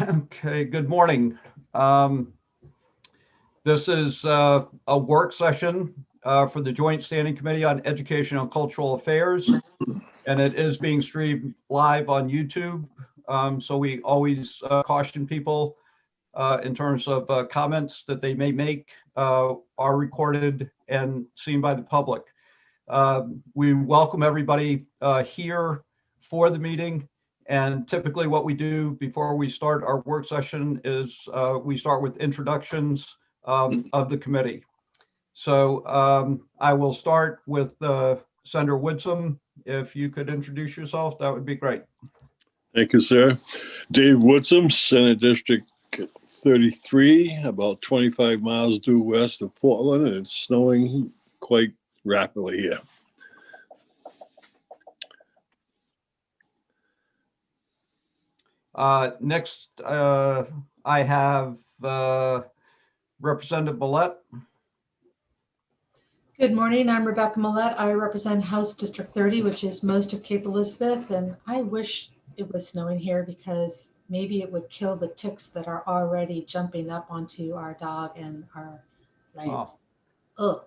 Okay, good morning. This is a work session for the Joint Standing Committee on Educational and Cultural Affairs, and it is being streamed live on YouTube. So we always caution people in terms of comments that they may make are recorded and seen by the public. We welcome everybody here for the meeting. And typically what we do before we start our work session is we start with introductions of the committee. So I will start with Senator Woodsum. If you could introduce yourself, that would be great. Thank you, sir. Dave Woodsum, Senate District 33, about 25 miles due west of Portland, and it's snowing quite rapidly here. Next, I have Representative Millette. Good morning, I'm Rebecca Millette. I represent House District 30, which is most of Cape Elizabeth, and I wish it was snowing here because maybe it would kill the ticks that are already jumping up onto our dog and our legs. Oh.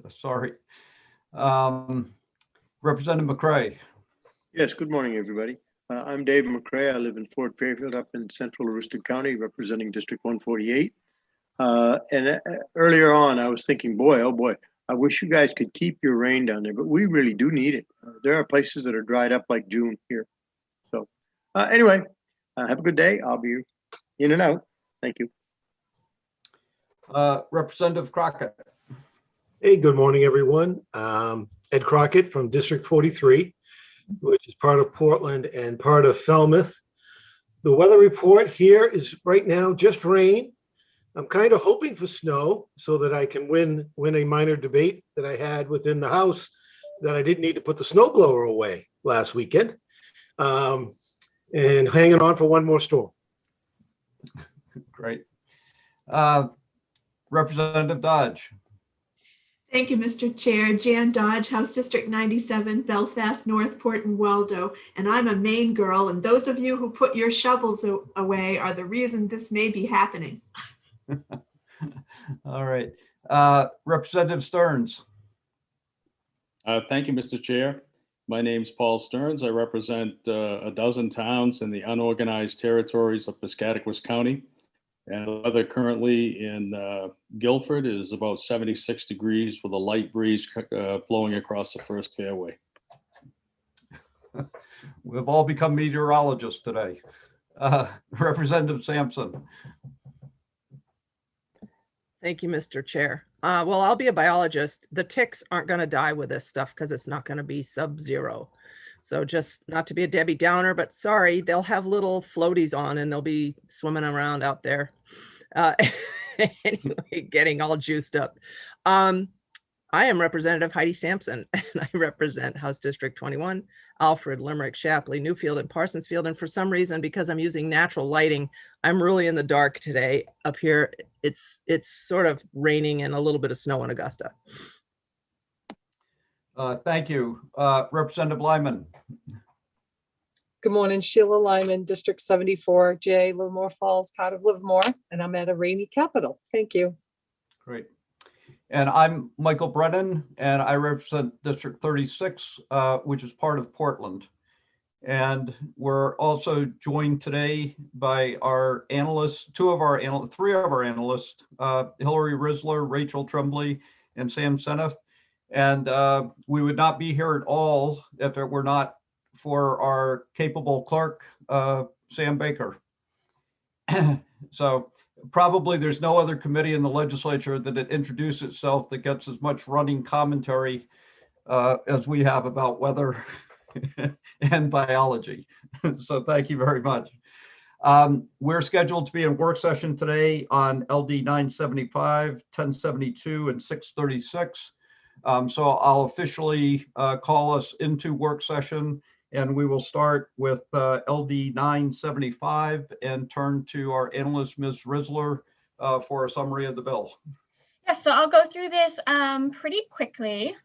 Sorry. Representative McCray. Yes, good morning, everybody. I'm Dave McCray. I live in Fort Fairfield up in central Aroostook County, representing District 148. Earlier on, I was thinking, boy, oh boy, I wish you guys could keep your rain down there, but we really do need it. There are places that are dried up like June here. So anyway, have a good day. I'll be in and out. Thank you. Representative Crockett. Hey, good morning, everyone. Ed Crockett from District 43, which is part of Portland and part of Falmouth. The weather report here is right now just rain. I'm kind of hoping for snow so that I can win a minor debate that I had within the House that I didn't need to put the snowblower away last weekend, and hanging on for one more storm. Great. Representative Dodge. Thank you, Mr. Chair. Jan Dodge, House District 97, Belfast, Northport, and Waldo. And I'm a Maine girl, and those of you who put your shovels away are the reason this may be happening. All right. Representative Stearns. Thank you, Mr. Chair. My name's Paul Stearns. I represent a dozen towns in the unorganized territories of Piscataquis County. And the weather currently in Guilford is about 76 degrees with a light breeze blowing across the first fairway. We've all become meteorologists today. Representative Sampson. Thank you, Mr. Chair. Well, I'll be a biologist. The ticks aren't going to die with this stuff because it's not going to be sub-zero. So just not to be a Debbie Downer, but sorry, they'll have little floaties on and they'll be swimming around out there. Anyway, getting all juiced up. I am Representative Heidi Sampson, and I represent House District 21, Alfred, Limerick, Shapley, Newfield, and Parsonsfield. And for some reason, because I'm using natural lighting, I'm really in the dark today up here. It's sort of raining and a little bit of snow in Augusta. Thank you. Representative Lyman. Good morning, Sheila Lyman, District 74J, Livermore Falls, part of Livermore, and I'm at a rainy capital. Thank you. Great. And I'm Michael Brennan, and I represent District 36, which is part of Portland. And we're also joined today by our analysts, three of our analysts, Hillary Risler, Rachel Tremblay, and Sam Seneff. And we would not be here at all if it were not for our capable clerk, Sam Baker. So probably there's no other committee in the legislature that it introduced itself that gets as much running commentary as we have about weather and biology. So thank you very much. We're scheduled to be in work session today on LD 975, 1072, and 636. So I'll officially call us into work session, and we will start with LD 975 and turn to our analyst, Ms. Risler, for a summary of the bill. Yes, so I'll go through this pretty quickly.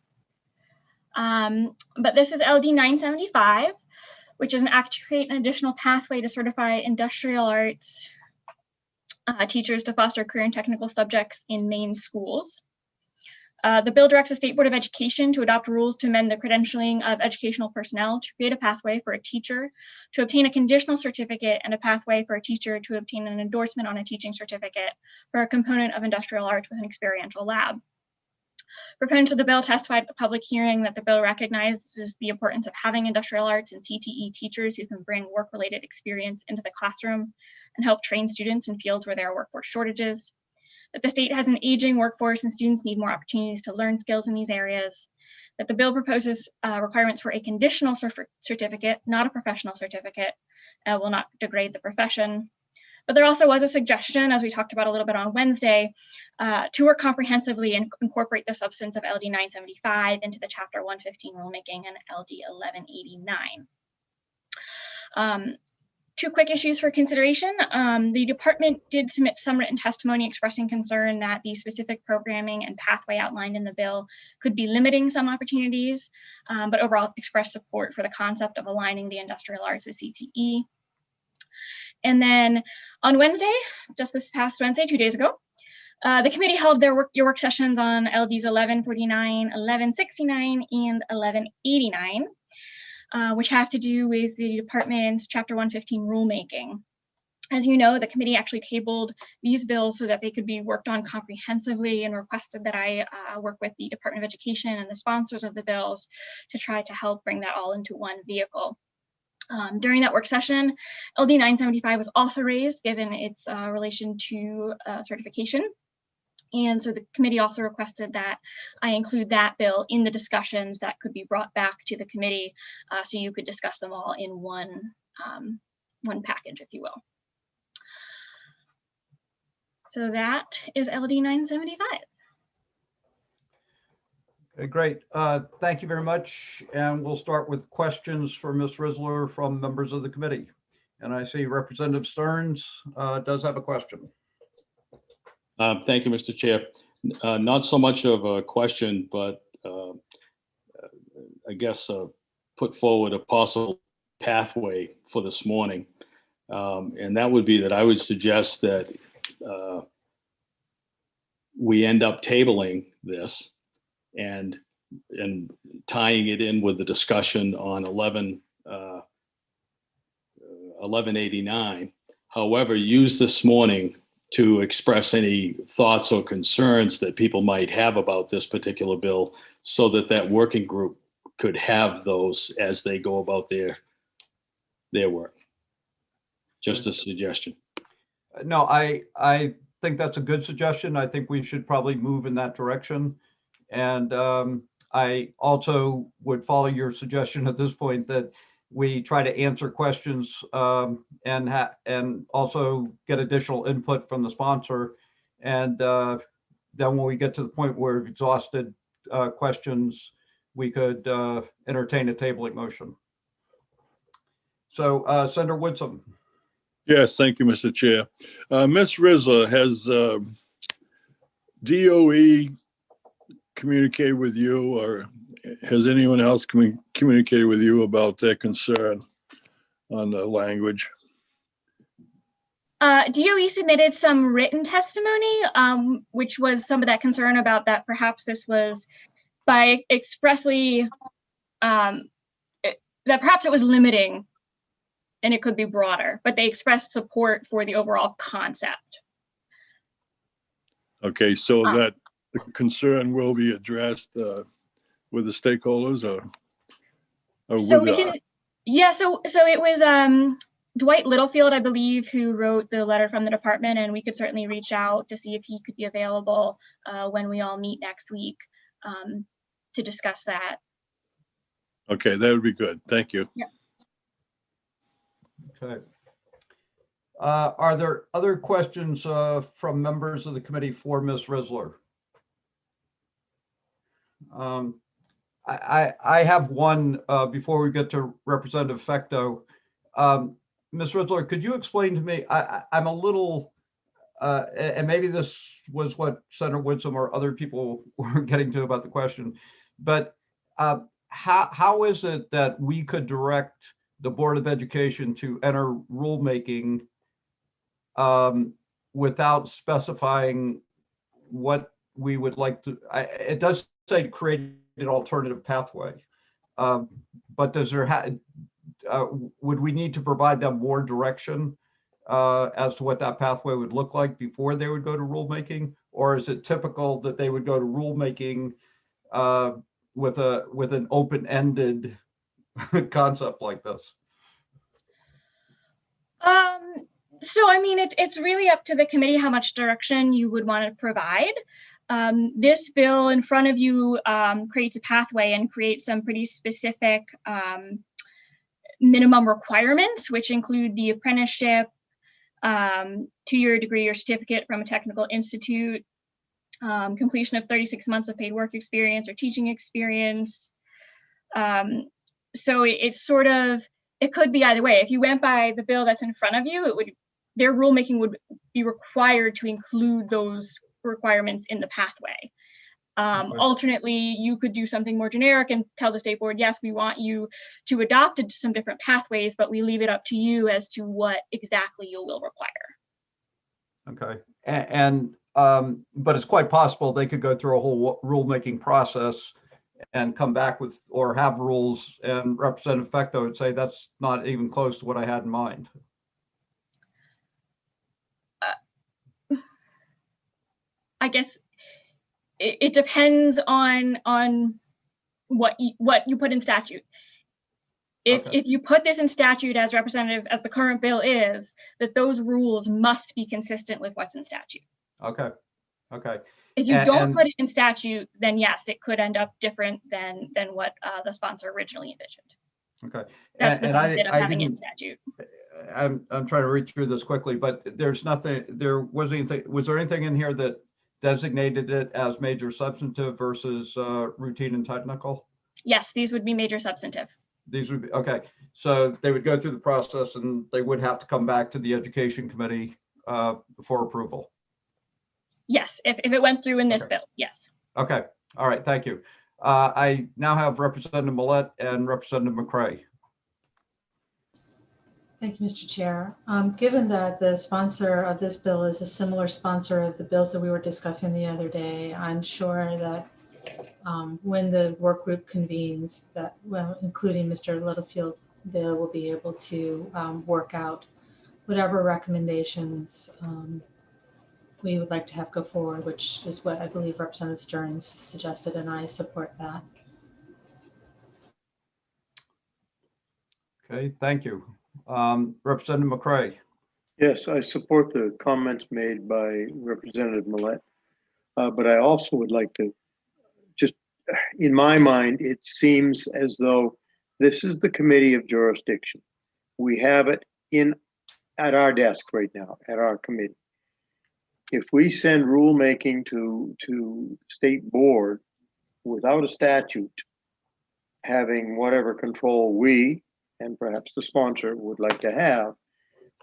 But this is LD 975, which is an act to create an additional pathway to certify industrial arts teachers to foster career and technical subjects in Maine schools. The bill directs the State Board of Education to adopt rules to amend the credentialing of educational personnel to create a pathway for a teacher to obtain a conditional certificate and a pathway for a teacher to obtain an endorsement on a teaching certificate for a component of industrial arts with an experiential lab. Proponents of the bill testified at the public hearing that the bill recognizes the importance of having industrial arts and CTE teachers who can bring work-related experience into the classroom and help train students in fields where there are workforce shortages. That the state has an aging workforce and students need more opportunities to learn skills in these areas. That the bill proposes requirements for a conditional certificate, not a professional certificate, will not degrade the profession. But there also was a suggestion, as we talked about a little bit on Wednesday, to work comprehensively and incorporate the substance of LD 975 into the Chapter 115 rulemaking and LD 1189. Two quick issues for consideration. The department did submit some written testimony expressing concern that the specific programming and pathway outlined in the bill could be limiting some opportunities, but overall expressed support for the concept of aligning the industrial arts with CTE. And then on Wednesday, just this past Wednesday, 2 days ago, the committee held their work sessions on LDs 1149, 1169, and 1189. Which have to do with the department's Chapter 115 rulemaking. As you know, the committee actually tabled these bills so that they could be worked on comprehensively and requested that I work with the Department of Education and the sponsors of the bills to try to help bring that all into one vehicle. During that work session, LD 975 was also raised given its relation to certification. And so the committee also requested that I include that bill in the discussions that could be brought back to the committee so you could discuss them all in one package, if you will. So that is LD 975. Okay, great. Thank you very much. And we'll start with questions for Ms. Risler from members of the committee. And I see Representative Stearns does have a question. Thank you, Mr. Chair. Not so much of a question, but I guess put forward a possible pathway for this morning. And that would be that I would suggest that we end up tabling this and tying it in with the discussion on 1189. However, use this morning to express any thoughts or concerns that people might have about this particular bill so that that working group could have those as they go about their work. Just a suggestion. No, I think that's a good suggestion. I think we should probably move in that direction. And I also would follow your suggestion at this point that we try to answer questions and also get additional input from the sponsor. And then when we get to the point where we've exhausted questions, we could entertain a tabling motion. So Senator Woodson. Yes, thank you, Mr. Chair. Ms. Risler, has DOE communicated with you, or has anyone else communicated with you about their concern on the language? DOE submitted some written testimony, which was some of that concern about that perhaps this was by expressly, that perhaps it was limiting and it could be broader, but they expressed support for the overall concept. Okay, so that the concern will be addressed with the stakeholders, or so with we can, yeah, so it was Dwight Littlefield, I believe, who wrote the letter from the department, and we could certainly reach out to see if he could be available when we all meet next week to discuss that. Okay, that would be good. Thank you. Yeah. Okay. Are there other questions from members of the committee for Ms. Risler? I have one before we get to Representative Fecto. Ms. Risler, could you explain to me, I'm a little, and maybe this was what Senator Woodson or other people were getting to about the question, but how is it that we could direct the Board of Education to enter rulemaking without specifying what we would like to, it does say create an alternative pathway. But does there would we need to provide them more direction as to what that pathway would look like before they would go to rulemaking? Or is it typical that they would go to rulemaking with an open-ended concept like this? So, I mean, it's really up to the committee how much direction you would want to provide. This bill in front of you creates a pathway and creates some pretty specific minimum requirements, which include the apprenticeship, 2-year degree or certificate from a technical institute, completion of 36 months of paid work experience or teaching experience. So it's sort of, it could be either way. If you went by the bill that's in front of you, their rulemaking would be required to include those requirements in the pathway. Alternately, you could do something more generic and tell the state board, yes, we want you to adopt it to some different pathways, but we leave it up to you as to what exactly you will require. Okay. But it's quite possible they could go through a whole rulemaking process and come back with, or have rules, and Representative Fecto would say that's not even close to what I had in mind. I guess it depends on what you put in statute. If you put this in statute as representative, as the current bill is, that those rules must be consistent with what's in statute. Okay. If you don't put it in statute, then yes, it could end up different than what the sponsor originally envisioned. Okay. That's the benefit of having it in statute. I'm trying to read through this quickly, but was there anything in here that designated it as major substantive versus routine and technical? Yes, these would be major substantive. These would be, okay. So they would go through the process and they would have to come back to the Education Committee for approval. Yes, if it went through in this bill, yes. Okay, all right, thank you. I now have Representative Millette and Representative McCray. Thank you, Mr. Chair. Given that the sponsor of this bill is a similar sponsor of the bills that we were discussing the other day, I'm sure that when the work group convenes, that, well, including Mr. Littlefield, they will be able to work out whatever recommendations we would like to have go forward, which is what I believe Representative Stearns suggested, and I support that. Okay, thank you. Representative McCray. Yes, I support the comments made by Representative Millette, but I also would like to just, in my mind, it seems as though this is the committee of jurisdiction. We have it at our desk right now, at our committee. If we send rulemaking to state board without a statute, having whatever control we and perhaps the sponsor would like to have,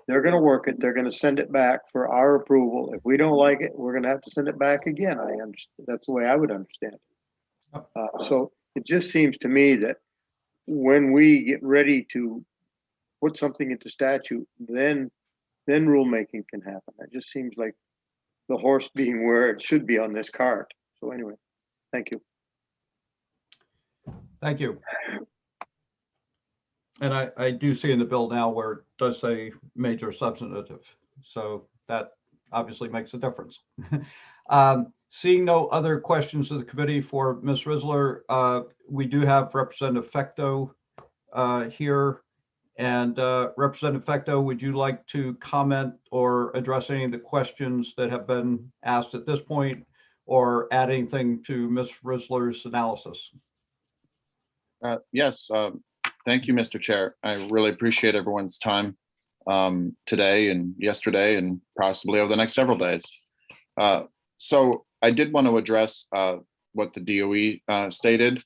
they're going to work it. They're going to send it back for our approval. If we don't like it, we're going to have to send it back again. I understand. That's the way I would understand it. So it just seems to me that when we get ready to put something into statute, then rulemaking can happen. It just seems like the horse being where it should be on this cart. So anyway, thank you. Thank you. And I do see in the bill now where it does say major substantive. So that obviously makes a difference. Seeing no other questions of the committee for Ms. Risler, we do have Representative Fecto here. And Representative Fecto, would you like to comment or address any of the questions that have been asked at this point, or add anything to Ms. Risler's analysis? Yes, thank you, Mr. Chair. I really appreciate everyone's time today and yesterday and possibly over the next several days. So I did want to address what the DOE stated.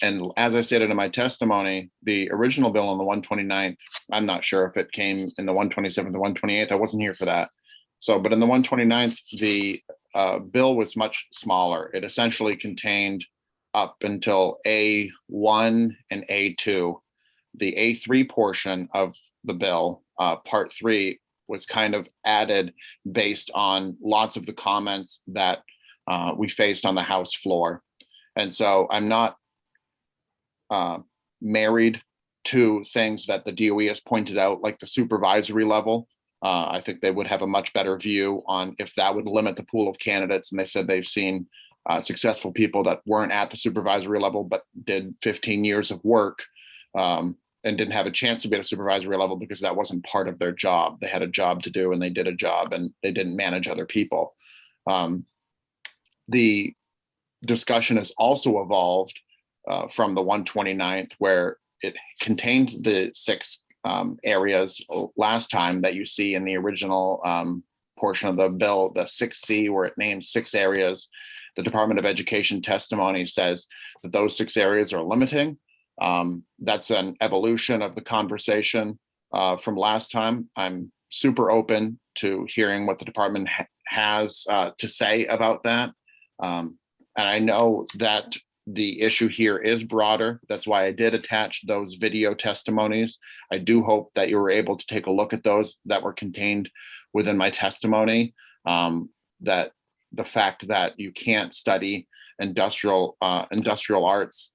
And as I stated in my testimony, the original bill on the 129th, I'm not sure if it came in the 127th or 128th. I wasn't here for that. So, but in the 129th, the bill was much smaller. It essentially contained up until A1 and A2. the A3 portion of the bill, part 3, was kind of added based on lots of the comments that we faced on the House floor. And so I'm not married to things that the DOE has pointed out, like the supervisory level. I think they would have a much better view on if that would limit the pool of candidates. And they said they've seen successful people that weren't at the supervisory level, but did 15 years of work and didn't have a chance to be at a supervisory level because that wasn't part of their job. They had a job to do and they did a job and they didn't manage other people. The discussion has also evolved from the 129th, where it contained the 6 areas last time that you see in the original portion of the bill, the 6C, where it names 6 areas. The Department of Education testimony says that those 6 areas are limiting. That's an evolution of the conversation from last time. I'm super open to hearing what the department has to say about that. And I know that the issue here is broader. That's why I did attach those video testimonies. I do hope that you were able to take a look at those that were contained within my testimony. That the fact that you can't study industrial arts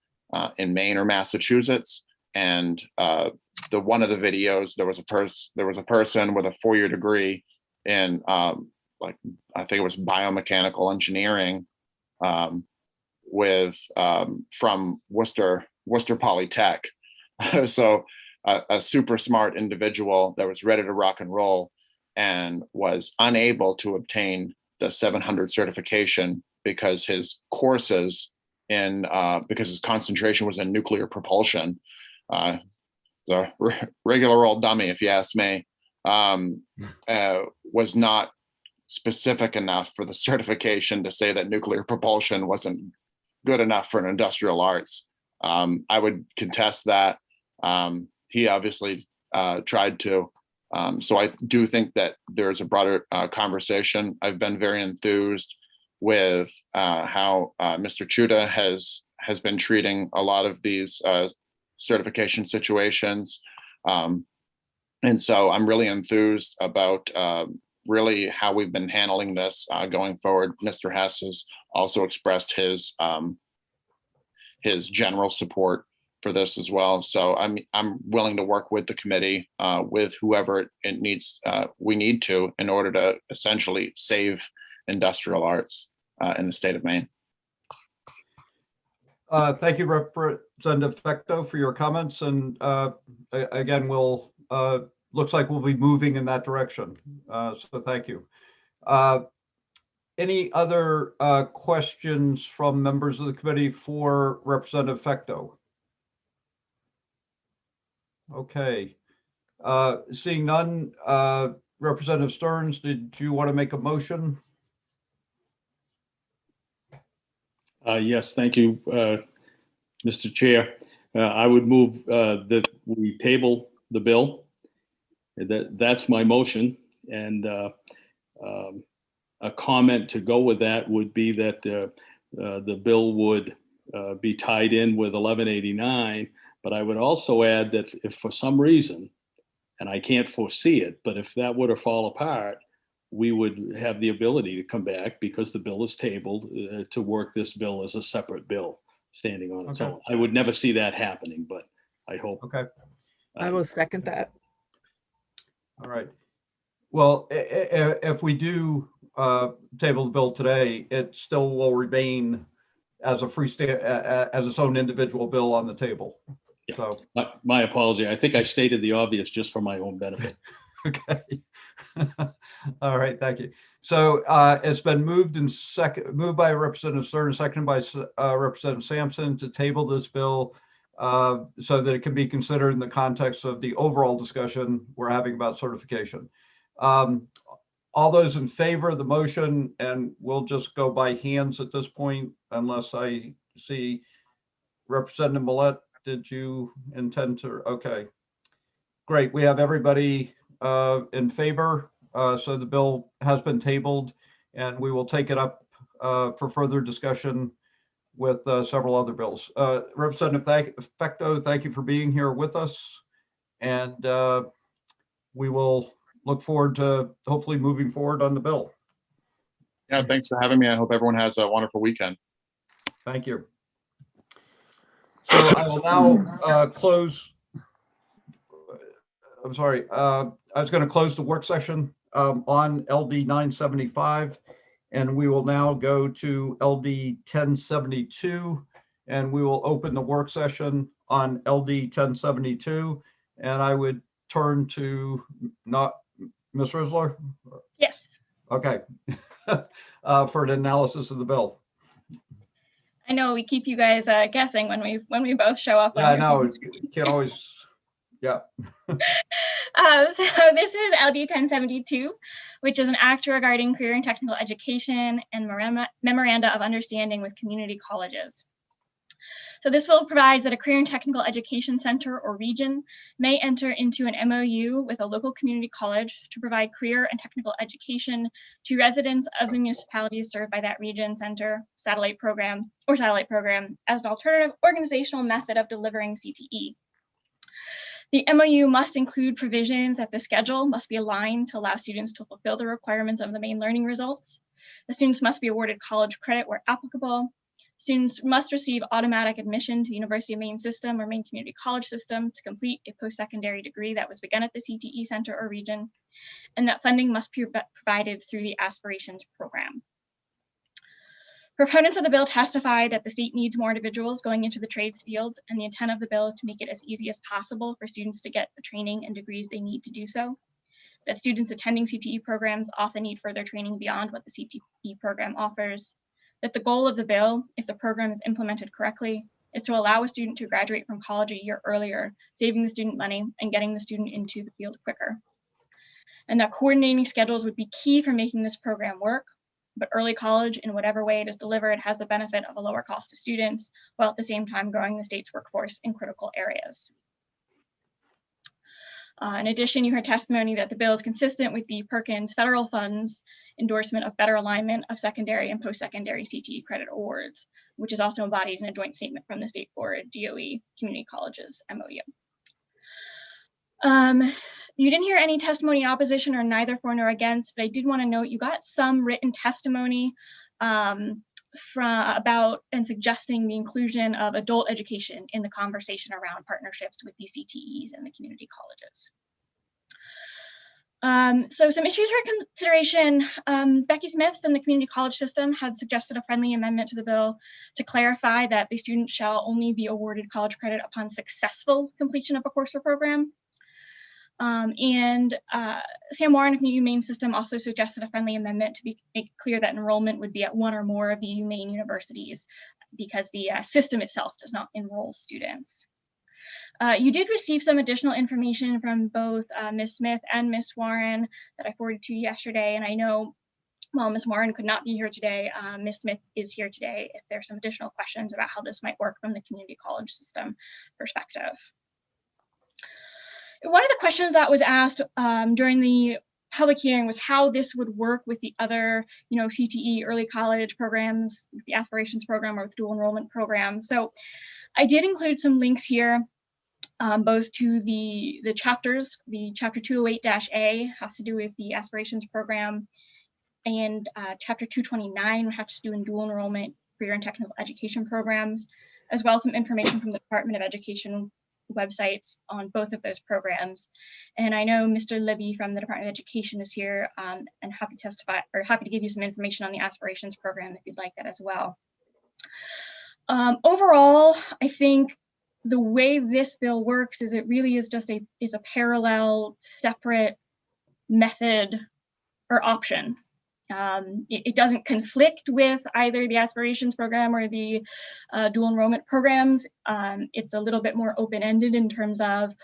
in Maine or Massachusetts, and one of the videos, there was a person with a 4-year degree in like I think it was biomechanical engineering from Worcester Polytech. So a super smart individual that was ready to rock and roll and was unable to obtain the 700 certification because his courses because his concentration was in nuclear propulsion. The regular old dummy, if you ask me, was not specific enough for the certification to say that nuclear propulsion wasn't good enough for an industrial arts. I would contest that. He obviously tried to. So I do think that there's a broader conversation. I've been very enthused with how Mr. Chuda has been treating a lot of these certification situations. And so I'm really enthused about really how we've been handling this going forward. Mr. Hess has also expressed his general support for this as well. So I'm willing to work with the committee, with whoever it needs, we need to, in order to essentially save industrial arts in the state of Maine. Thank you, Representative Fecto, for your comments. And again, looks like we'll be moving in that direction. So thank you. Any other questions from members of the committee for Representative Fecto? Okay. Seeing none, Representative Stearns, did you want to make a motion? Yes, thank you, Mr. Chair. I would move that we table the bill. That's my motion. And a comment to go with that would be that the bill would be tied in with 1189. But I would also add that if for some reason, and I can't foresee it, but if that were to fall apart, we would have the ability to come back, because the bill is tabled, to work this bill as a separate bill standing on its own. I would never see that happening, but I hope. Okay. I will second that. All right. Well, if we do table the bill today, it still will remain as a as its own individual bill on the table. Yeah. So my apology. I think I stated the obvious just for my own benefit. Okay. All right. Thank you. So it's been moved by Representative Stern, seconded by Representative Sampson, to table this bill so that it can be considered in the context of the overall discussion we're having about certification. All those in favor of the motion, and we'll just go by hands at this point, unless I see Representative Millette, did you intend to? Okay, great. We have everybody in favor. So the bill has been tabled, and we will take it up for further discussion with several other bills. Representative Fecto, thank you for being here with us. And we will look forward to hopefully moving forward on the bill. Yeah, thanks for having me. I hope everyone has a wonderful weekend. Thank you. So I will now close. I'm sorry. I was going to close the work session on LD 975, and we will now go to LD 1072, and we will open the work session on LD 1072. And I would turn to not Ms. Risler. Yes. Okay. For an analysis of the bill. I know we keep you guys guessing when we both show up. Yeah, I know. Can't always. Yeah. So this is LD 1072, which is an act regarding career and technical education and memoranda of understanding with community colleges. So this bill provides that a career and technical education center or region may enter into an MOU with a local community college to provide career and technical education to residents of the municipalities served by that region, center, satellite program as an alternative organizational method of delivering CTE. The MOU must include provisions that the schedule must be aligned to allow students to fulfill the requirements of the main learning results. The students must be awarded college credit where applicable. Students must receive automatic admission to the University of Maine system or Maine Community College system to complete a post-secondary degree that was begun at the CTE center or region, and that funding must be provided through the Aspirations program. Proponents of the bill testify that the state needs more individuals going into the trades field, and the intent of the bill is to make it as easy as possible for students to get the training and degrees they need to do so. That students attending CTE programs often need further training beyond what the CTE program offers. That the goal of the bill, if the program is implemented correctly, is to allow a student to graduate from college a year earlier, saving the student money and getting the student into the field quicker. And that coordinating schedules would be key for making this program work, but early college, in whatever way it is delivered, has the benefit of a lower cost to students, while at the same time growing the state's workforce in critical areas. In addition, you heard testimony that the bill is consistent with the Perkins federal funds endorsement of better alignment of secondary and post-secondary CTE credit awards, which is also embodied in a joint statement from the State Board, DOE, Community Colleges, MOU. You didn't hear any testimony in opposition or neither for nor against, but I did want to note you got some written testimony about and suggesting the inclusion of adult education in the conversation around partnerships with the CTEs and the community colleges. So some issues for consideration. Becky Smith from the community college system had suggested a friendly amendment to the bill to clarify that the student shall only be awarded college credit upon successful completion of a course or program. Sam Warren of the UMaine system also suggested a friendly amendment to make clear that enrollment would be at one or more of the UMaine universities because the system itself does not enroll students. You did receive some additional information from both Ms. Smith and Ms. Warren that I forwarded to you yesterday, and I know while Ms. Warren could not be here today, Ms. Smith is here today if there's some additional questions about how this might work from the community college system perspective. One of the questions that was asked during the public hearing was how this would work with the other, CTE early college programs, the Aspirations program or with dual enrollment programs. So I did include some links here, both to the chapters. The chapter 208-A has to do with the Aspirations program, and chapter 229 has to do in dual enrollment career and technical education programs, as well as some information from the Department of Education websites on both of those programs. And I know Mr. Libby from the Department of Education is here and happy to testify or happy to give you some information on the Aspirations program if you'd like that as well. Overall, I think the way this bill works is it really is just a parallel, separate method or option. It doesn't conflict with either the Aspirations program or the dual enrollment programs. It's a little bit more open-ended in terms of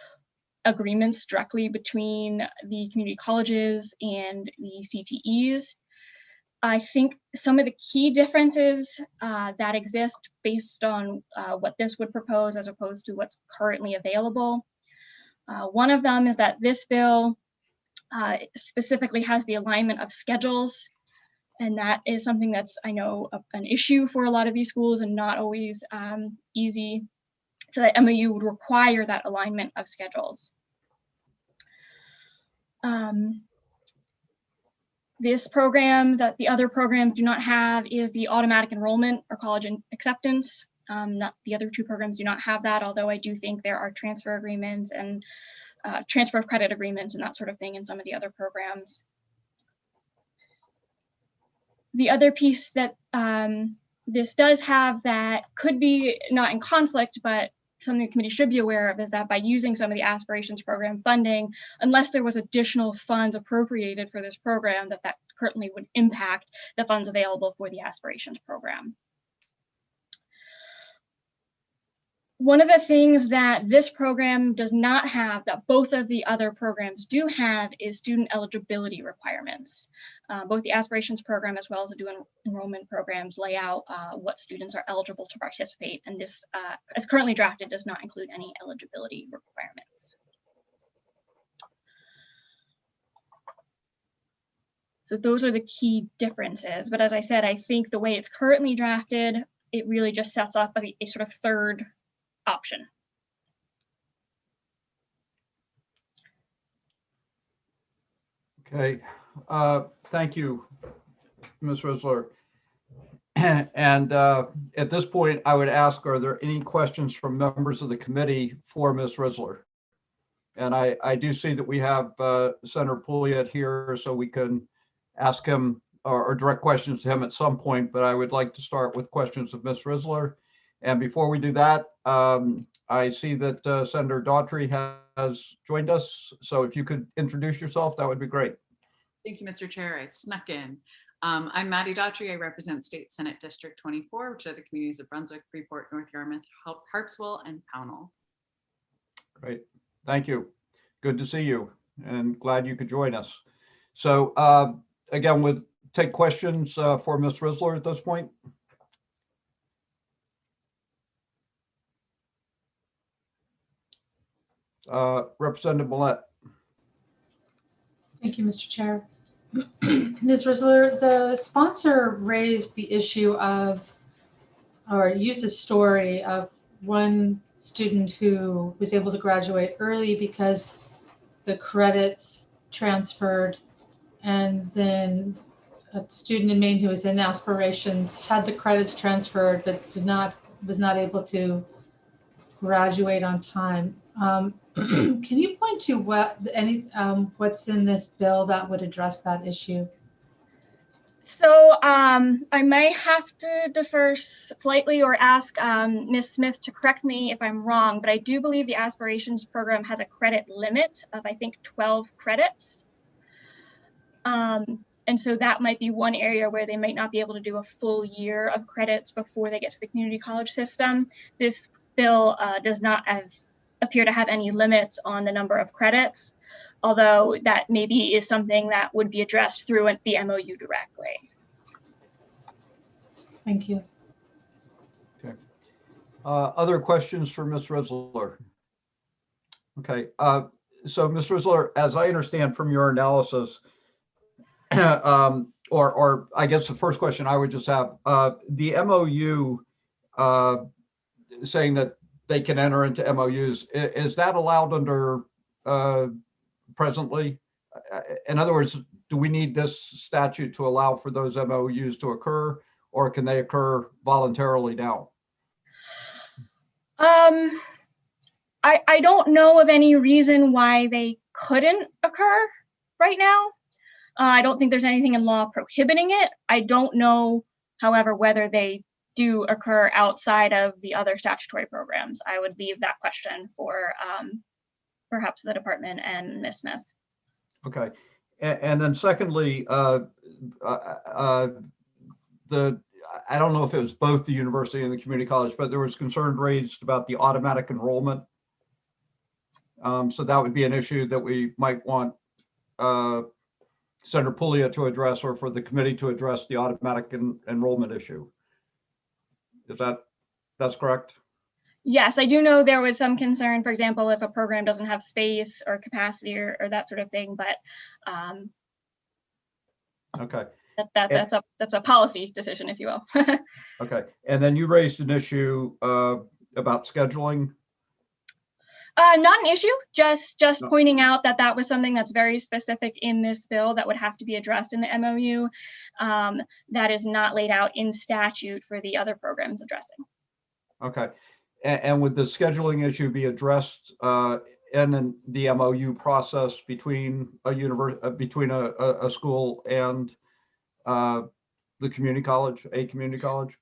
agreements directly between the community colleges and the CTEs. I think some of the key differences that exist based on what this would propose as opposed to what's currently available. One of them is that this bill specifically has the alignment of schedules And that is something that's, I know, an issue for a lot of these schools and not always easy. So that MOU would require that alignment of schedules. This program that the other programs do not have is the automatic enrollment or college acceptance. The other two programs do not have that, although I do think there are transfer agreements and transfer of credit agreements and that sort of thing in some of the other programs. The other piece that this does have that could be not in conflict, but something the committee should be aware of, is that by using some of the aspirations program funding, unless there was additional funds appropriated for this program, that currently would impact the funds available for the aspirations program. One of the things that this program does not have that both of the other programs do have is student eligibility requirements. Both the aspirations program as well as the dual enrollment programs lay out what students are eligible to participate, and this, as currently drafted, does not include any eligibility requirements. So those are the key differences. But as I said, I think the way it's currently drafted, it really just sets up a sort of third option. Okay, thank you, Ms. Risler. And at this point, I would ask, are there any questions from members of the committee for Ms. Risler? And I do see that we have Senator Pouliot here, so we can ask him or direct questions to him at some point, but I would like to start with questions of Ms. Risler. And before we do that, I see that Senator Daughtry has joined us. So if you could introduce yourself, that would be great. Thank you, Mr. Chair. I snuck in. I'm Maddie Daughtry. I represent State Senate District 24, which are the communities of Brunswick, Freeport, North Yarmouth, Harpswell, and Pownell. Great. Thank you. Good to see you and glad you could join us. So again, we'll take questions for Ms. Risler at this point. Representative Millett. Thank you, Mr. Chair. Ms. Risler, the sponsor raised the issue of, or used a story of one student who was able to graduate early because the credits transferred, and then a student in Maine who was in aspirations had the credits transferred but was not able to graduate on time. Can you point to what's in this bill that would address that issue? So I may have to defer slightly or ask Ms. Smith to correct me if I'm wrong, but I do believe the aspirations program has a credit limit of, I think, 12 credits. And so that might be one area where they might not be able to do a full year of credits before they get to the community college system. This bill does not appear to have any limits on the number of credits, although that maybe is something that would be addressed through the MOU directly. Thank you. Okay. Other questions for Ms. Risler? Okay. So Ms. Risler, as I understand from your analysis, or I guess the first question I would just have, the MOU saying that they can enter into MOUs, is that allowed under presently? In other words, do we need this statute to allow for those MOUs to occur, or can they occur voluntarily now? I don't know of any reason why they couldn't occur right now. I don't think there's anything in law prohibiting it. I don't know, however, whether they do occur outside of the other statutory programs. I would leave that question for perhaps the department and Ms. Smith. Okay. And then secondly, I don't know if it was both the university and the community college, but there was concern raised about the automatic enrollment. So that would be an issue that we might want Senator Pouliot to address, or for the committee to address the automatic enrollment issue. Is that's correct? Yes, I do know there was some concern, for example, if a program doesn't have space or capacity or that sort of thing, but okay. That's a policy decision, if you will. Okay, and then you raised an issue about scheduling. Not an issue, just No. pointing out that that was something that's very specific in this bill that would have to be addressed in the MOU, that is not laid out in statute for the other programs addressing. Okay, and would the scheduling issue be addressed in the MOU process between a school and the community college, a community college?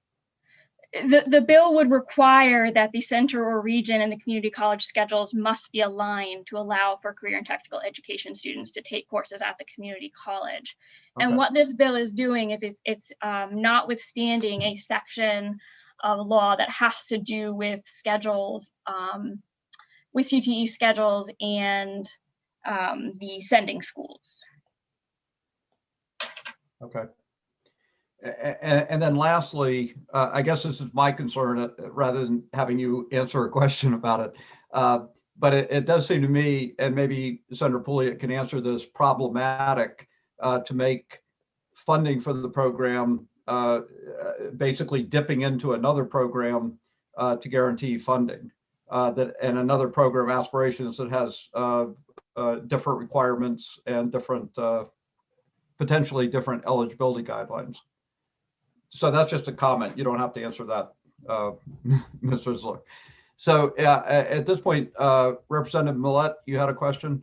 The bill would require that the center or region and the community college schedules must be aligned to allow for career and technical education students to take courses at the community college. Okay. And what this bill is doing is it's notwithstanding a section of law that has to do with schedules, with CTE schedules and the sending schools. Okay. And then lastly, I guess this is my concern rather than having you answer a question about it. But it does seem to me, and maybe Senator Pouliot can answer this, problematic to make funding for the program basically dipping into another program to guarantee funding, and another program aspirations that has different requirements and different, potentially different eligibility guidelines. So that's just a comment. You don't have to answer that, Mr. Zluck. So at this point, Representative Millette, you had a question?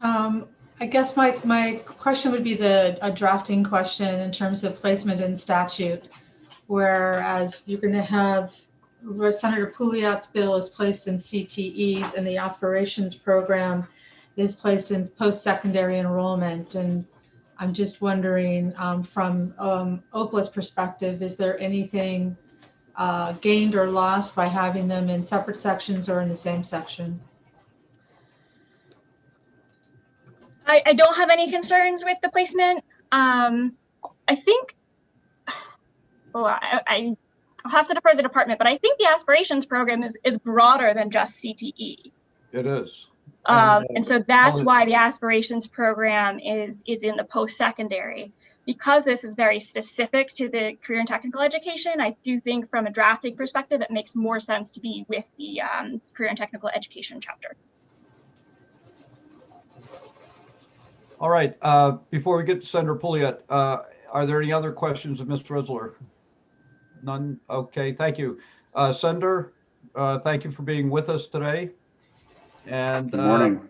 I guess my question would be a drafting question in terms of placement in statute, whereas you're going to have where Senator Pouliot's bill is placed in CTEs and the aspirations program is placed in post-secondary enrollment. And I'm just wondering from OPLA's perspective, is there anything gained or lost by having them in separate sections or in the same section? I don't have any concerns with the placement. I think, I'll have to defer to the department, but I think the aspirations program is broader than just CTE. It is. And so that's why the aspirations program is in the post-secondary. Because this is very specific to the career and technical education, I do think from a drafting perspective, it makes more sense to be with the career and technical education chapter. All right, before we get to Senator Pouliot, are there any other questions of Mr. Rizzler? None? Okay, thank you. Senator, thank you for being with us today. And good morning.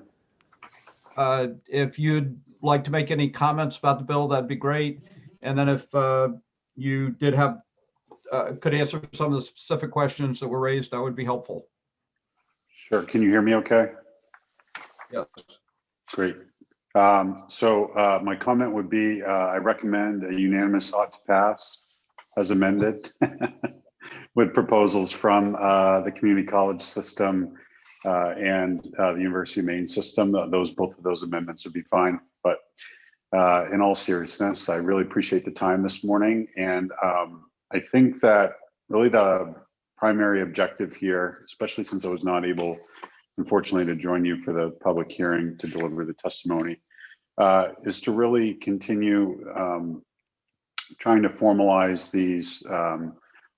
If you'd like to make any comments about the bill, that'd be great. And then if you did have, could answer some of the specific questions that were raised, that would be helpful. Sure, can you hear me okay? Yes. Great. So my comment would be, I recommend a unanimous ought to pass as amended with proposals from the community college system and the University of Maine system. Both of those amendments would be fine. But in all seriousness, I really appreciate the time this morning. And I think that really the primary objective here, especially since I was not able, unfortunately, to join you for the public hearing to deliver the testimony, is to really continue trying to formalize these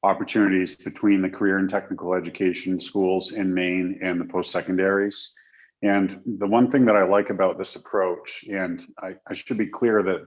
opportunities between the career and technical education schools in Maine and the post-secondaries. And the one thing that I like about this approach, and I should be clear that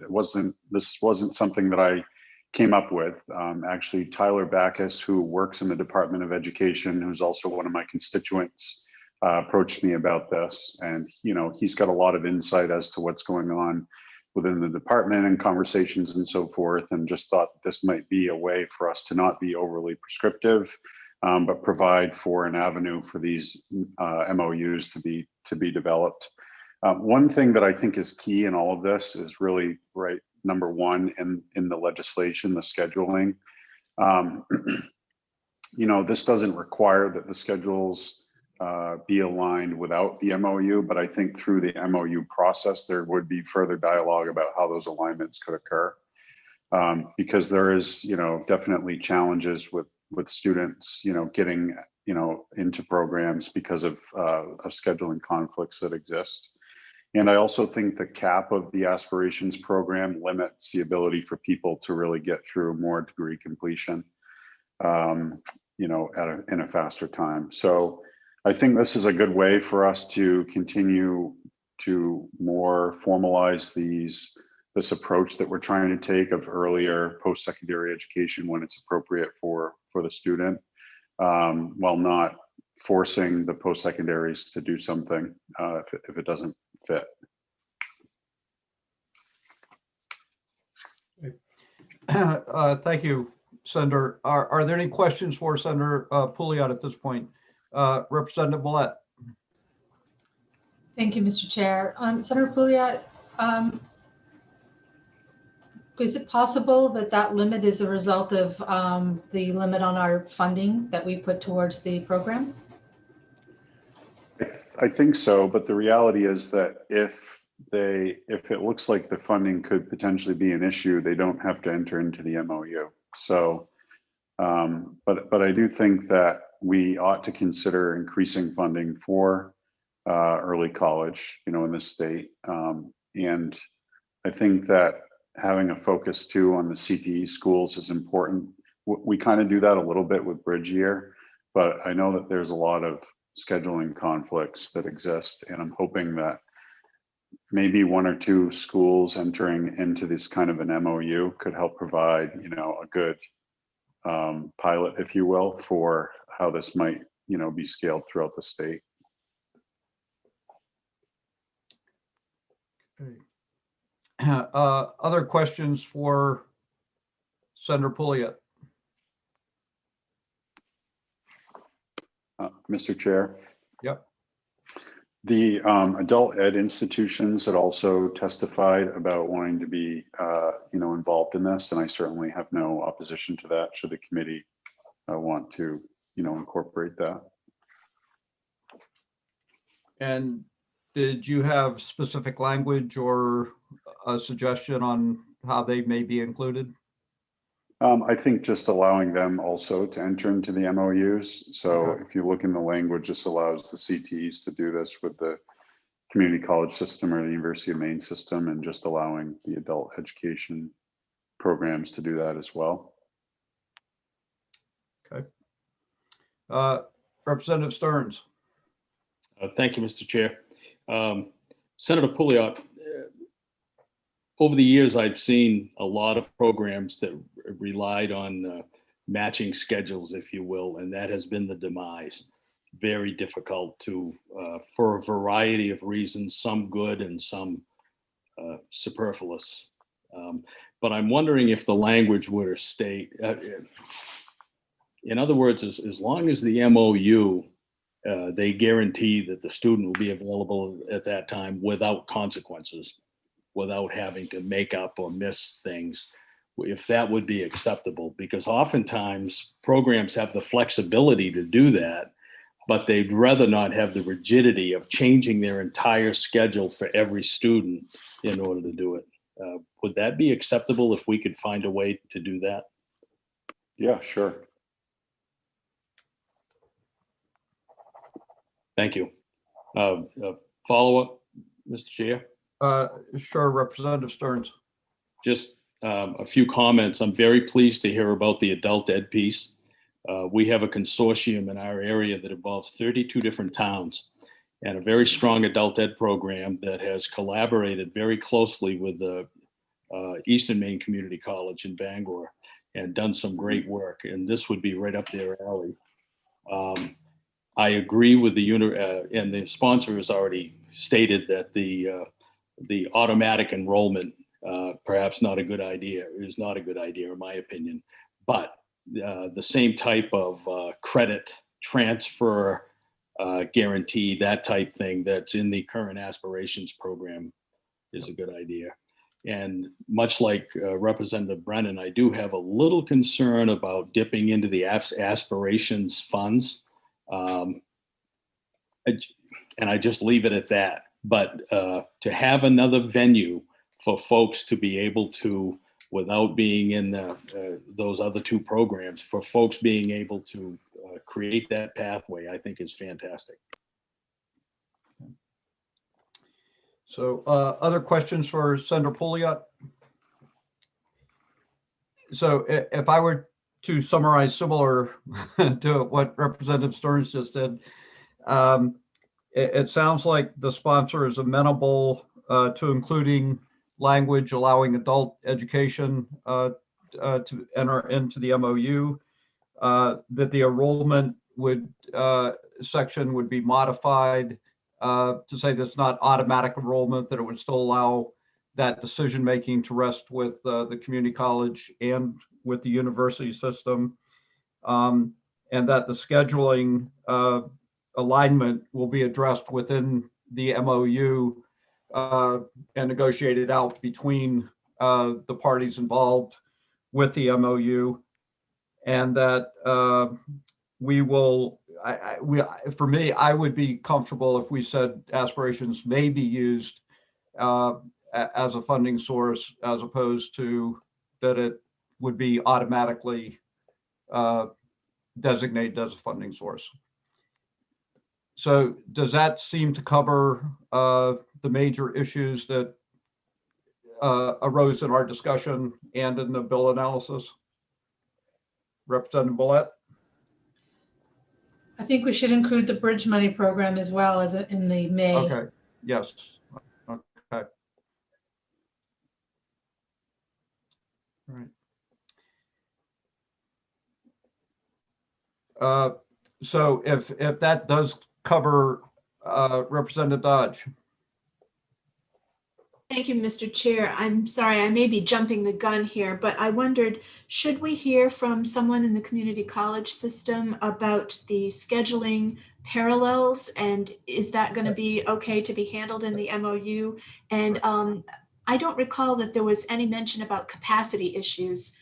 this wasn't something that I came up with. Actually, Tyler Backus, who works in the Department of Education, who's also one of my constituents, approached me about this. And he's got a lot of insight as to what's going on within the department and conversations and so forth, and just thought this might be a way for us to not be overly prescriptive, but provide for an avenue for these MOUs to be developed. One thing that I think is key in all of this is really number one in the legislation, the scheduling. This doesn't require that the schedules be aligned without the MOU, but I think through the MOU process, there would be further dialogue about how those alignments could occur. Because there is, definitely challenges with students, getting, into programs because of scheduling conflicts that exist. And I also think the cap of the aspirations program limits the ability for people to really get through more degree completion, you know, in a faster time. So I think this is a good way for us to continue to more formalize this approach that we're trying to take of earlier post-secondary education when it's appropriate for the student, while not forcing the post-secondaries to do something if it doesn't fit. Thank you, Senator. Are there any questions for Senator Pouliot at this point? Representative Millette. Thank you, Mr. Chair. Senator Pouliot, is it possible that that limit is a result of the limit on our funding that we put towards the program? I think so, but the reality is that if it looks like the funding could potentially be an issue, they don't have to enter into the MOU. So, but I do think that we ought to consider increasing funding for early college, you know, in this state. And I think that having a focus too on the CTE schools is important. We kind of do that a little bit with Bridge Year, but I know that there's a lot of scheduling conflicts that exist, and I'm hoping that maybe one or two schools entering into this kind of an MOU could help provide, you know, a good pilot, if you will, for how this might, you know, be scaled throughout the state. Other questions for Senator Pouliot? Mr. Chair. Yep. The adult ed institutions had also testified about wanting to be, you know, involved in this, and I certainly have no opposition to that. Should the committee want to, you know, incorporate that? And did you have specific language or a suggestion on how they may be included? I think just allowing them also to enter into the MOUs. So Okay. if you look in the language, this allows the CTEs to do this with the community college system or the University of Maine system, and just allowing the adult education programs to do that as well. Okay. Representative Stearns. Thank you, Mr. Chair. Senator Pouliot, over the years, I've seen a lot of programs that relied on matching schedules, if you will, and that has been the demise. Very difficult to, for a variety of reasons, some good and some superfluous. But I'm wondering if the language were to state, in other words, as long as the MOU, they guarantee that the student will be available at that time without consequences, without having to make up or miss things, if that would be acceptable, because oftentimes programs have the flexibility to do that, but they'd rather not have the rigidity of changing their entire schedule for every student in order to do it. Would that be acceptable if we could find a way to do that? Yeah, sure. Thank you. Follow-up, Mr. Chair? Sure, Representative Stearns. Just a few comments. I'm very pleased to hear about the adult ed piece. We have a consortium in our area that involves 32 different towns and a very strong adult ed program that has collaborated very closely with the Eastern Maine Community College in Bangor and done some great work. And this would be right up their alley. I agree with and the sponsor has already stated that the automatic enrollment perhaps not a good idea, is not a good idea in my opinion, but the same type of credit transfer guarantee, that type thing that's in the current aspirations program is a good idea. And much like Representative Brennan, I do have a little concern about dipping into the aspirations funds. And I just leave it at that. But to have another venue for folks to be able to, without being in those other two programs, for folks being able to create that pathway, I think is fantastic. So other questions for Senator Pouliot? So if I were to summarize similar to what Representative Stearns just did, it sounds like the sponsor is amenable to including language allowing adult education to enter into the MOU, that the enrollment section would be modified to say there's not automatic enrollment, that it would still allow that decision-making to rest with the community college and with the university system, and that the scheduling alignment will be addressed within the MOU and negotiated out between the parties involved with the MOU, and that we will, for me, I would be comfortable if we said aspirations may be used as a funding source, as opposed to that it would be automatically designated as a funding source. So does that seem to cover the major issues that arose in our discussion and in the bill analysis? Representative Millett? I think we should include the bridge money program as well as in the May. Okay, yes, okay. All right. So if that does cover Representative Dodge. Thank you, Mr. Chair. I'm sorry, I may be jumping the gun here, but I wondered, should we hear from someone in the community college system about the scheduling parallels? And is that going to be okay to be handled in the MOU? And I don't recall that there was any mention about capacity issues.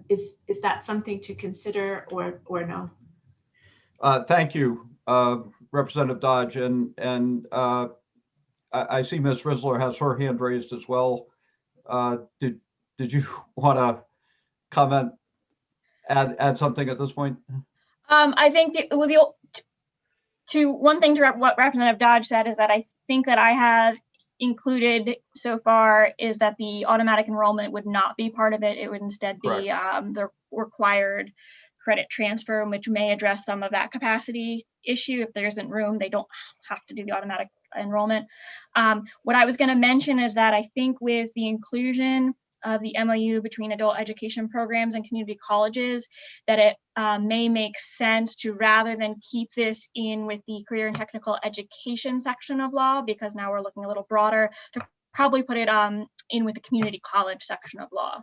Is that something to consider or no? Thank you, Representative Dodge. And I see Ms. Risler has her hand raised as well. Did you want to comment, add something at this point? I think one thing to what Representative Dodge said is that I think that I have included so far is that the automatic enrollment would not be part of it. It would instead be the required credit transfer, which may address some of that capacity issue. If there isn't room, they don't have to do the automatic enrollment. What I was going to mention is that I think with the inclusion of the MOU between adult education programs and community colleges, that it may make sense to, rather than keep this in with the career and technical education section of law, because now we're looking a little broader, to probably put it in with the community college section of law.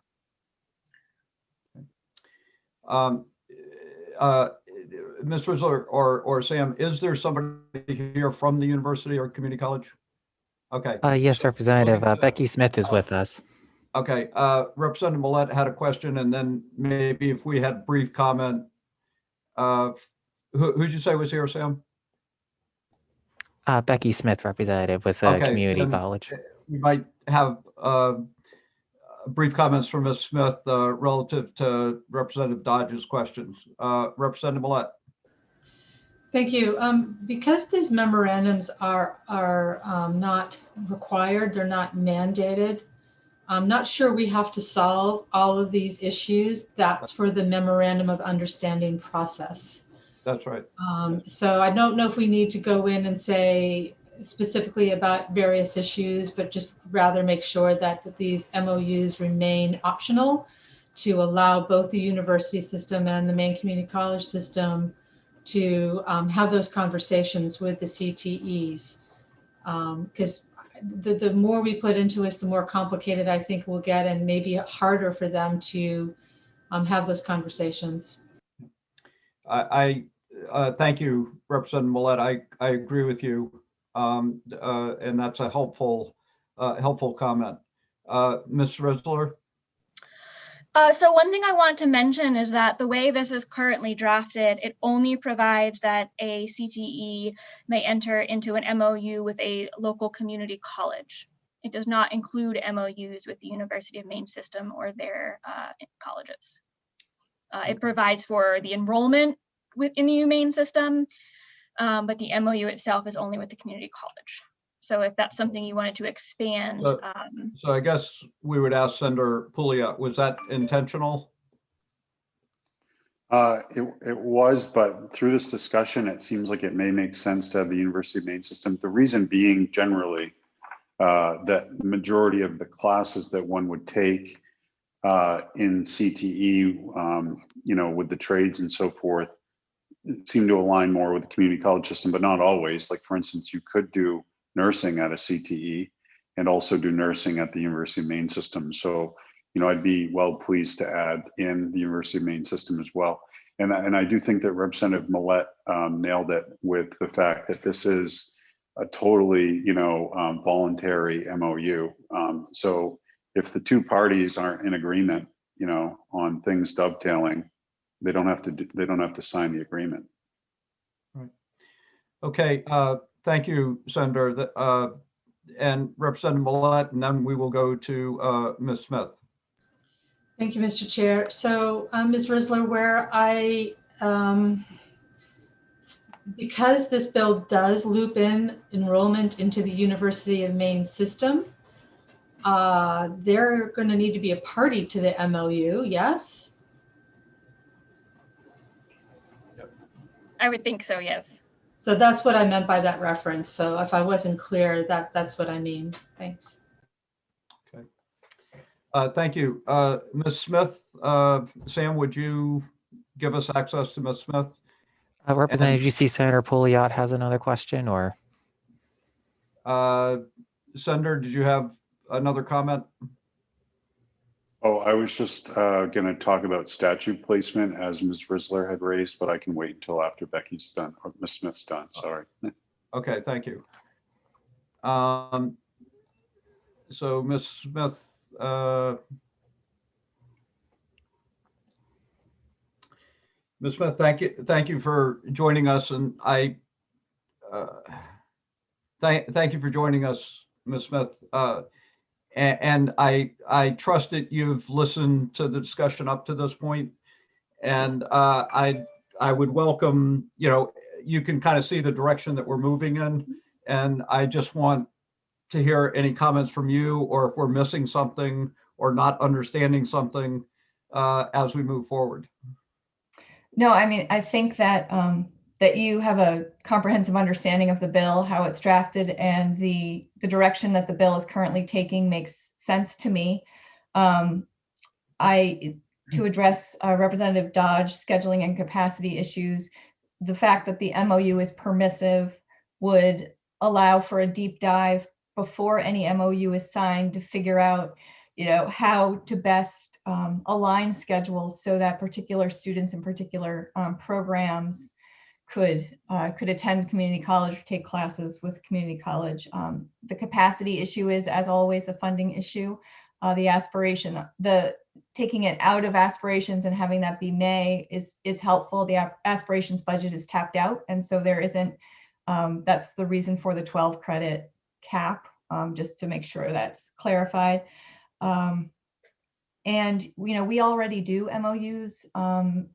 Ms. Risler or Sam, is there somebody here from the university or community college? Okay. Yes, Representative. Becky Smith is with us. Okay. Representative Millett had a question, and then maybe if we had brief comment. Who'd you say was here, Sam? Becky Smith, Representative, with community college. We might have brief comments from Ms. Smith relative to Representative Dodge's questions. Representative Millett. Thank you. Because these memorandums are not required, they're not mandated, I'm not sure we have to solve all of these issues. That's for the memorandum of understanding process. That's right. So I don't know if we need to go in and say specifically about various issues, but just rather make sure that these MOUs remain optional to allow both the university system and the main community college system to have those conversations with the CTEs. Because the more we put into it, the more complicated I think we'll get, and maybe harder for them to have those conversations. I thank you, Representative Millett. I agree with you, and that's a helpful comment. Ms. Risler? So one thing I want to mention is that the way this is currently drafted, it only provides that a CTE may enter into an MOU with a local community college. It does not include MOUs with the University of Maine system or their colleges. It provides for the enrollment within the UMaine system, but the MOU itself is only with the community college. So if that's something you wanted to expand, So I guess we would ask Senator Pouliot, was that intentional? It was, but through this discussion, it seems like it may make sense to have the University of Maine system. The reason being generally that majority of the classes that one would take in CTE, you know, with the trades and so forth, seem to align more with the community college system, but not always. Like, for instance, you could do nursing at a CTE and also do nursing at the University of Maine system. So, you know, I'd be well pleased to add in the University of Maine system as well. And I do think that Representative Millett nailed it with the fact that this is a totally, you know, voluntary MOU. So if the two parties aren't in agreement, you know, on things dovetailing, they don't have to sign the agreement. Right. Okay. Thank you, Senator. And Representative Millett, and then we will go to Ms. Smith. Thank you, Mr. Chair. So, Ms. Risler, where because this bill does loop in enrollment into the University of Maine system, they're going to need to be a party to the MOU, yes? I would think so, yes. So that's what I meant by that reference. So if I wasn't clear, that's what I mean. Thanks. Thank you. Ms. Smith, Sam, would you give us access to Ms. Smith? Representative, you see Senator Pouliot has another question, or? Senator, did you have another comment? Oh, I was just going to talk about statute placement as Ms. Risler had raised, but I can wait until after Becky's done or Ms. Smith's done. Sorry. Okay, thank you. So Ms. Smith, Ms. Smith, thank you for joining us, and thank you for joining us, Ms. Smith. And I trust that you've listened to the discussion up to this point, and I would welcome, you know, you can kind of see the direction that we're moving in, and I just want to hear any comments from you, or if we're missing something or not understanding something as we move forward. No, I mean, I think that that you have a comprehensive understanding of the bill, how it's drafted, and the direction that the bill is currently taking makes sense to me. To address Representative Dodge scheduling and capacity issues, the fact that the MOU is permissive would allow for a deep dive before any MOU is signed to figure out, you know, how to best align schedules so that particular students in particular programs could attend community college or take classes with community college. The capacity issue is, as always, a funding issue. The taking it out of aspirations and having that be May is helpful. The aspirations budget is tapped out, and so there isn't. That's the reason for the 12 credit cap, just to make sure that's clarified. And, you know, we already do MOUs.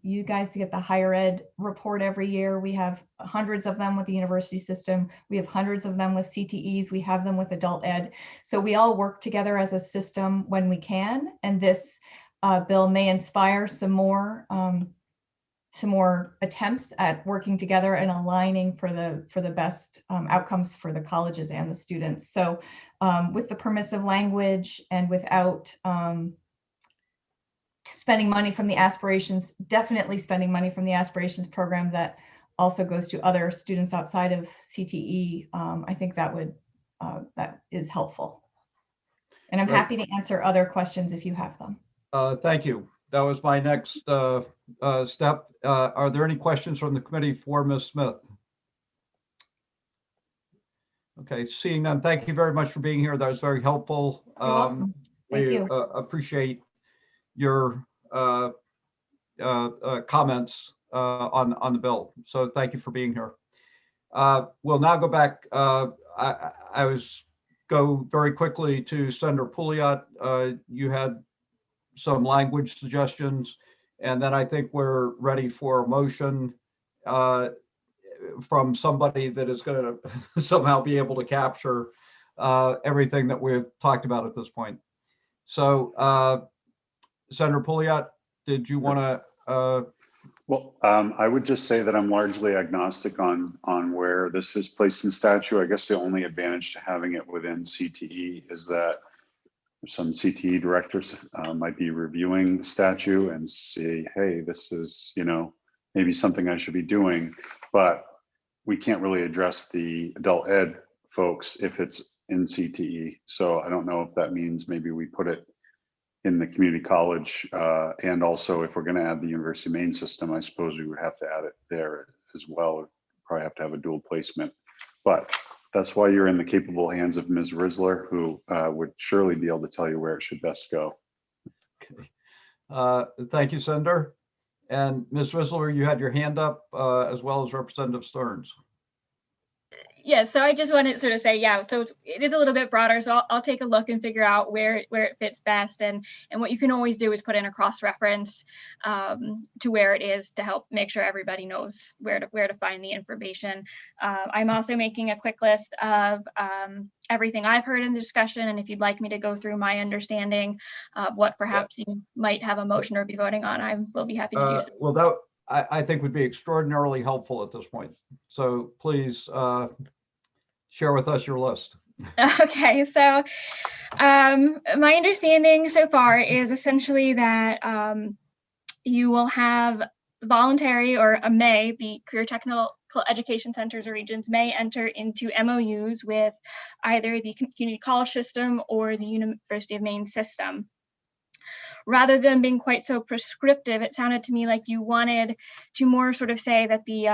You guys get the higher ed report every year. We have hundreds of them with the university system. We have hundreds of them with CTEs. We have them with adult ed. So we all work together as a system when we can. And this bill may inspire some more attempts at working together and aligning for the best outcomes for the colleges and the students. So with the permissive language and without spending money from the aspirations, definitely spending money from the aspirations program that also goes to other students outside of CTE, I think that is helpful. And I'm happy to answer other questions if you have them. Thank you. That was my next step. Are there any questions from the committee for Ms. Smith? Okay, seeing none, thank you very much for being here. That was very helpful. You're welcome. Thank you. Appreciate your comments on the bill. So thank you for being here. We'll now go back. Go very quickly to Senator Pouliot. You had some language suggestions, and then I think we're ready for a motion. from somebody that is going to somehow be able to capture everything that we've talked about at this point. So Senator Pouliot, did you want to? Well, I would just say that I'm largely agnostic on where this is placed in statute. I guess the only advantage to having it within CTE is that some CTE directors might be reviewing the statute and say, hey, this is, maybe something I should be doing, but we can't really address the adult ed folks if it's in CTE. So I don't know if that means maybe we put it in the community college, and also if we're going to add the University of Maine system, I suppose we would have to add it there as well. Probably have to have a dual placement, but that's why you're in the capable hands of Ms. Risler, who would surely be able to tell you where it should best go. Okay. Thank you, Senator. And Ms. Risler, you had your hand up as well as Representative Stearns. Yeah, so I just wanted to sort of say, yeah, so it is a little bit broader. So I'll take a look and figure out where it fits best. And what you can always do is put in a cross-reference to where it is to help make sure everybody knows where to find the information. I'm also making a quick list of everything I've heard in the discussion. And if you'd like me to go through my understanding of what perhaps you might have a motion or be voting on, I will be happy to do so. Well, that I think would be extraordinarily helpful at this point. So please share with us your list. Okay, so my understanding so far is essentially that you will have voluntary or the career technical education centers or regions may enter into MOUs with either the community college system or the University of Maine system. Rather than being quite so prescriptive, it sounded to me like you wanted to more sort of say that the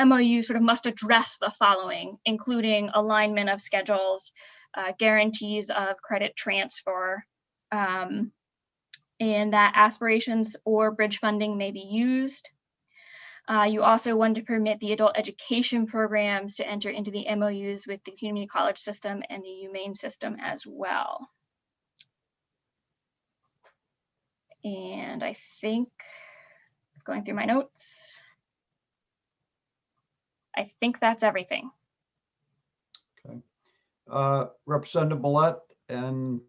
MOU sort of must address the following, including alignment of schedules, guarantees of credit transfer, and that aspirations or bridge funding may be used. You also want to permit the adult education programs to enter into the MOUs with the community college system and the UMaine system as well. And I think, going through my notes, I think that's everything. Okay. Representative Millette and.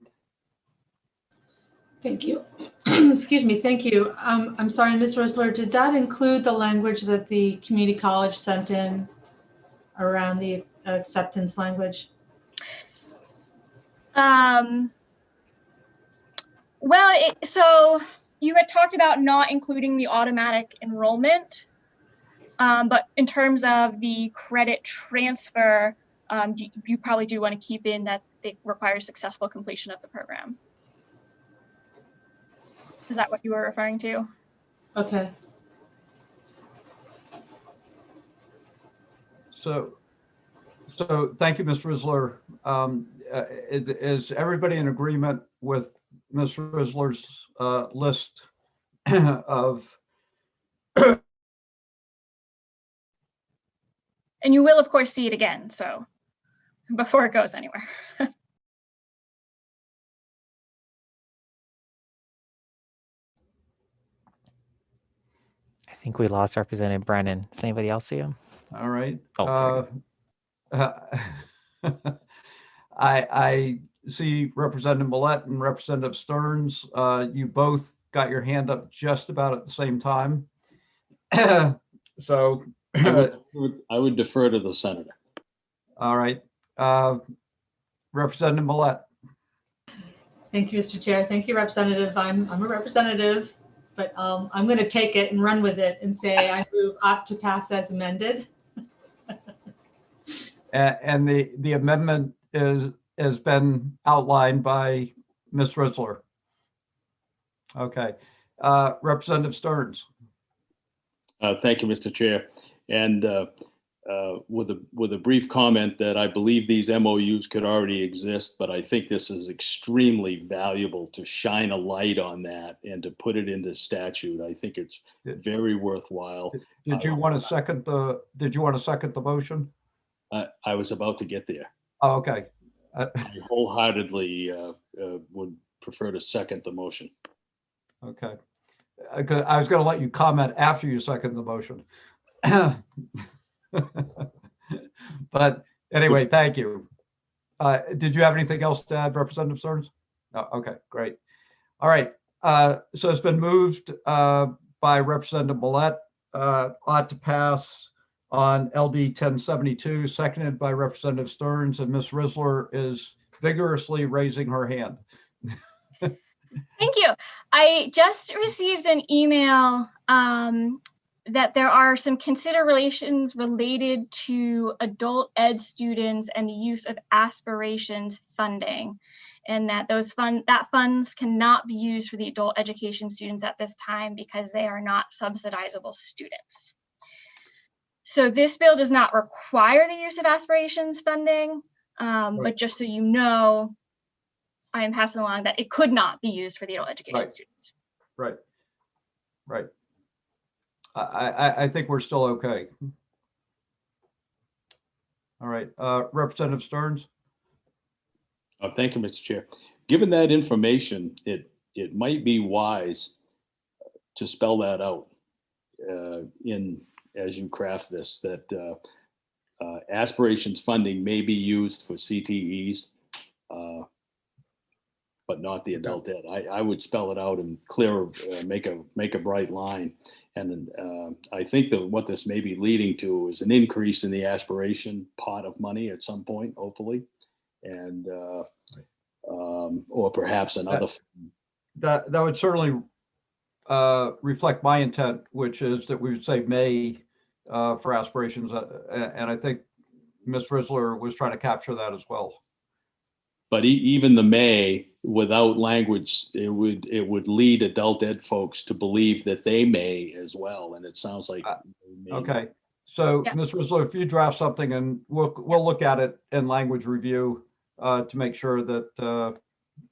Thank you. Excuse me. Thank you. I'm sorry, Ms. Risler, did that include the language that the community college sent in around the acceptance language? Well, so you had talked about not including the automatic enrollment, but in terms of the credit transfer, you probably do want to keep in that it requires successful completion of the program. Is that what you were referring to? Okay. So thank you, Ms. Risler. Is everybody in agreement with Ms. Risler's list of? And you will, of course, see it again, so before it goes anywhere. I think we lost Representative Brennan. Does anybody else see him? All right. Oh, I see Representative Millette and Representative Stearns. You both got your hand up just about at the same time. So I would defer to the senator. All right. Representative Millette. Thank you, Mr. Chair. Thank you, Representative. I'm a representative, but I'm going to take it and run with it and say I move opt to pass as amended. And the amendment has been outlined by Ms. Risler. Okay. Representative Stearns. Thank you, Mr. Chair. And with a brief comment that I believe these MOUs could already exist, but I think this is extremely valuable to shine a light on that and to put it into statute. I think it's very worthwhile. Did you want to second the? Did you want to second the motion? I was about to get there. Oh, okay. I wholeheartedly would prefer to second the motion. Okay. I was going to let you comment after you second the motion. But anyway, thank you. Did you have anything else to add, Representative Stearns? No, okay, great. All right. So it's been moved by Representative Millette, ought to pass on LD 1072, seconded by Representative Stearns, and Ms. Risler is vigorously raising her hand. Thank you. I just received an email that there are some considerations related to adult ed students and the use of aspirations funding, and that funds cannot be used for the adult education students at this time because they are not subsidizable students. So this bill does not require the use of aspirations funding, but just so you know, I am passing along that it could not be used for the adult education students. Right. Right. I think we're still okay. All right. Representative Stearns. Thank you, Mr. Chair. Given that information, it might be wise to spell that out as you craft this, that aspirations funding may be used for CTEs, but not the adult ed. I would spell it out and clear, make a bright line. And then I think that what this may be leading to is an increase in the aspiration pot of money at some point, hopefully, and or perhaps another. That would certainly reflect my intent, which is that we would say may for aspirations, and I think Ms. Risler was trying to capture that as well. But even the may, without language, it would lead adult ed folks to believe that they may as well, and it sounds like okay. So Ms. Risler, if you draft something, and we'll look at it in language review to make sure that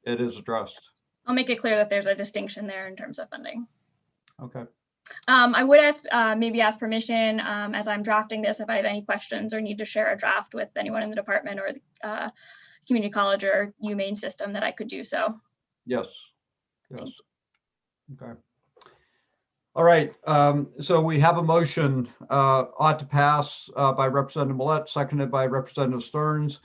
it is addressed. I'll make it clear that there's a distinction there in terms of funding. Okay. I would maybe ask permission as I'm drafting this if I have any questions or need to share a draft with anyone in the department or the community college or UMaine system, that I could do so. Yes. Yes. Okay. All right. So we have a motion ought to pass by Representative Millette, seconded by Representative Stearns,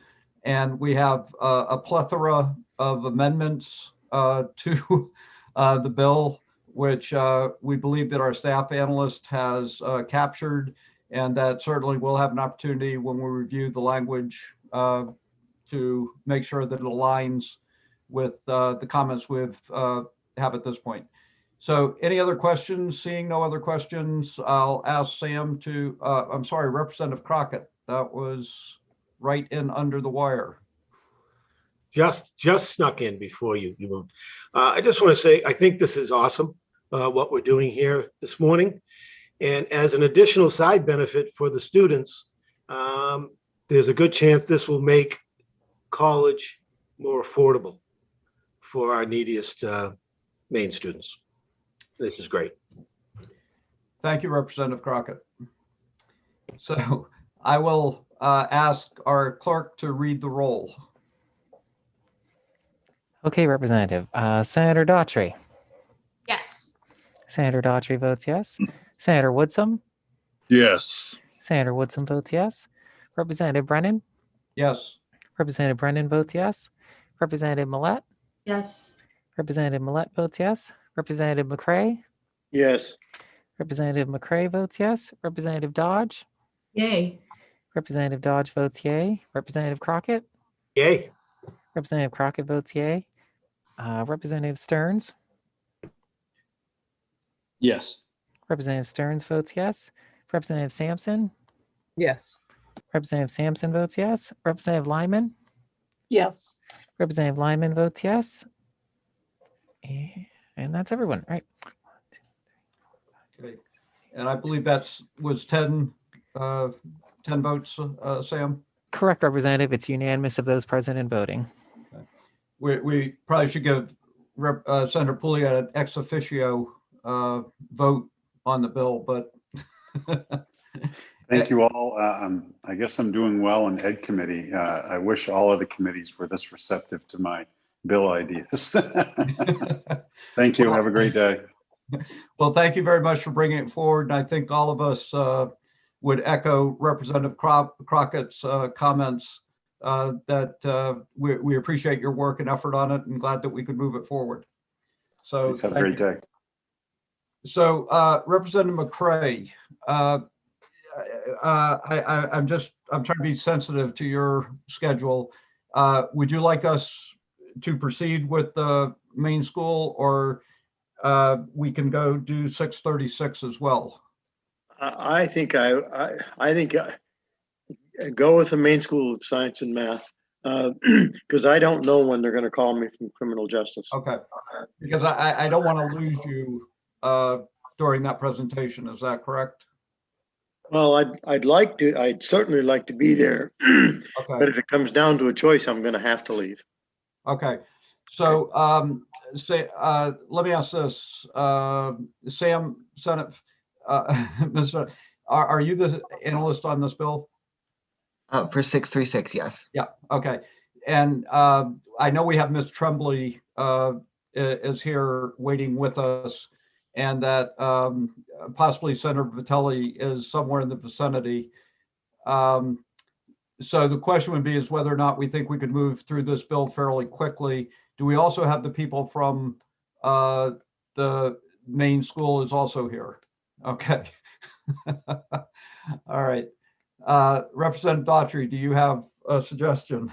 and we have a plethora of amendments to the bill, which we believe that our staff analyst has captured, and that certainly we'll have an opportunity when we review the language to make sure that it aligns with the comments we've have at this point. So any other questions? Seeing no other questions, I'll ask Sam to, I'm sorry, Representative Crockett, that was right in under the wire. Just snuck in before you moved. I just want to say, I think this is awesome, what we're doing here this morning. And as an additional side benefit for the students, there's a good chance this will make college more affordable for our neediest Maine students. This is great. Thank you, Representative Crockett. So I will ask our clerk to read the roll. Okay, Representative. Senator Daughtry. Yes. Senator Daughtry votes yes. Senator Woodsum. Yes. Senator Woodsum votes yes. Representative Brennan. Yes. Representative Brennan votes yes. Representative Millette. Yes. Representative Millette votes yes. Representative McCray. Yes. Representative McCray votes yes. Representative Dodge. Yay. Representative Dodge votes yay. Representative Crockett. Yay. Representative Crockett votes yay. Representative Stearns. Yes. Representative Stearns votes yes. Representative Sampson. Yes. Representative Sampson votes yes. Representative Lyman. Yes. Representative Lyman votes yes. And that's everyone, right? Okay. And I believe was 10 votes, Sam? Correct, Representative. It's unanimous of those present and voting. Okay. We probably should give Senator Pouliot an ex officio vote on the bill, but Thank you all. I guess I'm doing well in Ed Committee. I wish all of the committees were this receptive to my bill ideas. Thank you. Have a great day. Well, thank you very much for bringing it forward. And I think all of us would echo Representative Crockett's comments that we appreciate your work and effort on it, and glad that we could move it forward. So Thanks. Have a thank great you. day. So Representative McCray, I'm trying to be sensitive to your schedule. Would you like us to proceed with the main school, or we can go do 636 as well? I think go with the main school of science and math, because I don't know when they're going to call me from criminal justice. Okay, because I don't want to lose you during that presentation. Is that correct? Well, I'd certainly like to be there, Okay. but if it comes down to a choice, I'm going to have to leave. Okay, so let me ask this, Sam, Senate, Mr. Are you the analyst on this bill? For 636, yes. Yeah. Okay, and I know we have Ms. Tremblay is here waiting with us, and that possibly Senator Vitelli is somewhere in the vicinity. So the question would be is whether or not we think we could move through this bill fairly quickly. Do we also have the people from the main school is also here? Okay. All right. Representative Daughtry, do you have a suggestion?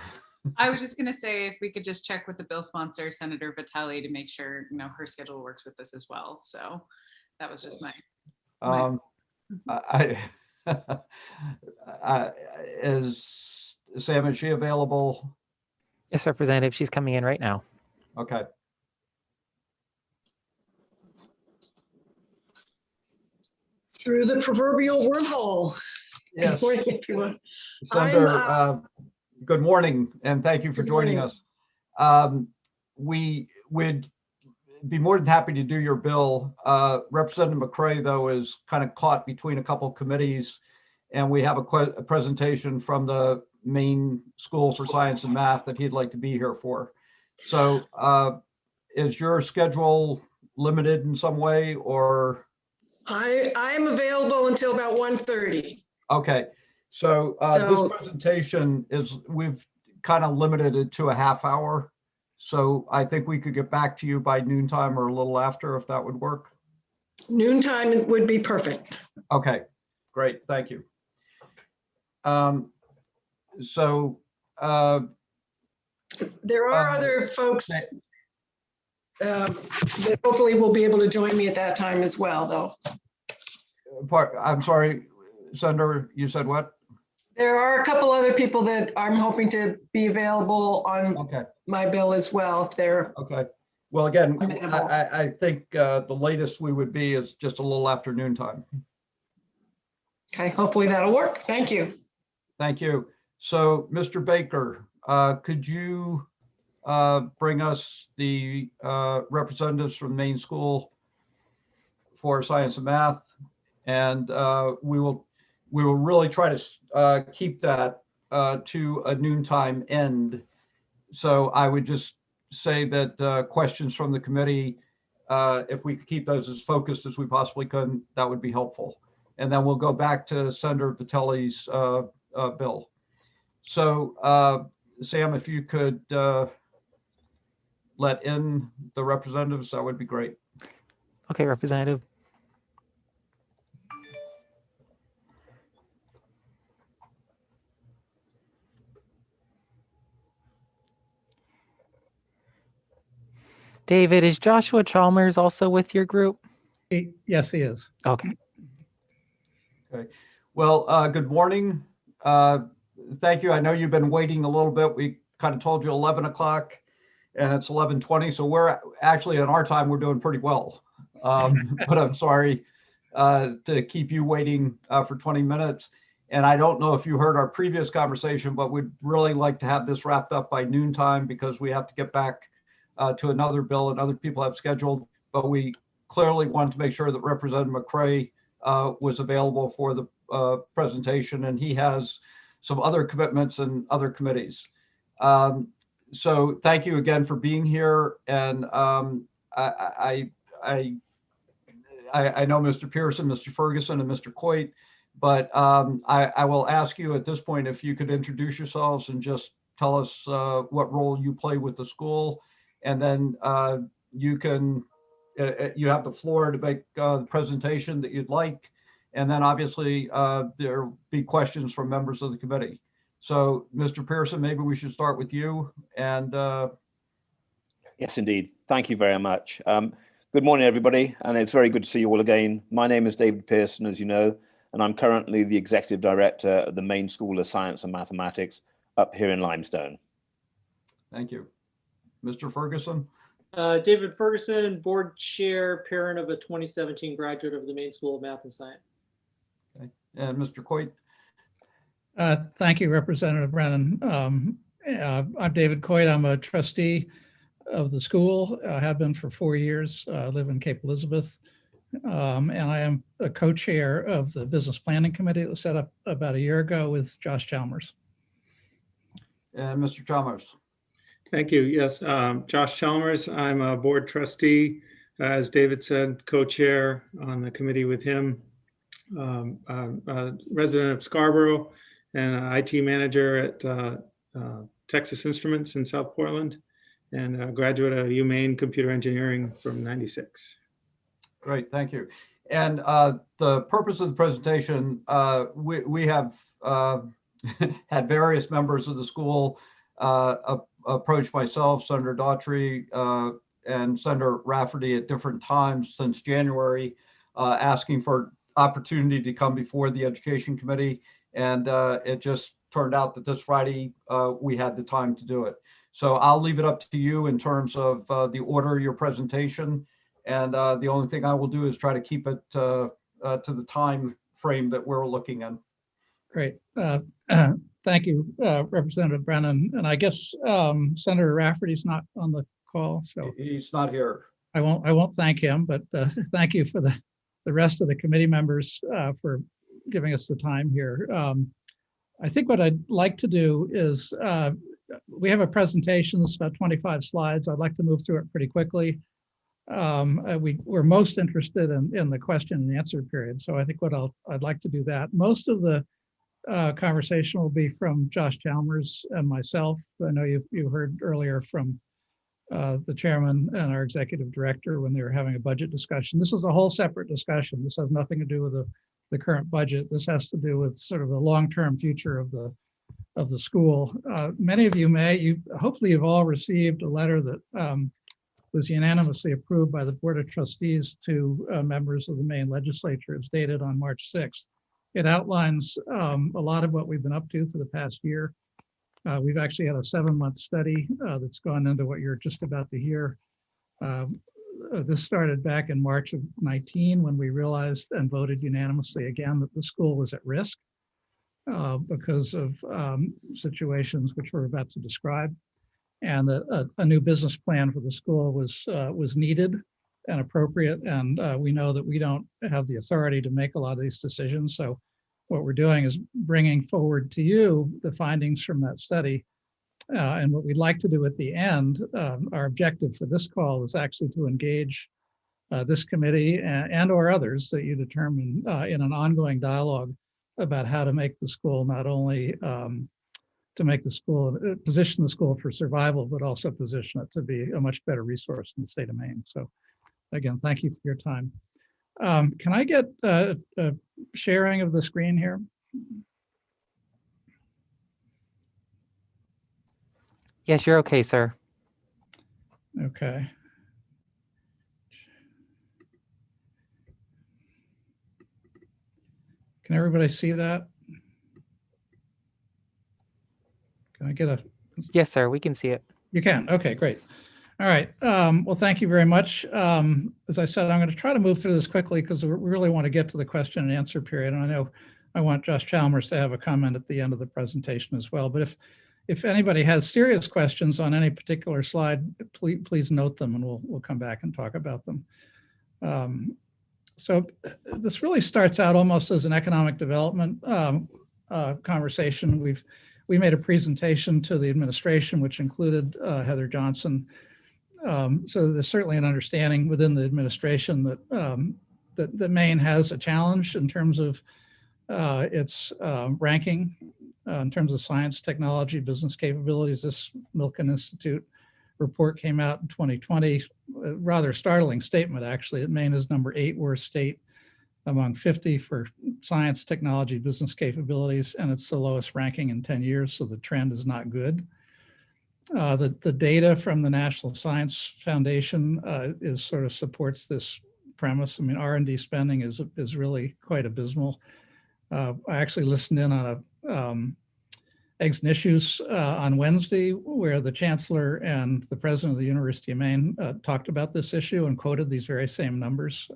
I was just going to say if we could just check with the bill sponsor, Senator Vitelli, to make sure her schedule works with this as well. So that was just my. Is Sam, is she available? Yes, Representative, she's coming in right now. Okay. Through the proverbial wormhole. Yes. Good morning, everyone. Senator, good morning, and thank you for joining us. We would be more than happy to do your bill. Representative McCray, though, is kind of caught between a couple of committees, and we have a presentation from the main school for science and math that he'd like to be here for. So is your schedule limited in some way, or? I'm available until about 1:30. Okay, so this presentation is, we've kind of limited it to a half hour. So I think we could get back to you by noontime or a little after, if that would work. Noontime would be perfect. Okay, great, thank you. There are other folks that hopefully will be able to join me at that time as well, though. I'm sorry, Senator, you said what? There are a couple other people that I'm hoping to be available on my bill as well, if they're. Okay. Well, again, I think the latest we would be is just a little after noontime. Okay, hopefully that'll work. Thank you. Thank you. So, Mr. Baker, could you bring us the representatives from Maine School for Science and Math? And we will really try to keep that to a noontime end. So I would just say that questions from the committee, if we could keep those as focused as we possibly could, that would be helpful. And then we'll go back to Senator Vitelli's bill. So Sam, if you could let in the representatives, that would be great. Okay, Representative. David, is Joshua Chalmers also with your group? Yes, he is. Okay. Okay. Well, good morning. Thank you. I know you've been waiting a little bit. We kind of told you 11 o'clock and it's 11:20. So we're actually at our time, we're doing pretty well. But I'm sorry to keep you waiting for 20 minutes. And I don't know if you heard our previous conversation, but we'd really like to have this wrapped up by noontime because we have to get back to another bill and other people have scheduled. But we clearly want to make sure that Representative McCray was available for the presentation, and he has some other commitments in other committees. So thank you again for being here. And I know Mr. Pearson, Mr. Ferguson, and Mr. Coit But I will ask you at this point if you could introduce yourselves and just tell us what role you play with the school, and then you can you have the floor to make the presentation that you'd like, and then obviously there'll be questions from members of the committee. So, Mr. Pearson, maybe we should start with you. And yes, indeed. Thank you very much. Good morning, everybody, and it's very good to see you all again. My name is David Pearson, as you know, and I'm currently the Executive Director of the Main School of Science and Mathematics up here in Limestone. Thank you. Mr. Ferguson? David Ferguson, Board Chair, parent of a 2017 graduate of the Main School of Math and Science. Okay. And Mr. Coit? Thank you, Representative Brennan. I'm David Coit. I'm a trustee of the school. I have been for 4 years. I live in Cape Elizabeth. And I am a co-chair of the Business Planning Committee that was set up about a year ago with Josh Chalmers. And Mr. Chalmers? Thank you. Yes, Josh Chalmers. I'm a board trustee, as David said, co-chair on the committee with him, resident of Scarborough, and IT manager at Texas Instruments in South Portland, and a graduate of UMaine Computer Engineering from '96. Great, thank you. And the purpose of the presentation, we have had various members of the school approach myself, Senator Daughtry, and Senator Rafferty at different times since January, asking for opportunity to come before the Education Committee. And it just turned out that this Friday we had the time to do it. So I'll leave it up to you in terms of the order of your presentation. And the only thing I will do is try to keep it to the time frame that we're looking in. Great. Thank you, Representative Brennan. And I guess Senator Rafferty's not on the call, so he's not here. I won't thank him, but thank you for the rest of the committee members for giving us the time here. I think what I'd like to do is we have a presentation, it's about 25 slides. I'd like to move through it pretty quickly. We're most interested in the question and answer period. So I think I'd like to do that. Most of the conversation will be from Josh Chalmers and myself. I know you heard earlier from the chairman and our executive director when they were having a budget discussion. This is a whole separate discussion. This has nothing to do with the current budget. This has to do with sort of the long-term future of the school. Many of you hopefully you've all received a letter that was unanimously approved by the Board of Trustees to members of the Maine legislature. It's dated on March 6th. It outlines a lot of what we've been up to for the past year. We've actually had a 7-month study that's gone into what you're just about to hear. This started back in March of 19 when we realized and voted unanimously again that the school was at risk because of situations which we're about to describe, and that a new business plan for the school was needed and appropriate. And we know that we don't have the authority to make a lot of these decisions. So what we're doing is bringing forward to you the findings from that study. And what we'd like to do at the end, our objective for this call is actually to engage this committee and or others that you determine in an ongoing dialogue about how to make the school not only to make the school, position the school for survival, but also position it to be a much better resource in the state of Maine. So again, thank you for your time. Can I get a sharing of the screen here? Yes, you're okay, sir. Okay. Can everybody see that? Can I get a? Yes, sir, we can see it. You can. Okay, great. All right. Well, thank you very much. As I said, I'm going to try to move through this quickly because we really want to get to the question and answer period. And I know I want Josh Chalmers to have a comment at the end of the presentation as well. But if anybody has serious questions on any particular slide, please note them and we'll come back and talk about them. So this really starts out almost as an economic development conversation. We made a presentation to the administration, which included Heather Johnson. So there's certainly an understanding within the administration that that Maine has a challenge in terms of its ranking in terms of science, technology, business capabilities. This Milken Institute report came out in 2020. A rather startling statement, actually, that Maine is number 8 worst state among 50 for science, technology, business capabilities, and it's the lowest ranking in 10 years, so the trend is not good. The data from the National Science Foundation is sort of supports this premise. I mean, R&D spending is really quite abysmal. I actually listened in on a Eggs and Issues on Wednesday, where the chancellor and the president of the University of Maine talked about this issue and quoted these very same numbers,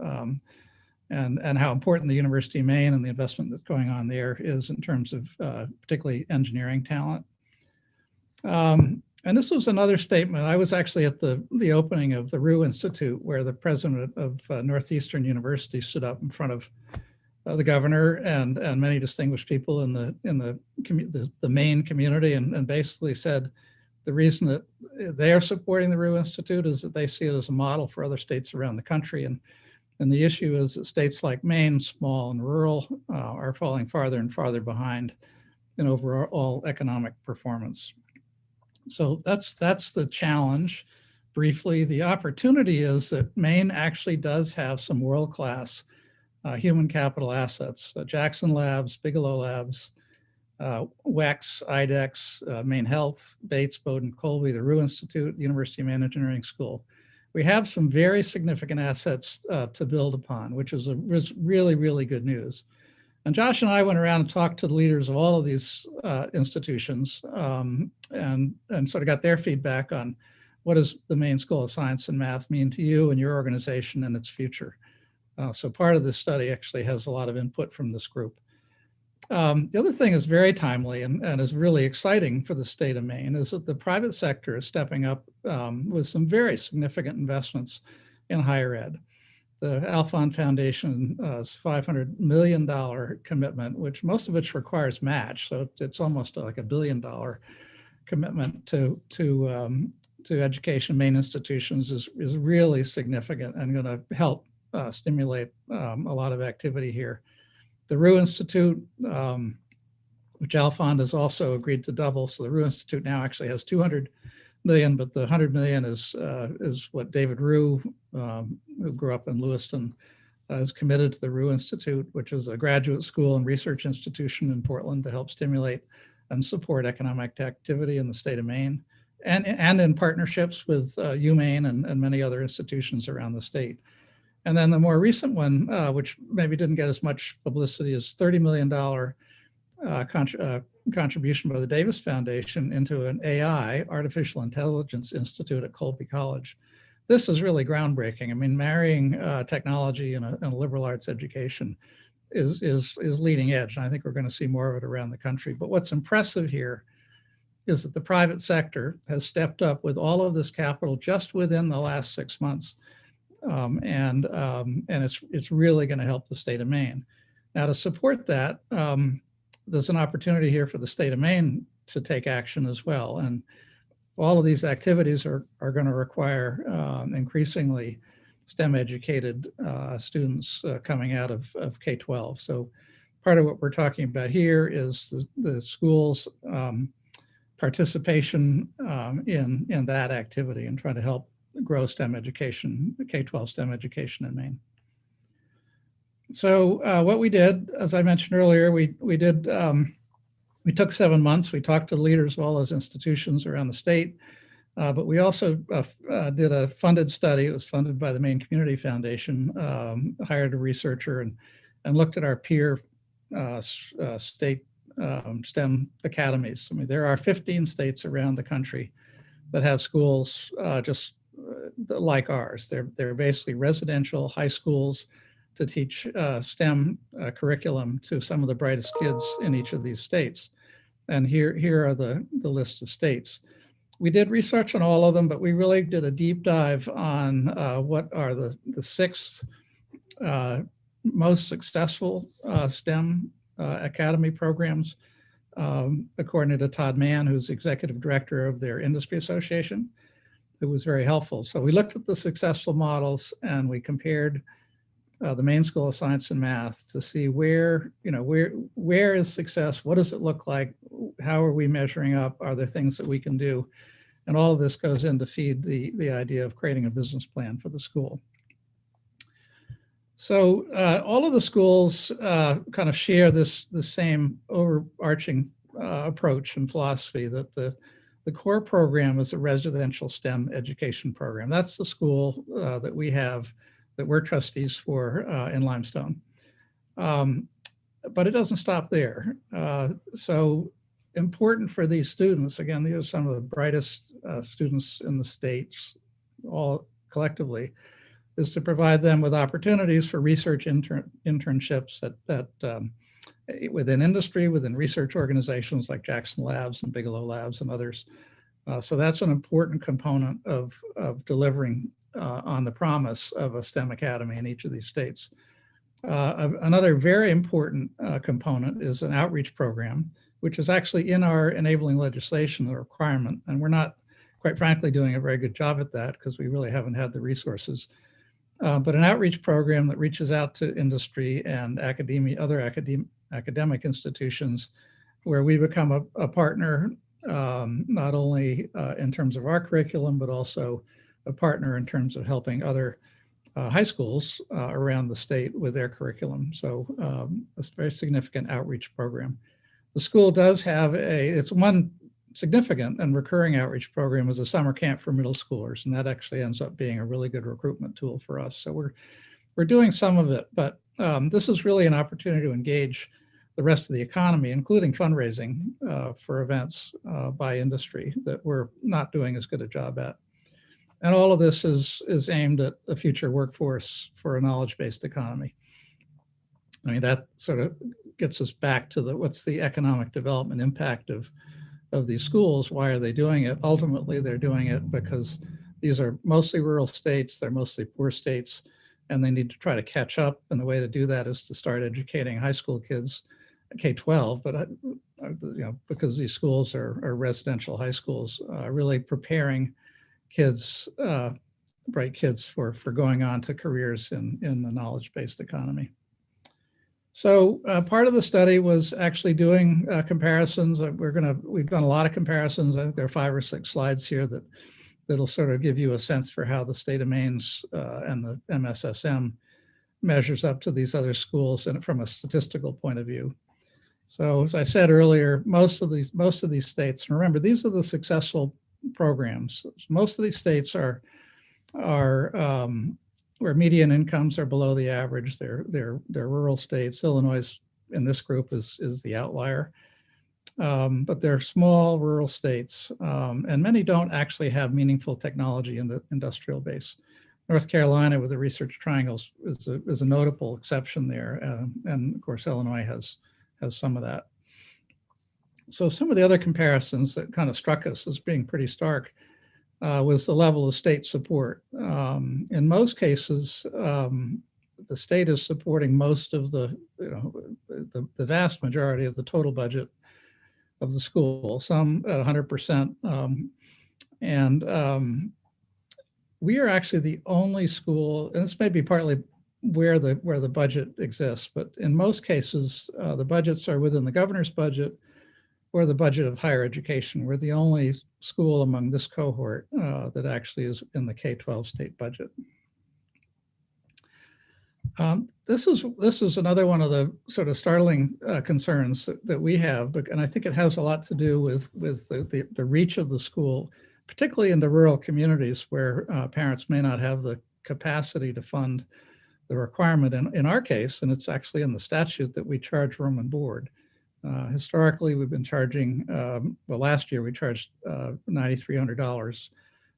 and how important the University of Maine and the investment that's going on there is in terms of particularly engineering talent. And this was another statement. I was actually at the opening of the Rue Institute, where the president of Northeastern University stood up in front of the governor and many distinguished people in the Maine community, and basically said the reason that they are supporting the Rue Institute is that they see it as a model for other states around the country. And the issue is that states like Maine, small and rural, are falling farther and farther behind in overall economic performance. So that's the challenge. Briefly, the opportunity is that Maine actually does have some world-class human capital assets. Jackson Labs, Bigelow Labs, WEX, IDEX, Maine Health, Bates, Bowdoin, Colby, the Rue Institute, the University of Maine Engineering School. We have some very significant assets to build upon, which is really, really good news. And Josh and I went around and talked to the leaders of all of these institutions and sort of got their feedback on what does the Maine School of Science and Math mean to you and your organization and its future. So part of this study actually has a lot of input from this group. The other thing is very timely and is really exciting for the state of Maine is that the private sector is stepping up with some very significant investments in higher ed. The Alfond Foundation is $500 million commitment, which most of which requires match. So it's almost like $1 billion commitment to education. Maine institutions is really significant and going to help stimulate a lot of activity here. The Rue Institute, which Alfond has also agreed to double. So the Rue Institute now actually has 200 million, but the 100 million is what David Rue, who grew up in Lewiston, is committed to the Rue Institute, which is a graduate school and research institution in Portland to help stimulate and support economic activity in the state of Maine, and in partnerships with UMaine and many other institutions around the state. And then the more recent one, which maybe didn't get as much publicity, is $30 million contribution by the Davis Foundation into an AI, Artificial Intelligence Institute at Colby College. This is really groundbreaking. I mean, marrying technology and a liberal arts education is leading edge, and I think we're going to see more of it around the country. But what's impressive here is that the private sector has stepped up with all of this capital just within the last 6 months. And it's really going to help the state of Maine. Now, to support that, there's an opportunity here for the state of Maine to take action as well. And all of these activities are going to require increasingly STEM-educated students coming out of K-12. So part of what we're talking about here is the school's participation in that activity and trying to help grow STEM education, K-12 STEM education in Maine. So what we did, as I mentioned earlier, we took 7 months. We talked to leaders of all those institutions around the state, but we also did a funded study. It was funded by the Maine Community Foundation, hired a researcher and looked at our peer state STEM academies. I mean, there are 15 states around the country that have schools just like ours. They're basically residential high schools to teach STEM curriculum to some of the brightest kids in each of these states. And here are the list of states. We did research on all of them, but we really did a deep dive on what are the 6 most successful STEM academy programs, according to Todd Mann, who's executive director of their industry association. It was very helpful. So we looked at the successful models and we compared the main School of Science and Math to see where is success? What does it look like? How are we measuring up? Are there things that we can do? And all of this goes in to feed the idea of creating a business plan for the school. So all of the schools kind of share the same overarching approach and philosophy that the core program is a residential STEM education program. That's the school that we have, that we're trustees for in Limestone. But it doesn't stop there. So important for these students, again, these are some of the brightest students in the states, all collectively, is to provide them with opportunities for research internships within industry, within research organizations like Jackson Labs and Bigelow Labs and others. So that's an important component of delivering on the promise of a STEM academy in each of these states. Another very important component is an outreach program, which is actually in our enabling legislation, a requirement, and we're not, quite frankly, doing a very good job at that because we really haven't had the resources. But an outreach program that reaches out to industry and other academic institutions, where we become a partner, not only in terms of our curriculum, but also a partner in terms of helping other high schools around the state with their curriculum. So it's a very significant outreach program. The school does have it's one significant and recurring outreach program is a summer camp for middle schoolers, and that actually ends up being a really good recruitment tool for us. So we're doing some of it, but this is really an opportunity to engage the rest of the economy, including fundraising for events by industry that we're not doing as good a job at. And all of this is aimed at the future workforce for a knowledge-based economy. I mean, that sort of gets us back to what's the economic development impact of these schools. Why are they doing it? Ultimately, they're doing it because these are mostly rural states, they're mostly poor states, and they need to try to catch up. And the way to do that is to start educating high school kids, K-12, but because these schools are residential high schools, really preparing kids, bright kids for going on to careers in the knowledge-based economy. So part of the study was actually doing comparisons. We've done a lot of comparisons. I think there are 5 or 6 slides here that'll sort of give you a sense for how the state of Maine's and the MSSM measures up to these other schools and from a statistical point of view. So as I said earlier, most of these states, and remember, these are the successful programs. Most of these states are where median incomes are below the average. They're rural states. Illinois in this group is the outlier. But they're small rural states, and many don't actually have meaningful technology in the industrial base. North Carolina with the research triangles is a notable exception there. And of course, Illinois has some of that. So some of the other comparisons that kind of struck us as being pretty stark was the level of state support. In most cases, the state is supporting most of the vast majority of the total budget of the school, some at 100%. We are actually the only school, and this may be partly where the budget exists, but in most cases, the budgets are within the governor's budget or the budget of higher education. We're the only school among this cohort that actually is in the K-12 state budget. This is another one of the sort of startling concerns that we have, and I think it has a lot to do with the reach of the school, particularly into rural communities where parents may not have the capacity to fund the requirement. In our case, and it's actually in the statute, that we charge room and board. Historically, we've been charging, well, last year we charged $9,300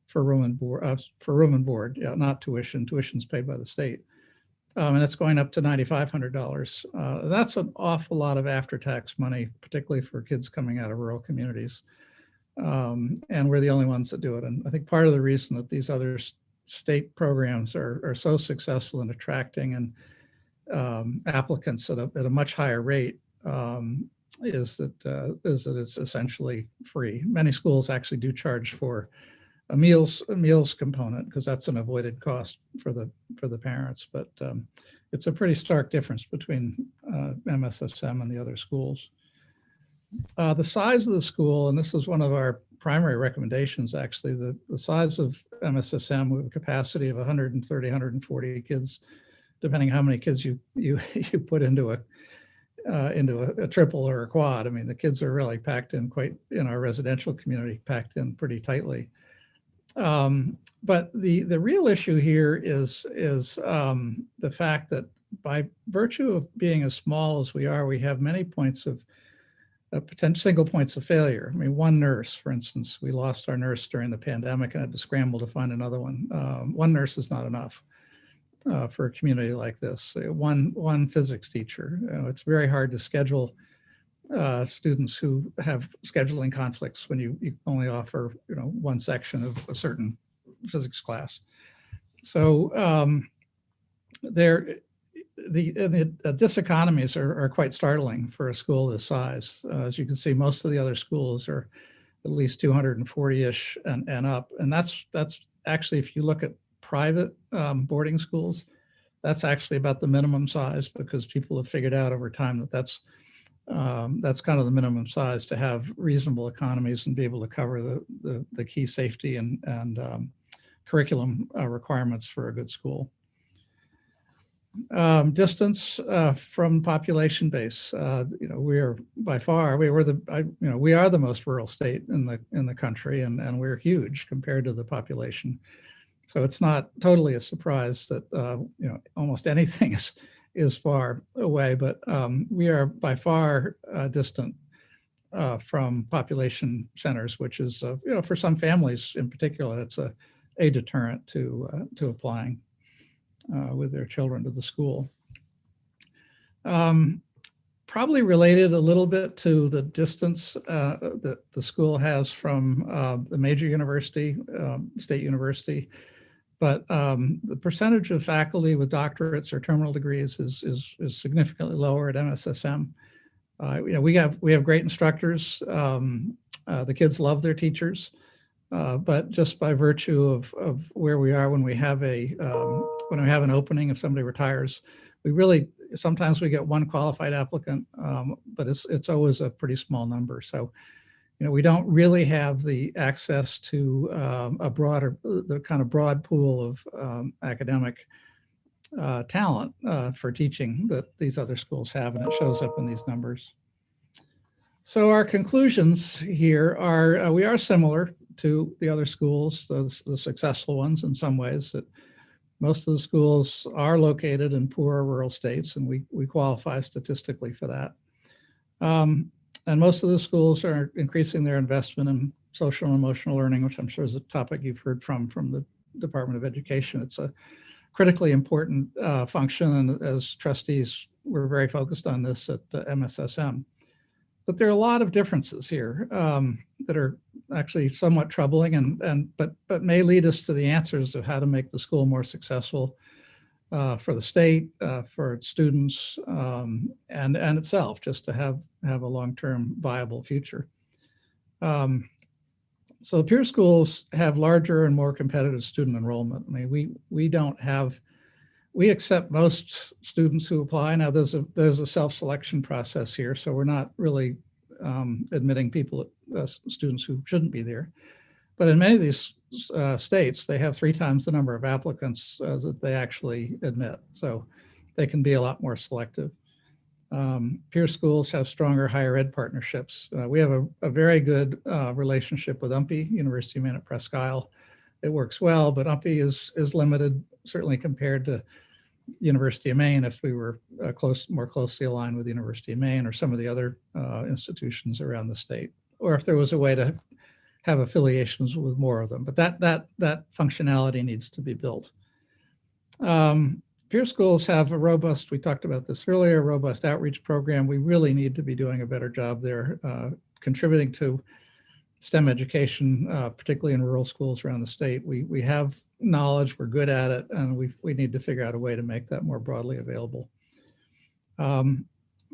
for room and board, yeah, not tuition. Tuition's paid by the state. And it's going up to $9,500. That's an awful lot of after-tax money, particularly for kids coming out of rural communities. And we're the only ones that do it. And I think part of the reason that these other state programs are so successful in attracting and applicants at a much higher rate is that it's essentially free. Many schools actually do charge for a meals component because that's an avoided cost for the parents. But it's a pretty stark difference between MSSM and the other schools. The size of the school, and this is one of our primary recommendations, actually, the size of MSSM with a capacity of 130, 140 kids, depending how many kids you put into a triple or a quad. I mean, the kids are really packed in quite, in our residential community, packed in pretty tightly. But the real issue here is the fact that by virtue of being as small as we are, we have many points of potential single points of failure. I mean, one nurse, for instance, we lost our nurse during the pandemic and had to scramble to find another one. One nurse is not enough for a community like this. One physics teacher. It's very hard to schedule students who have scheduling conflicts when you only offer one section of a certain physics class. So the diseconomies are quite startling for a school this size. As you can see, most of the other schools are at least 240-ish and up. And that's actually, if you look at private boarding schools, that's actually about the minimum size, because people have figured out over time that that's kind of the minimum size to have reasonable economies and be able to cover the key safety and curriculum requirements for a good school. Distance from population base. We are by far we are the most rural state in the country, and we're huge compared to the population. So it's not totally a surprise that almost anything is far away, but we are by far distant from population centers, which is for some families in particular, it's a deterrent to applying with their children to the school. Probably related a little bit to the distance that the school has from the major university, state university, but the percentage of faculty with doctorates or terminal degrees is significantly lower at MSSM. We have great instructors. The kids love their teachers, but just by virtue of where we are when we have an opening, if somebody retires, sometimes we get one qualified applicant, but it's always a pretty small number. So, we don't really have the access to the kind of broad pool of academic talent for teaching that these other schools have, and it shows up in these numbers. So our conclusions here are we are similar to the other schools, the successful ones in some ways, that most of the schools are located in poor rural states, and we qualify statistically for that. And most of the schools are increasing their investment in social and emotional learning, which I'm sure is a topic you've heard from the Department of Education. It's a critically important function, and as trustees, we're very focused on this at MSSM. But there are a lot of differences here that are actually somewhat troubling, but may lead us to the answers of how to make the school more successful for the state, for its students, and itself, just to have a long-term viable future. So peer schools have larger and more competitive student enrollment. I mean, we accept most students who apply. Now there's a self-selection process here, so we're not really admitting students who shouldn't be there. But in many of these states, they have 3 times the number of applicants that they actually admit. So they can be a lot more selective. Peer schools have stronger higher ed partnerships. We have a very good relationship with UMPI, University of Maine at Presque Isle. It works well, but UMPI is limited, certainly compared to University of Maine if we were more closely aligned with the University of Maine or some of the other institutions around the state, or if there was a way to have affiliations with more of them. But that functionality needs to be built. Peer schools have a robust, we talked about this earlier, robust outreach program. We really need to be doing a better job there, contributing to STEM education, particularly in rural schools around the state. We have knowledge, we're good at it, and we need to figure out a way to make that more broadly available.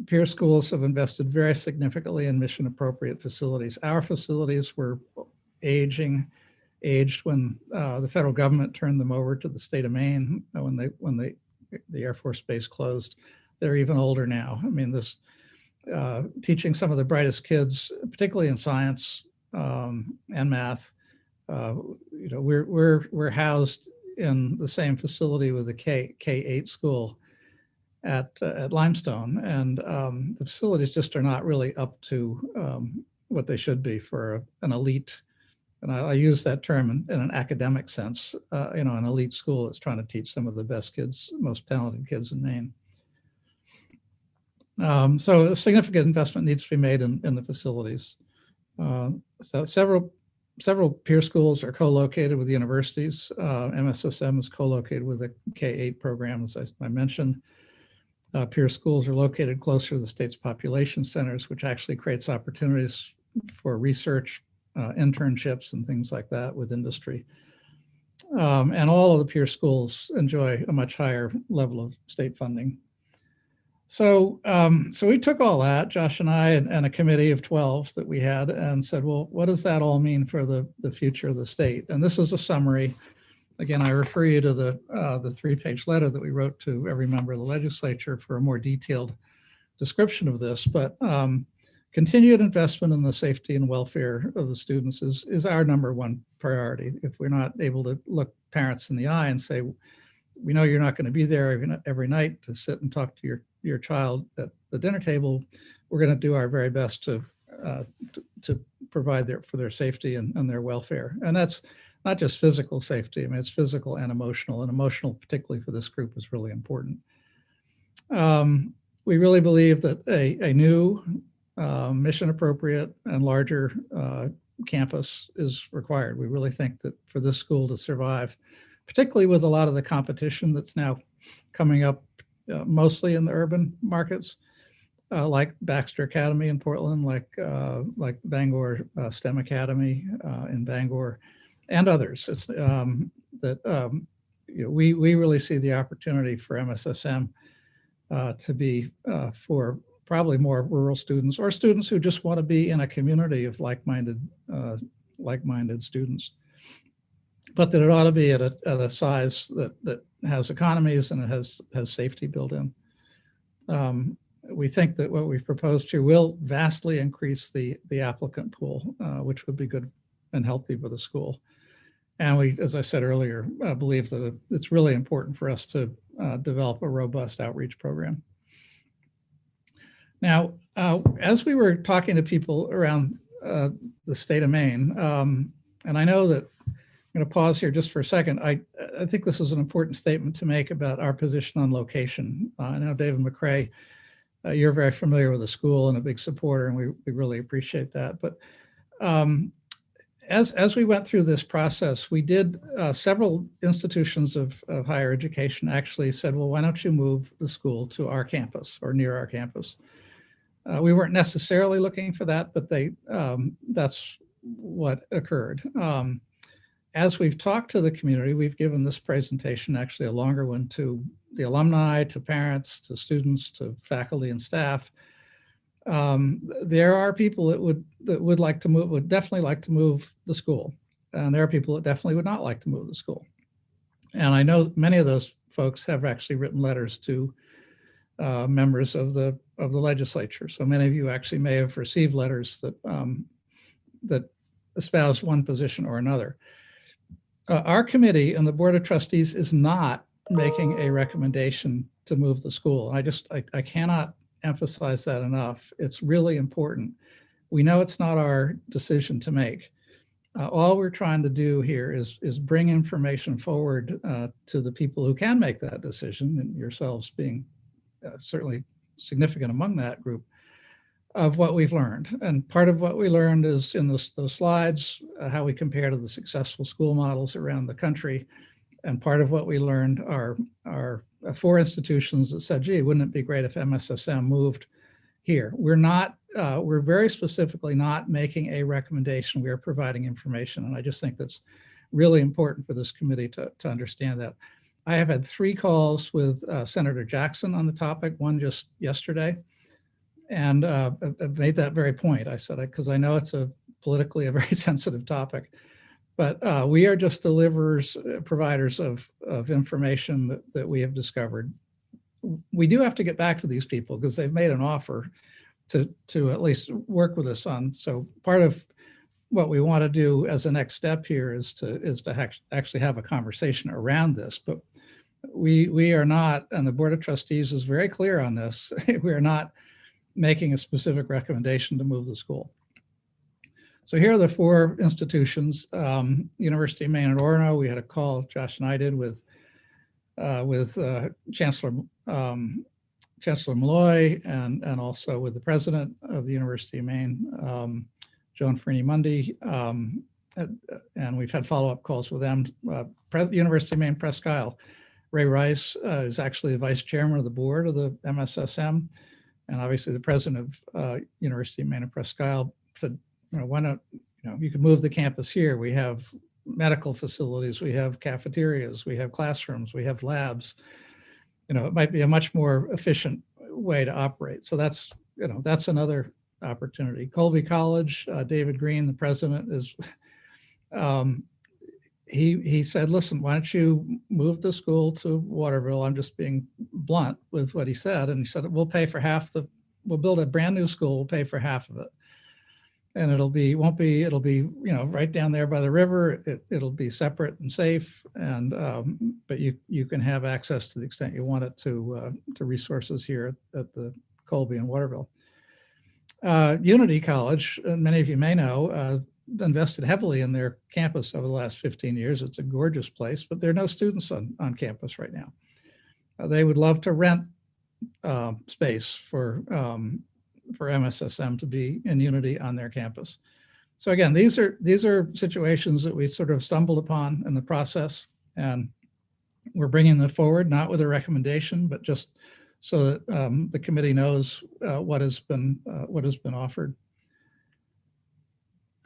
Peer schools have invested very significantly in mission appropriate facilities. Our facilities were aged when the federal government turned them over to the state of Maine, when they the Air Force Base closed. They're even older now. I mean, this teaching some of the brightest kids, particularly in science and math. We're housed in the same facility with the K-8 school at Limestone, and the facilities just are not really up to what they should be for an elite. And I use that term in an academic sense. An elite school that's trying to teach some of the best kids, most talented kids in Maine. So a significant investment needs to be made in the facilities. So several peer schools are co-located with universities. MSSM is co-located with the K-8 program, as I mentioned. Peer schools are located closer to the state's population centers, which actually creates opportunities for research, internships, and things like that with industry. And all of the peer schools enjoy a much higher level of state funding. So we took all that, Josh and I, and a committee of 12 that we had, and said, well, what does that all mean for the future of the state? And this is a summary. Again, I refer you to the 3-page letter that we wrote to every member of the legislature for a more detailed description of this. But continued investment in the safety and welfare of the students is our number one priority. If we're not able to look parents in the eye and say, we know you're not going to be there every night to sit and talk to your child at the dinner table, we're going to do our very best to provide for their safety and their welfare. And that's not just physical safety. I mean, it's physical and emotional, particularly for this group, is really important. We really believe that a new mission appropriate and larger campus is required. We really think that for this school to survive, particularly with a lot of the competition that's now coming up mostly in the urban markets, like Baxter Academy in Portland, like Bangor STEM Academy in Bangor, and others. It's, we really see the opportunity for MSSM to be for probably more rural students or students who just want to be in a community of like-minded students, but that it ought to be at a size that has economies and it has safety built in. We think that what we've proposed here will vastly increase the applicant pool, which would be good and healthy for the school. And we, as I said earlier, believe that it's really important for us to develop a robust outreach program. Now, as we were talking to people around the state of Maine, and I know that I'm going to pause here just for a second. I think this is an important statement to make about our position on location. I know David McCrae, you're very familiar with the school and a big supporter, and we really appreciate that. But as we went through this process, we did several institutions of higher education actually said, well, why don't you move the school to our campus or near our campus? We weren't necessarily looking for that, but that's what occurred. As we've talked to the community, we've given this presentation, actually a longer one, to the alumni, to parents, to students, to faculty and staff. There are people that would like to move, would definitely like to move the school, and there are people that definitely would not like to move the school. And I know many of those folks have actually written letters to members of the legislature. So many of you actually may have received letters that espouse one position or another. Our committee and the Board of Trustees is not making a recommendation to move the school. I cannot emphasize that enough. It's really important. We know it's not our decision to make. All we're trying to do here is bring information forward to the people who can make that decision, and yourselves being certainly significant among that group, of what we've learned. And part of what we learned is in those slides, how we compare to the successful school models around the country. And part of what we learned are 4 institutions that said, gee, wouldn't it be great if MSSM moved here? We're very specifically not making a recommendation. We are providing information. And I just think that's really important for this committee to understand that. I have had 3 calls with Senator Jackson on the topic, one just yesterday. And I made that very point. I said, because I know it's politically a very sensitive topic, but we are just providers of information that we have discovered. we do have to get back to these people because they've made an offer to at least work with us on. So part of what we want to do as a next step here is to actually have a conversation around this. But we are not, and the Board of Trustees is very clear on this, we are not making a specific recommendation to move the school. So here are the 4 institutions. University of Maine at Orono, we had a call, Josh and I did, with Chancellor Malloy and also with the president of the University of Maine, Joan Freeney-Mundy. And we've had follow-up calls with them. University of Maine Presque Isle, Ray Rice is actually the vice chairman of the board of the MSSM. And obviously the president of University of Maine at Presque Isle said, why not, you could move the campus here. We have medical facilities, we have cafeterias, we have classrooms, we have labs. It might be a much more efficient way to operate. So that's another opportunity. Colby College, David Green, the president, is, he said, listen, why don't you move the school to Waterville? I'm just being blunt with what he said. And he said, we'll pay for we'll build a brand new school, we'll pay for half of it. And it'll be right down there by the river. It'll be separate and safe. And, but you can have access to the extent you want it to resources here at the Colby and Waterville. Unity College, and many of you may know, invested heavily in their campus over the last 15 years. It's a gorgeous place, but there are no students on campus right now. They would love to rent space for MSSM to be in Unity on their campus. So again, these are situations that we sort of stumbled upon in the process, and we're bringing them forward, not with a recommendation, but just so that the committee knows what has been offered.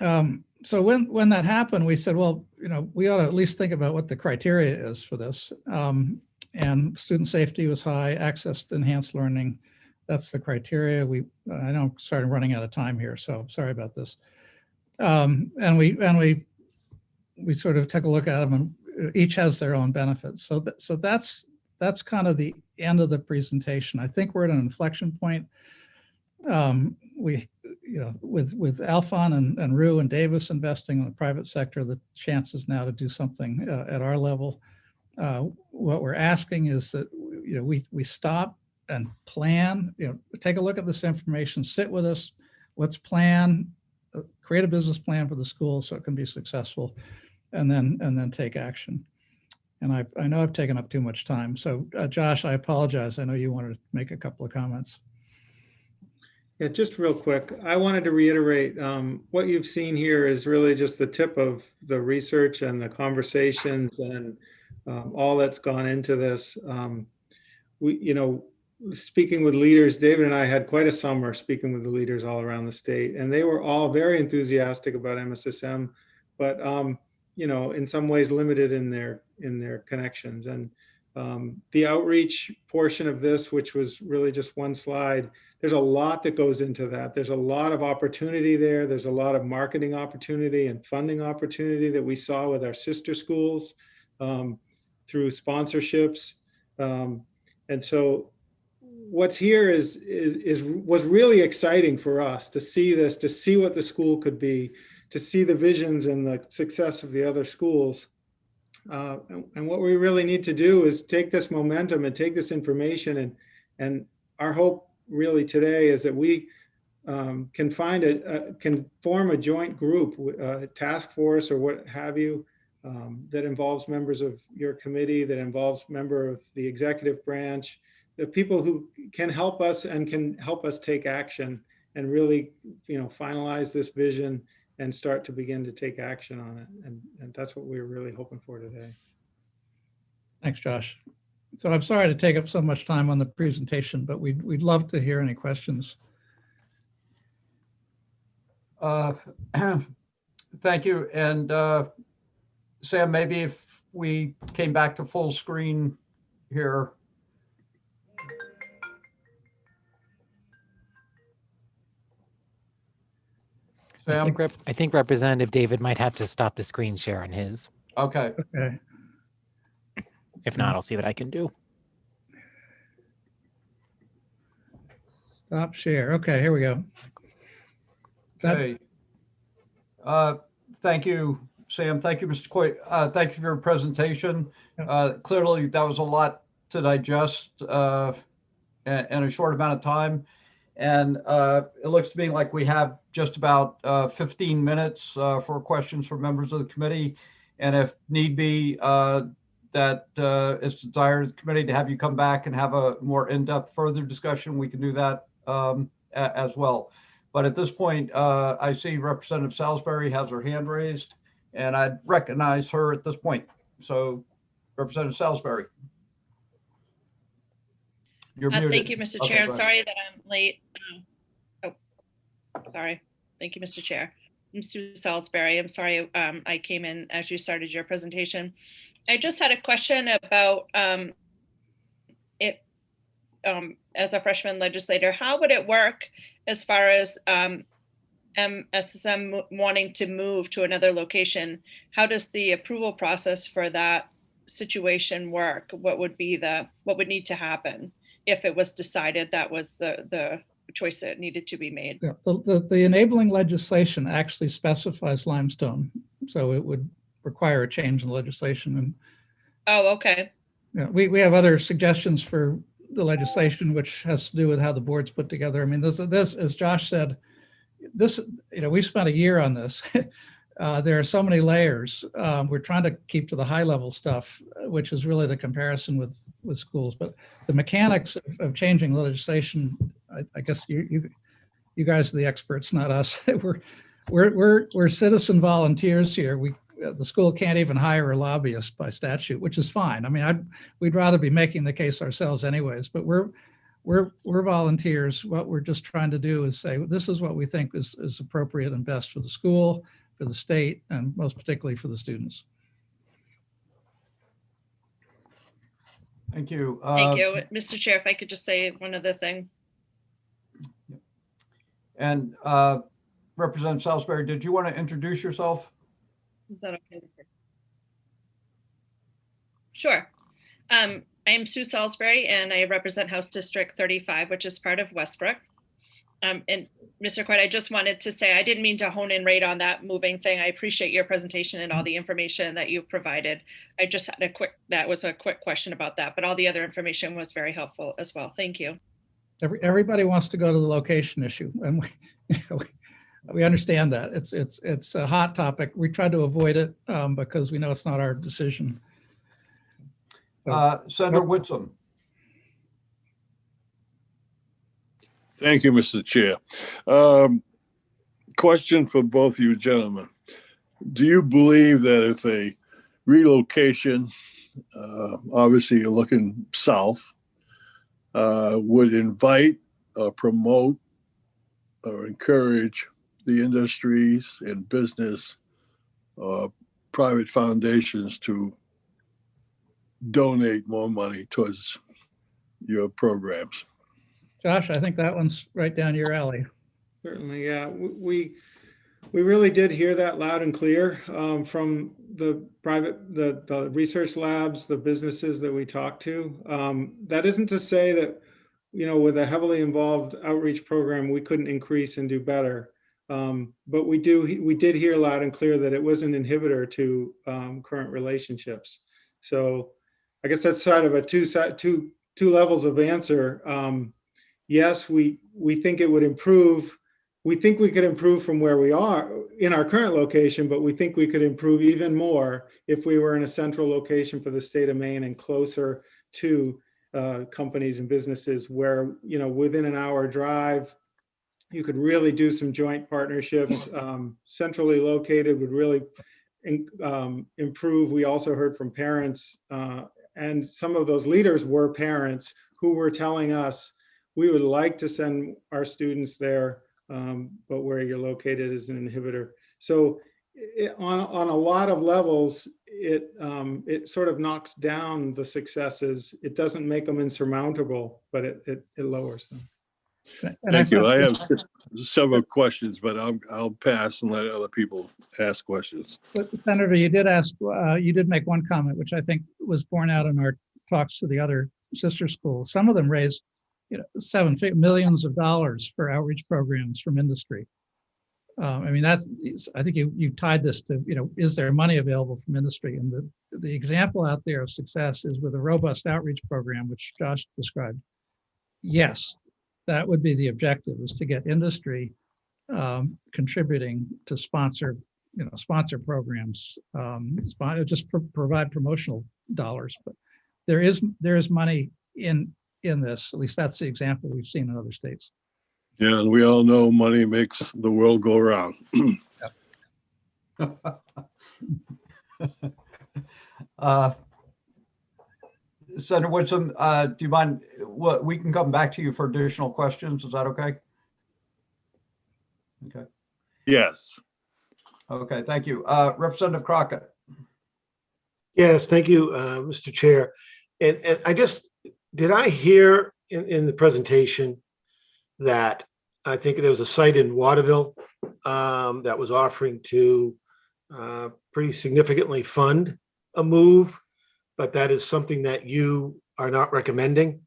So when that happened, we said, well, we ought to at least think about what the criteria is for this. And student safety was high, access to enhanced learning. That's the criteria. I know I'm starting running out of time here, so sorry about this. And we sort of took a look at them, and each has their own benefits. So that's kind of the end of the presentation. I think we're at an inflection point. With Alphon and Rue and Davis investing in the private sector, the chances now to do something at our level. What we're asking is that we stop and plan. Take a look at this information, sit with us, let's plan, create a business plan for the school so it can be successful, and then take action. And I know I've taken up too much time. So Josh, I apologize. I know you wanted to make a couple of comments. Yeah, just real quick. I wanted to reiterate what you've seen here is really just the tip of the research and the conversations and all that's gone into this. Speaking with leaders, David and I had quite a summer speaking with the leaders all around the state, and they were all very enthusiastic about MSSM, but in some ways limited in their connections. And the outreach portion of this, which was really just one slide, there's a lot that goes into that. There's a lot of opportunity there. There's a lot of marketing opportunity and funding opportunity that we saw with our sister schools through sponsorships. And so what's here was really exciting for us to see this, to see what the school could be, to see the visions and the success of the other schools. And what we really need to do is take this momentum and take this information, and our hope really today is that we can form a joint group, a task force or what have you, that involves members of your committee, that involves member of the executive branch, the people who can help us and can help us take action and really, finalize this vision and start to begin to take action on it. And that's what we're really hoping for today. Thanks, Josh. So I'm sorry to take up so much time on the presentation, but we'd love to hear any questions. Thank you. And Sam, maybe if we came back to full screen here. Sam? I think Representative David might have to stop the screen share on his. Okay. Okay. If not, I'll see what I can do. Stop share. Okay, here we go. Is that- Okay. Thank you, Sam. Thank you, Mr. Coy. Thank you for your presentation. Clearly, that was a lot to digest in a short amount of time. And it looks to me like we have just about 15 minutes for questions from members of the committee. And if need be, that it's desired of the committee to have you come back and have a more in-depth further discussion, we can do that as well. But at this point, I see Representative Salisbury has her hand raised, and I'd recognize her at this point. So Representative Salisbury. You're muted. Thank you, Mr. Okay, Chair. I'm go ahead. sorry that I'm late. Sorry. Thank you, Mr. Chair. I'm Sue Salisbury. I'm sorry I came in as you started your presentation. I just had a question about as a freshman legislator, how would it work as far as MSSM wanting to move to another location? How does the approval process for that situation work? What would need to happen if it was decided that was the choice that needed to be made? Yeah, the enabling legislation actually specifies limestone, so it would require a change in legislation. And oh, okay. yeah, we have other suggestions for the legislation, which has to do with how the board's put together. I mean, this as Josh said, we spent a year on this. There are so many layers. We're trying to keep to the high level stuff, which is really the comparison with schools. But the mechanics of changing legislation, I guess you guys are the experts, not us. We're citizen volunteers here. The school can't even hire a lobbyist by statute, which is fine. I mean, we'd rather be making the case ourselves anyways, but we're volunteers. What we're just trying to do is say, this is what we think is appropriate and best for the school, for the state, and most particularly for the students. Thank you. Thank you. Mr. Chair, if I could just say one other thing. And Representative Salisbury, did you want to introduce yourself? Is that okay? Sure. I am Sue Salisbury, and I represent House District 35, which is part of Westbrook. And Mr. Coit, I just wanted to say, I didn't mean to hone in right on that moving thing. I appreciate your presentation and all the information that you provided. I just had that was a quick question about that, but all the other information was very helpful as well. Thank you. Everybody wants to go to the location issue, and we understand that. It's a hot topic. We try to avoid it because we know it's not our decision. Senator Whitson. Thank you, Mr. Chair. Question for both you gentlemen. Do you believe that if a relocation, obviously you're looking south, would invite or promote or encourage the industries and business private foundations to donate more money towards your programs? Josh, I think that one's right down your alley. Certainly, yeah. We really did hear that loud and clear from the research labs, the businesses that we talked to. That isn't to say that, with a heavily involved outreach program, we couldn't increase and do better. But we did hear loud and clear that it was an inhibitor to current relationships. So I guess that's sort of a two levels of answer. Yes, we think it would improve. We think we could improve from where we are in our current location, but we think we could improve even more if we were in a central location for the state of Maine and closer to companies and businesses where, within an hour drive, you could really do some joint partnerships. Centrally located would really improve. We also heard from parents, and some of those leaders were parents who were telling us, we would like to send our students there, but where you're located is an inhibitor. So on a lot of levels, it sort of knocks down the successes. It doesn't make them insurmountable, but it lowers them. Thank you. I have several questions, but I'll pass and let other people ask questions. But Senator, you did make one comment, which I think was borne out in our talks to the other sister schools. Some of them raised millions of dollars for outreach programs from industry. I mean, I think you tied this to, is there money available from industry? And the example out there of success is with a robust outreach program, which Josh described. Yes, that would be the objective, is to get industry contributing to sponsor programs, provide promotional dollars. But there is money in this. At least that's the example we've seen in other states. Yeah, and we all know money makes the world go round. Senator Woodson, do you mind? We can come back to you for additional questions. Is that okay? Okay. Yes. Okay, thank you. Representative Crockett. Yes, thank you, Mr. Chair. And did I hear in the presentation that I think there was a site in Waterville that was offering to pretty significantly fund a move, but that is something that you are not recommending?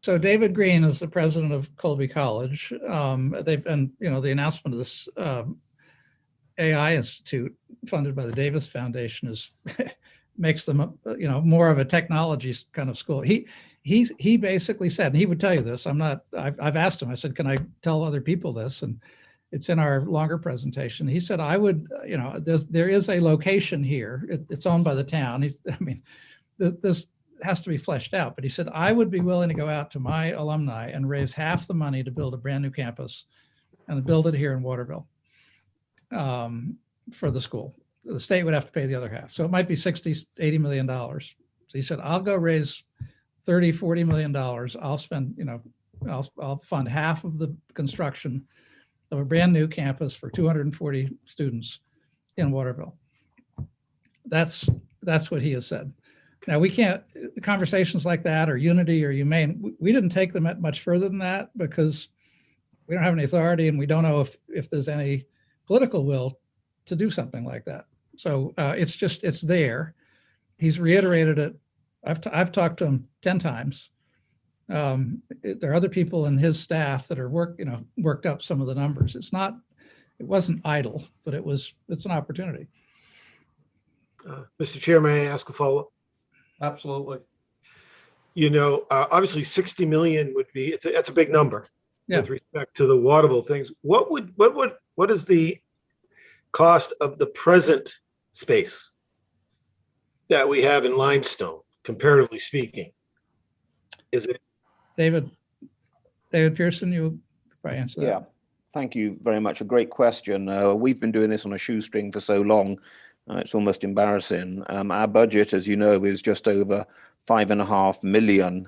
So David Green is the president of Colby College. The announcement of this AI Institute funded by the Davis Foundation makes them, more of a technology kind of school. He basically said, and he would tell you this, I've asked him, I said, can I tell other people this? And it's in our longer presentation. He said, I would, there is a location here. It's owned by the town. This has to be fleshed out, but he said, I would be willing to go out to my alumni and raise half the money to build a brand new campus and build it here in Waterville for the school. The state would have to pay the other half. So it might be $60, $80 million. So he said, I'll go raise $30, $40 million. I'll spend, I'll fund half of the construction of a brand new campus for 240 students in Waterville. That's what he has said. Now, we can't, conversations like that or Unity or Humane, we didn't take them much further than that because we don't have any authority and we don't know if there's any political will to do something like that. So it's there. He's reiterated it. I've talked to him 10 times. There are other people in his staff that are worked up some of the numbers. It wasn't idle, but it's an opportunity. Mr. Chair, may I ask a follow-up? Absolutely. Obviously 60 million would be, that's a big number. Yeah. With respect to the Waterville things. What is the cost of the present space that we have in Limestone, comparatively speaking? Is it? David Pearson, you probably answer that. Yeah, thank you very much. A great question. We've been doing this on a shoestring for so long. It's almost embarrassing. Our budget, as you know, is just over $5.5 million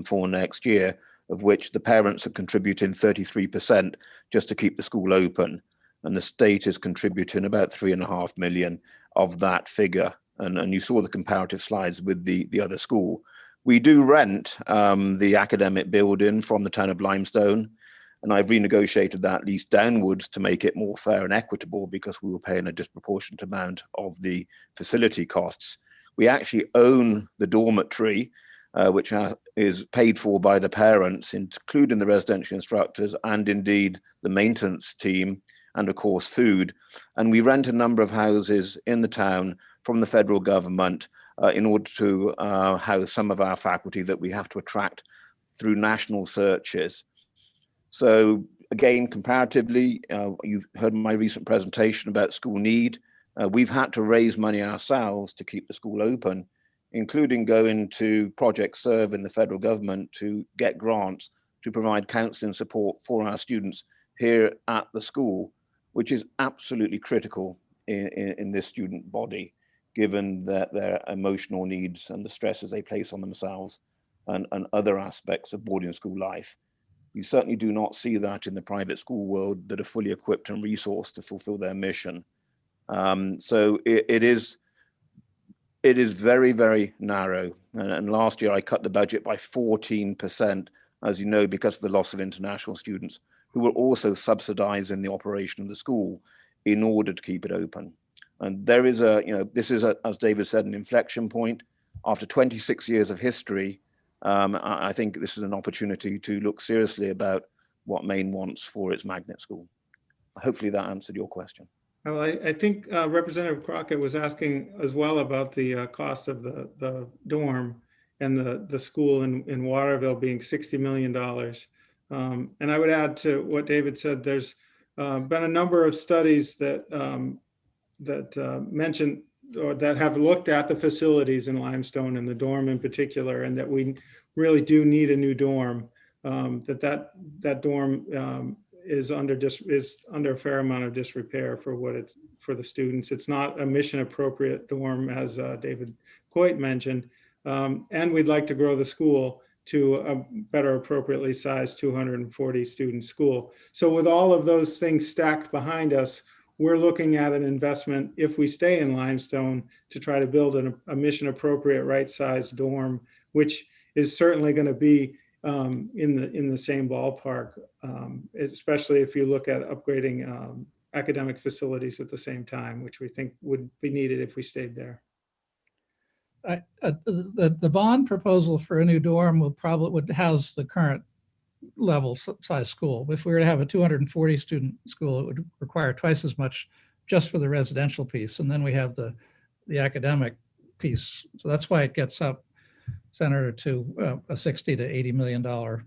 for next year, of which the parents are contributing 33% just to keep the school open. And the state is contributing about $3.5 million of that figure. And you saw the comparative slides with the other school. We do rent the academic building from the town of Limestone, and I've renegotiated that lease downwards to make it more fair and equitable because we were paying a disproportionate amount of the facility costs. We actually own the dormitory, which is paid for by the parents, including the residential instructors and indeed the maintenance team, and of course food. And we rent a number of houses in the town from the federal government in order to house some of our faculty that we have to attract through national searches. So again, comparatively, you heard my recent presentation about school need. We've had to raise money ourselves to keep the school open, including going to Project Serve in the federal government to get grants to provide counseling support for our students here at the school, which is absolutely critical in this student body, given that their emotional needs and the stresses they place on themselves and other aspects of boarding school life. You certainly do not see that in the private school world that are fully equipped and resourced to fulfill their mission. So it is very, very narrow. And last year I cut the budget by 14%, as you know, because of the loss of international students who were also subsidizing the operation of the school in order to keep it open. And there is this is, as David said, an inflection point. After 26 years of history, I think this is an opportunity to look seriously about what Maine wants for its magnet school. Hopefully that answered your question. Well, I think Representative Crockett was asking as well about the cost of the dorm and the school in Waterville being $60 million. And I would add to what David said, there's been a number of studies that mention or that have looked at the facilities in Limestone and the dorm in particular, and that we really do need a new dorm. That dorm is under a fair amount of disrepair for the students. It's not a mission appropriate dorm, as David Coit mentioned, and we'd like to grow the school to a better appropriately sized 240 student school. So with all of those things stacked behind us, we're looking at an investment, if we stay in Limestone, to try to build a mission appropriate right sized dorm, which is certainly going to be in the same ballpark, especially if you look at upgrading academic facilities at the same time, which we think would be needed if we stayed there. The bond proposal for a new dorm would house the current level size school. If we were to have a 240 student school, it would require twice as much just for the residential piece. And then we have the academic piece. So that's why it gets up, Senator, to a $60 to $80 million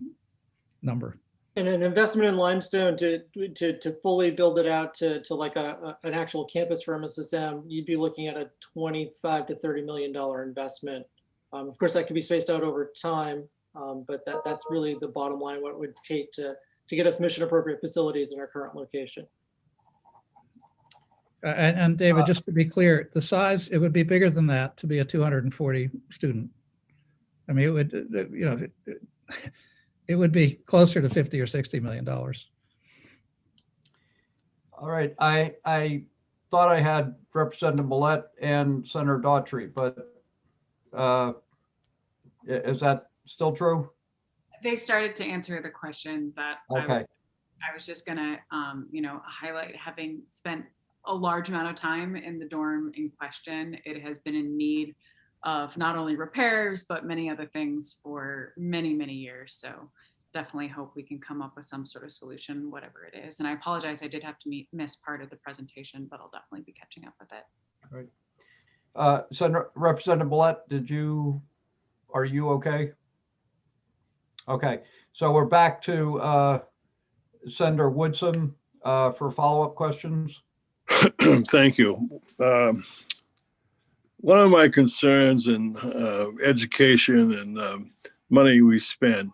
number. And an investment in Limestone to fully build it out to like an actual campus for MSSM, you'd be looking at a $25 to $30 million investment. Of course, that could be spaced out over time, but that's really the bottom line, what it would take to get us mission appropriate facilities in our current location. And David, just to be clear, the size, it would be bigger than that to be a 240 student. I mean, it would, you know, it would be closer to $50 or $60 million. All right, I thought I had Representative Millette and Senator Daughtry, but is that still true? They started to answer the question that okay. I was just gonna, highlight, having spent a large amount of time in the dorm in question. It has been in need of not only repairs, but many other things for many, many years. So definitely hope we can come up with some sort of solution, whatever it is. And I apologize, I did have to miss part of the presentation, but I'll definitely be catching up with it. Right. Senator Representative Millette, are you okay? Okay, so we're back to Senator Woodson for follow-up questions. Thank you. One of my concerns in education and money we spend,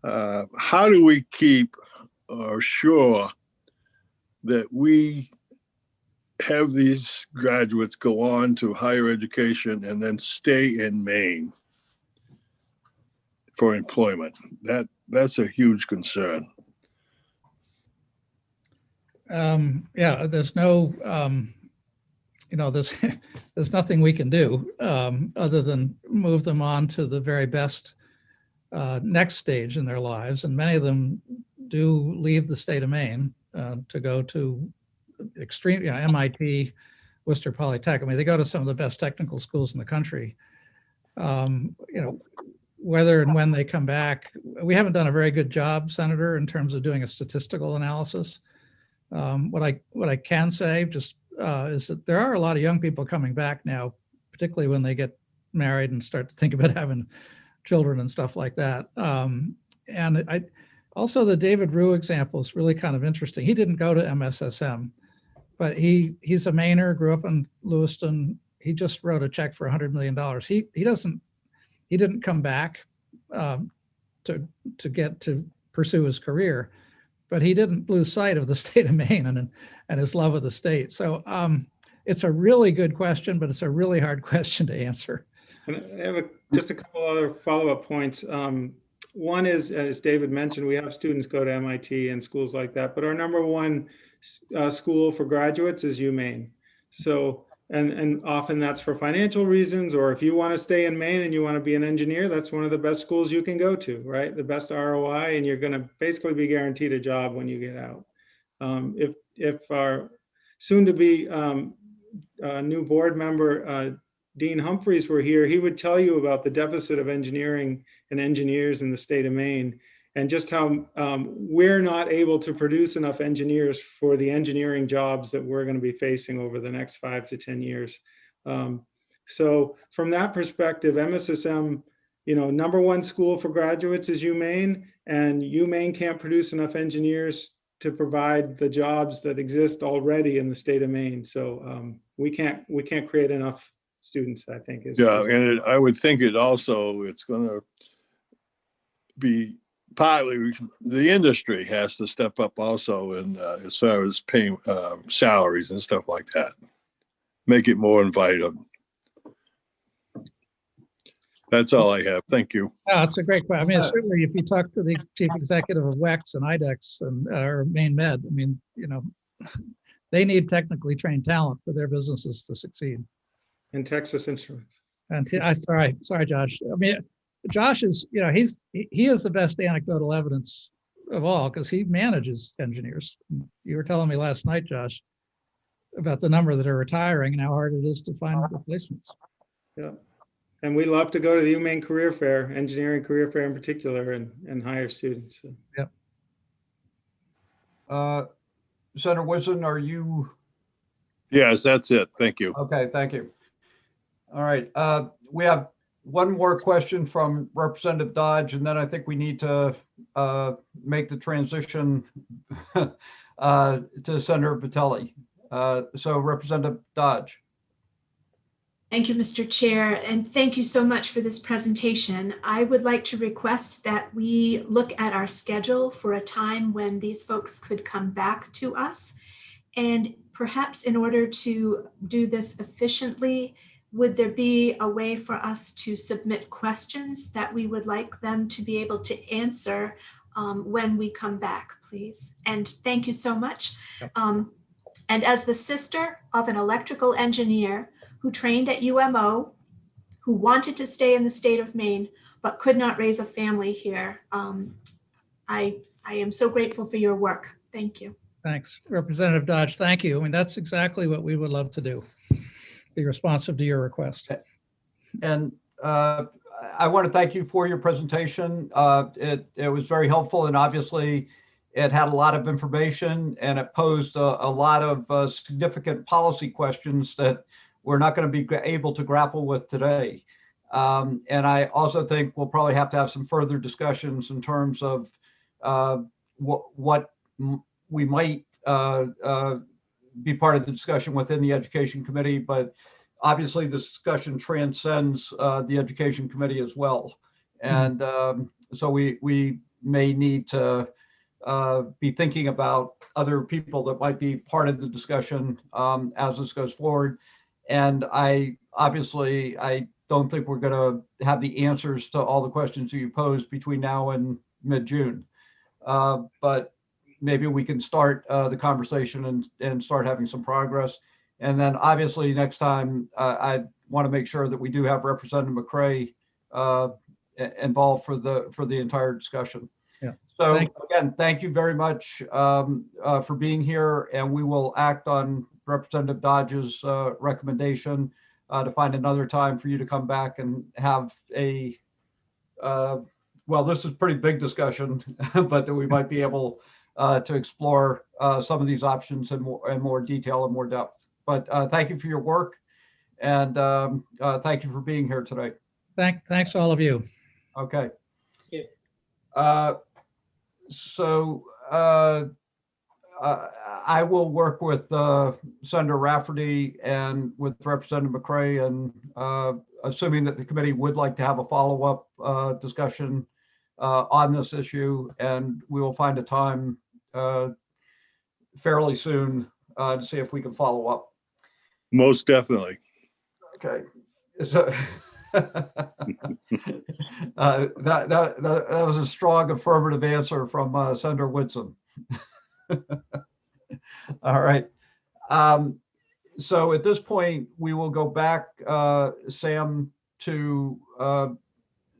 how do we keep sure that we have these graduates go on to higher education and then stay in Maine for employment? That's a huge concern. Yeah, there's no, there's nothing we can do other than move them on to the very best next stage in their lives. And many of them do leave the state of Maine to go to extreme, MIT, Worcester Polytech. I mean, they go to some of the best technical schools in the country. Whether and when they come back, we haven't done a very good job, Senator, in terms of doing a statistical analysis. What I can say just is that there are a lot of young people coming back now, particularly when they get married and start to think about having children and stuff like that. And also the David Rue example is really kind of interesting. He didn't go to MSSM, but he's a Mainer, grew up in Lewiston. He just wrote a check for $100 million. He didn't come back to pursue his career, but he didn't lose sight of the state of Maine and his love of the state. So it's a really good question, but it's a really hard question to answer. And I have just a couple other follow-up points. One is, as David mentioned, we have students go to MIT and schools like that, but our number one school for graduates is UMaine. So, and often that's for financial reasons, or if you want to stay in Maine and you want to be an engineer, that's one of the best schools you can go to, right? The best ROI, and you're going to basically be guaranteed a job when you get out. If our soon-to-be new board member, Dean Humphreys were here, he would tell you about the deficit of engineering and engineers in the state of Maine, and just how we're not able to produce enough engineers for the engineering jobs that we're going to be facing over the next 5 to 10 years. So from that perspective, MSSM, #1 school for graduates is UMaine, and UMaine can't produce enough engineers to provide the jobs that exist already in the state of Maine. So we can't create enough students, I think. And I would think it's going to be partly the industry has to step up also, and as far as paying salaries and stuff like that, make it more inviting. That's all I have. Thank you. That's a great question. I mean, certainly if you talk to the chief executive of WEX and IDEX and or Maine Med, I mean, they need technically trained talent for their businesses to succeed. And Texas Instruments. And sorry, Josh. I mean, Josh is, he is the best anecdotal evidence of all because he manages engineers. You were telling me last night, Josh, about the number that are retiring and how hard it is to find replacements. Yeah. And we love to go to the UMaine Career Fair, engineering career fair in particular, and hire students. So. Yep. Senator Whitson, are you? Yes, that's it. Thank you. Okay, thank you. All right. We have one more question from Representative Dodge, and then I think we need to make the transition to Senator Vitelli. So Representative Dodge. Thank you, Mr. Chair, and thank you so much for this presentation. I would like to request that we look at our schedule for a time when these folks could come back to us. And perhaps in order to do this efficiently, would there be a way for us to submit questions that we would like them to be able to answer when we come back, please? And thank you so much. Yep. And as the sister of an electrical engineer who trained at UMO, who wanted to stay in the state of Maine, but could not raise a family here, I am so grateful for your work. Thank you. Thanks, Representative Dodge. Thank you. I mean, that's exactly what we would love to do. Be responsive to your request. And I want to thank you for your presentation. It was very helpful, and obviously it had a lot of information, and it posed a lot of significant policy questions that we're not going to be able to grapple with today. And I also think we'll probably have to have some further discussions in terms of what we might be part of the discussion within the Education Committee, but obviously the discussion transcends the Education Committee as well. And so we may need to be thinking about other people that might be part of the discussion as this goes forward. And I don't think we're going to have the answers to all the questions you posed between now and mid-June. But maybe we can start the conversation and start having some progress. And then obviously next time I want to make sure that we do have Representative McCray involved for the entire discussion. Yeah. So again, thank you very much for being here, and we will act on Representative Dodge's recommendation to find another time for you to come back and have a, well, this is pretty big discussion, but that we might be able to explore some of these options in more detail and more depth. But thank you for your work, and thank you for being here today. Thanks all of you. Okay. Thank you. So I will work with Senator Rafferty and with Representative McCray, and assuming that the committee would like to have a follow-up discussion on this issue, and we will find a time fairly soon to see if we can follow up. Most definitely. Okay. So that was a strong affirmative answer from Senator Whitson. All right. So at this point, we will go back, Sam, to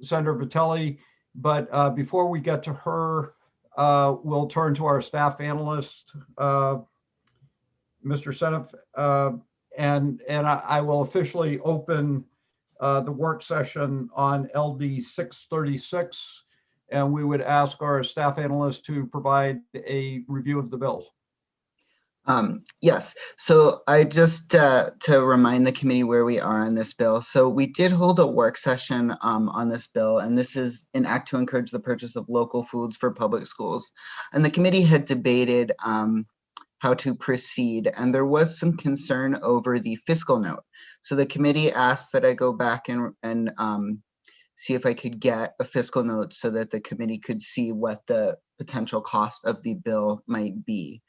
Senator Vitelli. But before we get to her, we'll turn to our staff analyst, Mr. Seneff. And I will officially open the work session on LD 636. And we would ask our staff analyst to provide a review of the bill. Yes, so I just to remind the committee where we are on this bill. So we did hold a work session on this bill, and this is an act to encourage the purchase of local foods for public schools. And the committee had debated how to proceed, and there was some concern over the fiscal note. So the committee asked that I go back and see if I could get a fiscal note so that the committee could see what the potential cost of the bill might be.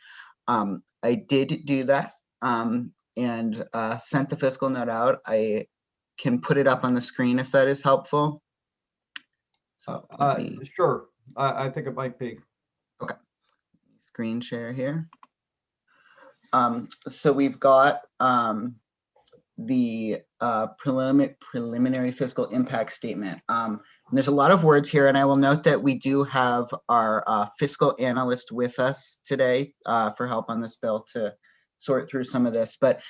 I did do that and sent the fiscal note out. I can put it up on the screen if that is helpful. So sure, I think it might be. Okay, screen share here. So we've got the preliminary fiscal impact statement. And there's a lot of words here, and I will note that we do have our fiscal analyst with us today for help on this bill to sort through some of this. But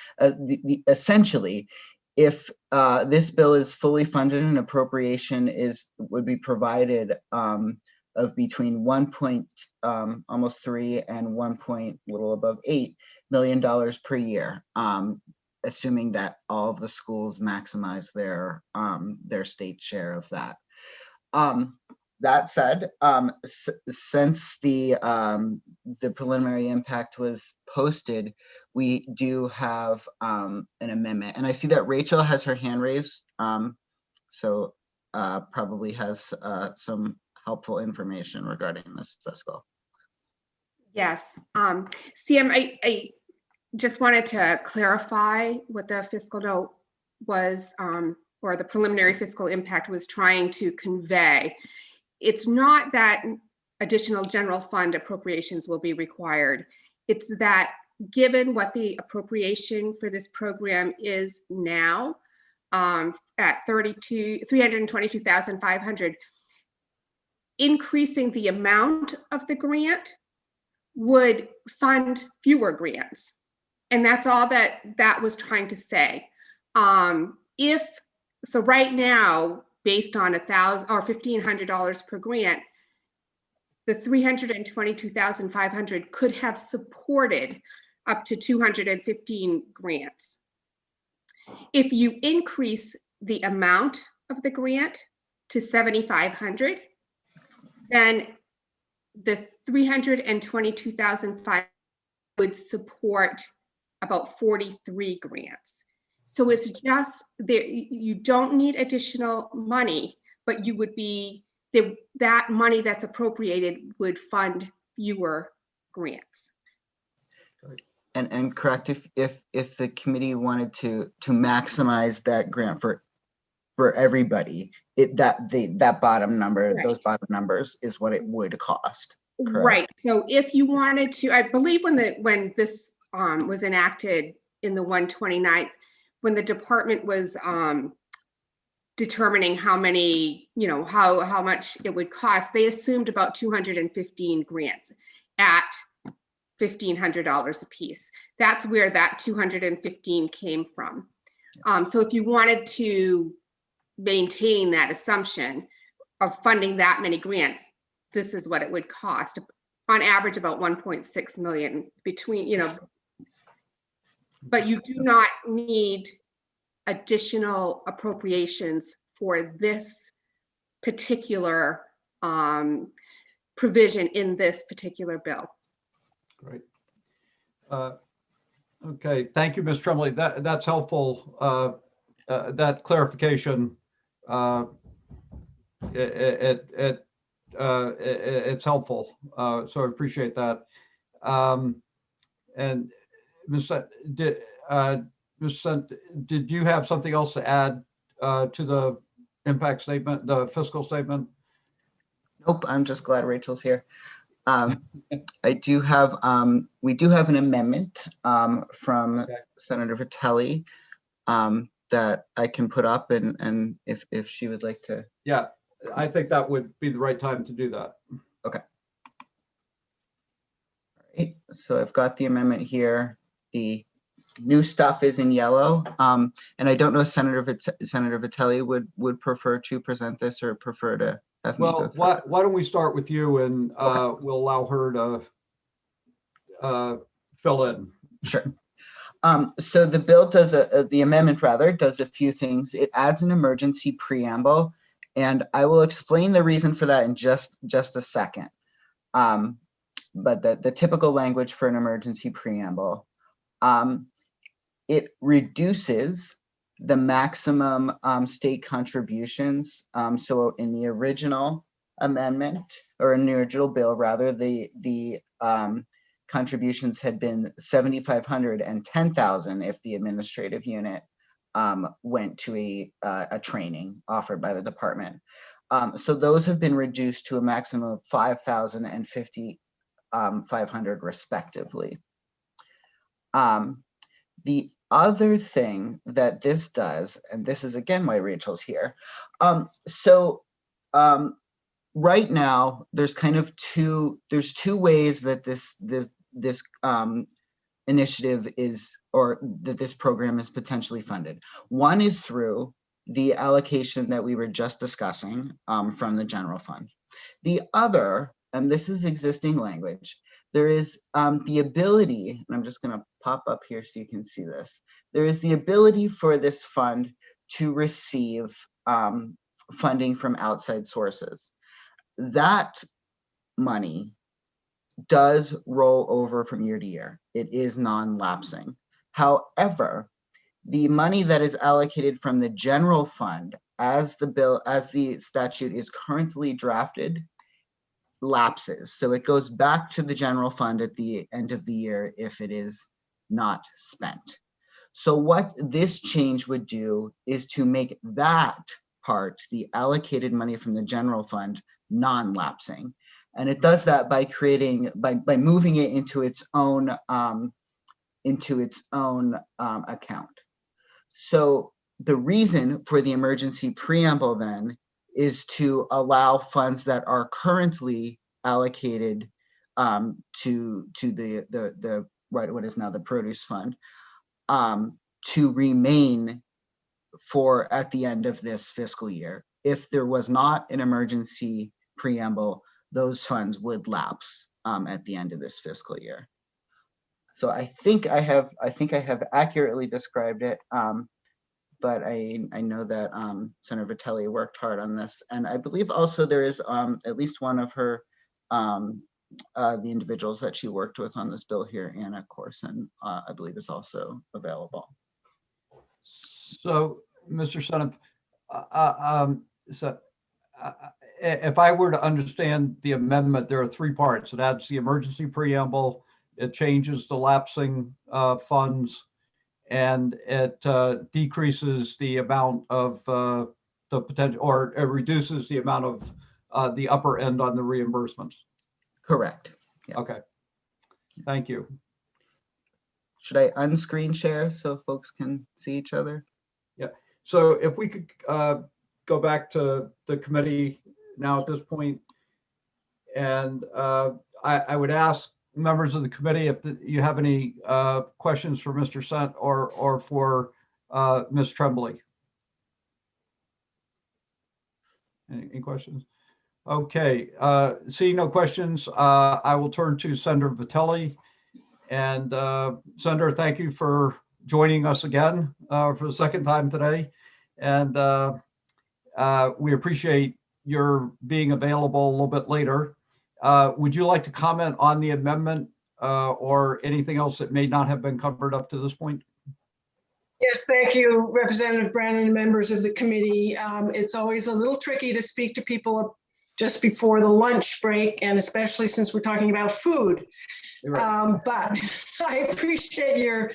essentially, if this bill is fully funded, an appropriation would be provided of between almost 3 and 1 little above $8 million per year. Assuming that all of the schools maximize their state share of that. That said, since the preliminary impact was posted, we do have an amendment, and I see that Rachel has her hand raised, so probably has some helpful information regarding this fiscal. Yes, CM, I just wanted to clarify what the fiscal note was, or the preliminary fiscal impact was trying to convey. It's not that additional general fund appropriations will be required. It's that given what the appropriation for this program is now at $322,500, increasing the amount of the grant would fund fewer grants. And that's all that was trying to say. So right now, based on $1,000 or $1,500 per grant, the $322,500 could have supported up to 215 grants. If you increase the amount of the grant to $7,500, then the $322,500 would support about 43 grants. So it's just there, you don't need additional money, but you would be that money that's appropriated would fund fewer grants. And correct, if the committee wanted to maximize that grant for everybody, that bottom number, right, those bottom numbers is what it would cost. Correct? Right. So if you wanted to, I believe when this was enacted in the 129th, when the department was determining how many, how much it would cost, they assumed about 215 grants at $1,500 a piece. That's where that 215 came from. So if you wanted to maintain that assumption of funding that many grants, this is what it would cost. On average, about 1.6 million between, but you do not need additional appropriations for this particular provision in this particular bill. Great. Okay, thank you, Ms. Tremblay. That's helpful. That clarification, it's helpful. So I appreciate that. And Ms. Did you have something else to add to the impact statement, the fiscal statement? Nope, I'm just glad Rachel's here. I do have, we do have an amendment from Senator Vitelli that I can put up, and if she would like to. Yeah, I think that would be the right time to do that. Okay. All right, so I've got the amendment here. The New stuff is in yellow. And I don't know if Senator Vitelli would prefer to present this or prefer to have me go Well, through. why don't we start with you, and we'll allow her to fill in. Sure. So the bill does the amendment rather does a few things. It adds an emergency preamble, and I will explain the reason for that in just a second. But the typical language for an emergency preamble, it reduces the maximum state contributions. So in the original amendment, or in the original bill rather, the contributions had been 7,500 and 10,000 if the administrative unit went to a training offered by the department. So those have been reduced to a maximum of 5,000 and 5,500 respectively. The other thing that this does, and this is again why Rachel's here. Right now, there's kind of two ways that this initiative is, or that this program is potentially funded. One is through the allocation that we were just discussing from the general fund. The other, and this is existing language, there is the ability, and I'm just going to pop up here so you can see this. There is the ability for this fund to receive funding from outside sources. That money does roll over from year to year. It is non-lapsing. However, the money that is allocated from the general fund, as the statute is currently drafted, lapses. So it goes back to the general fund at the end of the year if it is not spent. So what this change would do is to make that part, the allocated money from the general fund, non-lapsing. And it does that by creating, by moving it into its own account. So the reason for the emergency preamble then is to allow funds that are currently allocated to the what is now the produce fund to remain for at the end of this fiscal year. If there was not an emergency preamble, those funds would lapse at the end of this fiscal year. So I think I have accurately described it, but I know that Senator Vitelli worked hard on this, and I believe also there is at least one of her the individuals that she worked with on this bill here, Anna Corson, I believe is also available. So, Mr. Senator, if I were to understand the amendment, there are three parts. It adds the emergency preamble, it changes the lapsing funds, and it decreases the amount of the potential, or it reduces the amount of the upper end on the reimbursements. Correct. Yes. Okay. Thank you. Should I unscreen share so folks can see each other? Yeah. So if we could go back to the committee now at this point, and I would ask members of the committee if you have any questions for Mr. Sant or for Ms. Tremblay. Any questions? Okay, seeing no questions, I will turn to Senator Vitelli. And Senator, thank you for joining us again for the second time today. And we appreciate your being available a little bit later. Would you like to comment on the amendment or anything else that may not have been covered up to this point? Yes, thank you, Representative Brannan and members of the committee. It's always a little tricky to speak to people just before the lunch break, and especially since we're talking about food. Right. But I appreciate your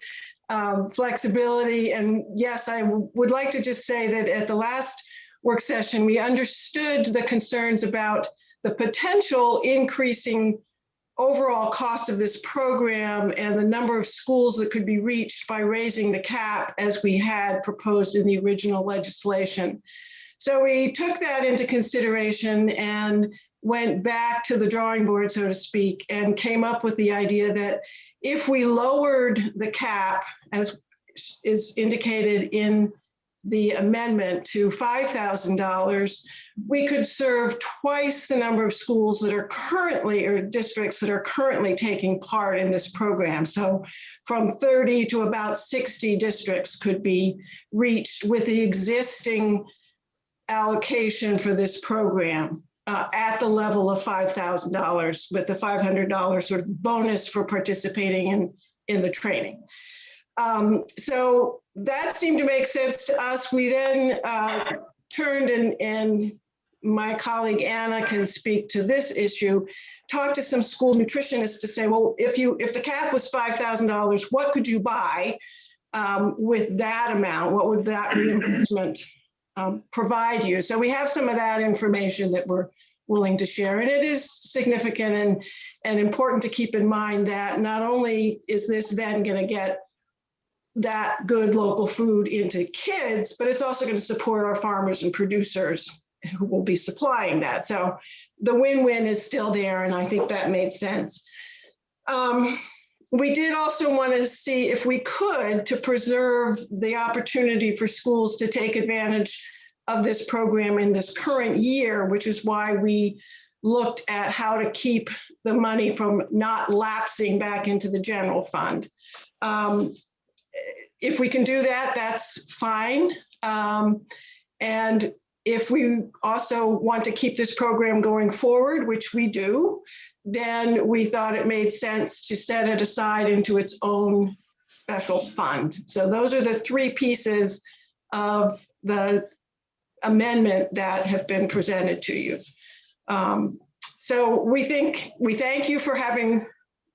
flexibility. And yes, I would like to just say that at the last work session, we understood the concerns about the potential increasing overall cost of this program and the number of schools that could be reached by raising the cap as we had proposed in the original legislation. So we took that into consideration and went back to the drawing board, so to speak, and came up with the idea that if we lowered the cap, as is indicated in the amendment, to $5,000, we could serve twice the number of schools that are currently, or districts that are currently taking part in this program. So from 30 to about 60 districts could be reached with the existing allocation for this program at the level of $5,000, with the $500 sort of bonus for participating in the training. So that seemed to make sense to us. We then turned, and my colleague Anna can speak to this issue, talked to some school nutritionists to say, well, if the cap was $5,000, what could you buy with that amount? What would that reimbursement provide you? So we have some of that information that we're willing to share, and it is significant and important to keep in mind that not only is this then going to get that good local food into kids, but it's also going to support our farmers and producers who will be supplying that. So the win-win is still there, and I think that made sense. We did also want to see if we could to preserve the opportunity for schools to take advantage of this program in this current year, which is why we looked at how to keep the money from not lapsing back into the general fund. If we can do that, that's fine. And if we also want to keep this program going forward, which we do, then we thought it made sense to set it aside into its own special fund. So those are the three pieces of the amendment that have been presented to you. So we thank you for having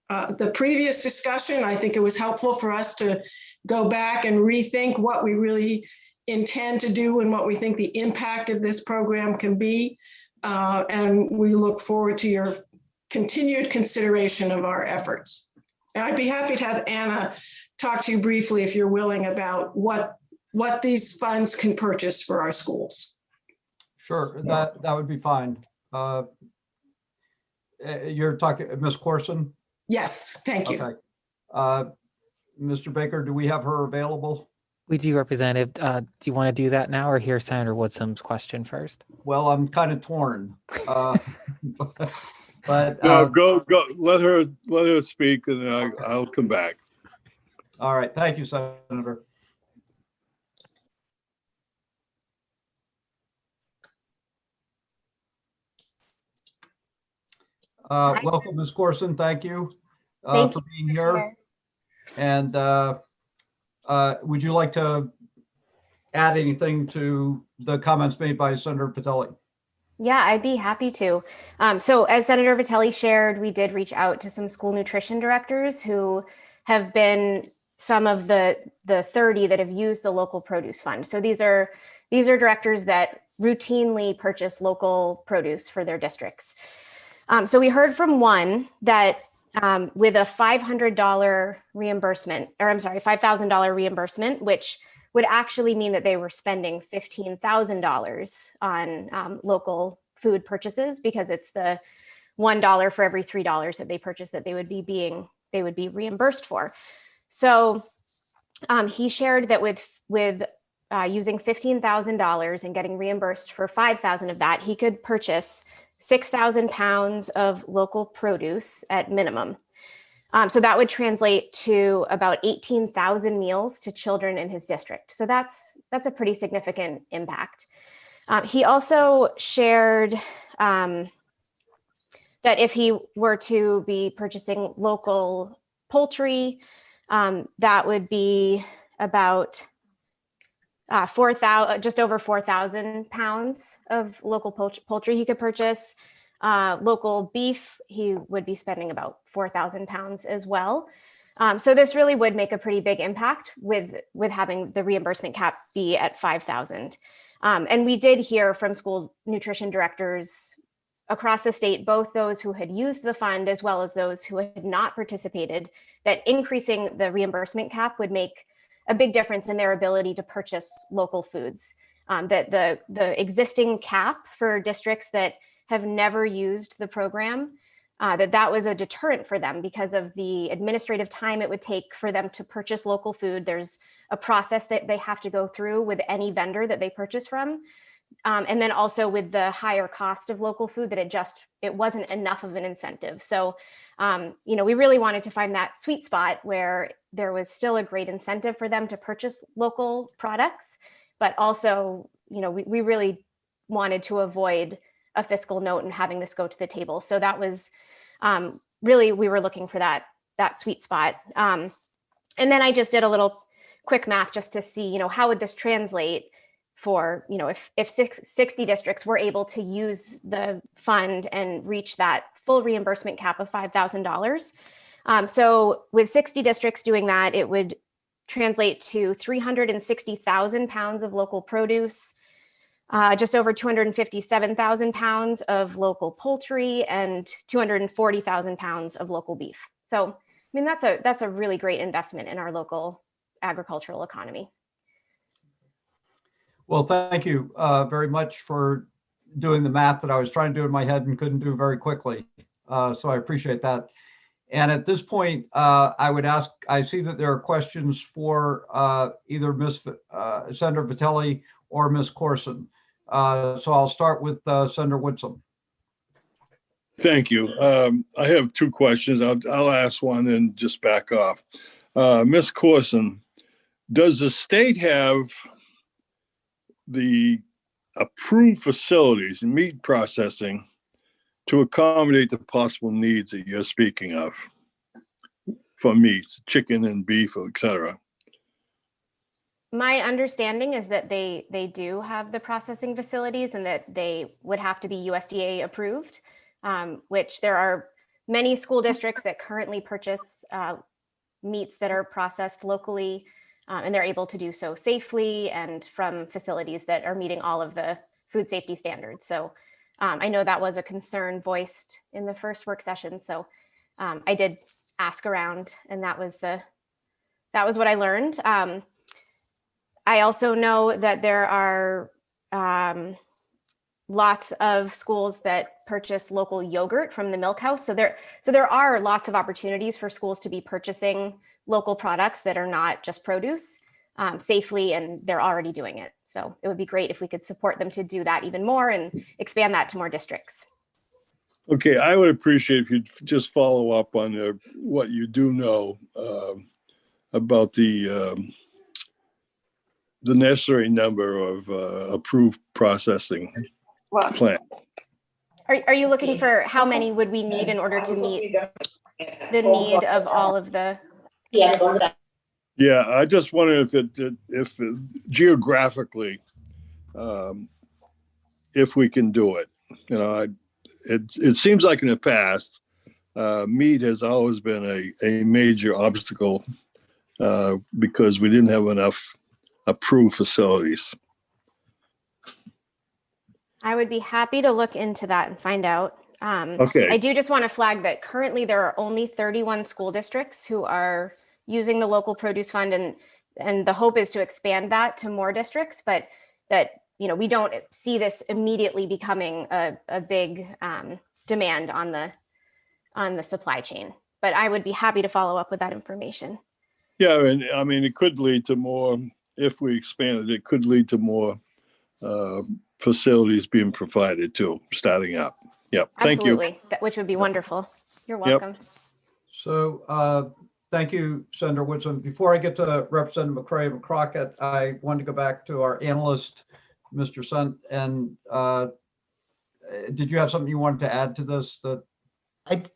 the previous discussion. I think it was helpful for us to go back and rethink what we really intend to do and what we think the impact of this program can be. And we look forward to your continued consideration of our efforts. And I'd be happy to have Anna talk to you briefly, if you're willing, about what these funds can purchase for our schools. Sure, that would be fine. You're talking, Ms. Corson? Yes, thank you. Okay. Mr. Baker, do we have her available? We do, Representative. Do you want to do that now or hear Senator Woodsum's question first? Well, I'm kind of torn. But No, go. Let her speak, and then I'll come back. All right. Thank you, Senator. Welcome, Ms. Corson. Thank you for being here. And would you like to add anything to the comments made by Senator Vitelli? Yeah, I'd be happy to. So as Senator Vitelli shared, we did reach out to some school nutrition directors who have been some of the 30 that have used the local produce fund. So these are directors that routinely purchase local produce for their districts. So we heard from one that with a $500 reimbursement, or I'm sorry, $5,000 reimbursement, which would actually mean that they were spending $15,000 on local food purchases, because it's the $1 for every $3 that they purchase that they would be reimbursed for. So he shared that with using $15,000 and getting reimbursed for $5,000 of that, he could purchase 6,000 pounds of local produce at minimum. So that would translate to about 18,000 meals to children in his district. So that's a pretty significant impact. He also shared that if he were to be purchasing local poultry, that would be about just over 4,000 pounds of local poultry he could purchase. Local beef, he would be spending about 4,000 pounds as well. So this really would make a pretty big impact with having the reimbursement cap be at 5,000. And we did hear from school nutrition directors across the state, both those who had used the fund as well as those who had not participated, that increasing the reimbursement cap would make a big difference in their ability to purchase local foods. That the existing cap for districts that have never used the program that was a deterrent for them because of the administrative time it would take for them to purchase local food. There's a process that they have to go through with any vendor that they purchase from. And then also with the higher cost of local food, that it wasn't enough of an incentive. So, we really wanted to find that sweet spot where there was still a great incentive for them to purchase local products, but also, we really wanted to avoid a fiscal note and having this go to the table. So that was really, we were looking for that sweet spot. And then I just did a little quick math just to see, how would this translate for, if 60 districts were able to use the fund and reach that full reimbursement cap of $5,000. So with 60 districts doing that, it would translate to 360,000 pounds of local produce, just over 257,000 pounds of local poultry, and 240,000 pounds of local beef. So, that's a really great investment in our local agricultural economy. Well, thank you very much for doing the math that I was trying to do in my head and couldn't do very quickly. So I appreciate that. And at this point, I would ask, I see that there are questions for either Senator Vitelli or Ms. Corson. So I'll start with Senator Woodson. Thank you. I have two questions. I'll ask one and just back off. Ms. Corson, does the state have the approved facilities in meat processing to accommodate the possible needs that you're speaking of for meats, chicken and beef, etc.? My understanding is that they do have the processing facilities and that they would have to be USDA approved, which there are many school districts that currently purchase meats that are processed locally, and they're able to do so safely and from facilities that are meeting all of the food safety standards. So I know that was a concern voiced in the first work session. So I did ask around, and that was what I learned. I also know that there are lots of schools that purchase local yogurt from the milk house. So there are lots of opportunities for schools to be purchasing local products that are not just produce safely, and they're already doing it. So it would be great if we could support them to do that even more and expand that to more districts. Okay, I would appreciate if you'd just follow up on what you do know about the necessary number of approved processing plants. Are you looking for how many would we need in order to meet the need of all of the? Yeah, I just wonder if geographically, if we can do it. It seems like in the past, meat has always been a major obstacle because we didn't have enough approved facilities. I would be happy to look into that and find out. Okay. I do just want to flag that currently there are only 31 school districts who are using the local produce fund, and the hope is to expand that to more districts, but that we don't see this immediately becoming a big demand on the supply chain. But I would be happy to follow up with that information. Yeah, and I mean, it could lead to more, if we expanded, it could lead to more facilities being provided too, starting up. Yep, thank you. Absolutely, which would be wonderful. You're welcome. Yep. So thank you, Senator Woodson. Before I get to Representative McCray and Crockett, I wanted to go back to our analyst, Mr. Sunt. And did you have something you wanted to add to this?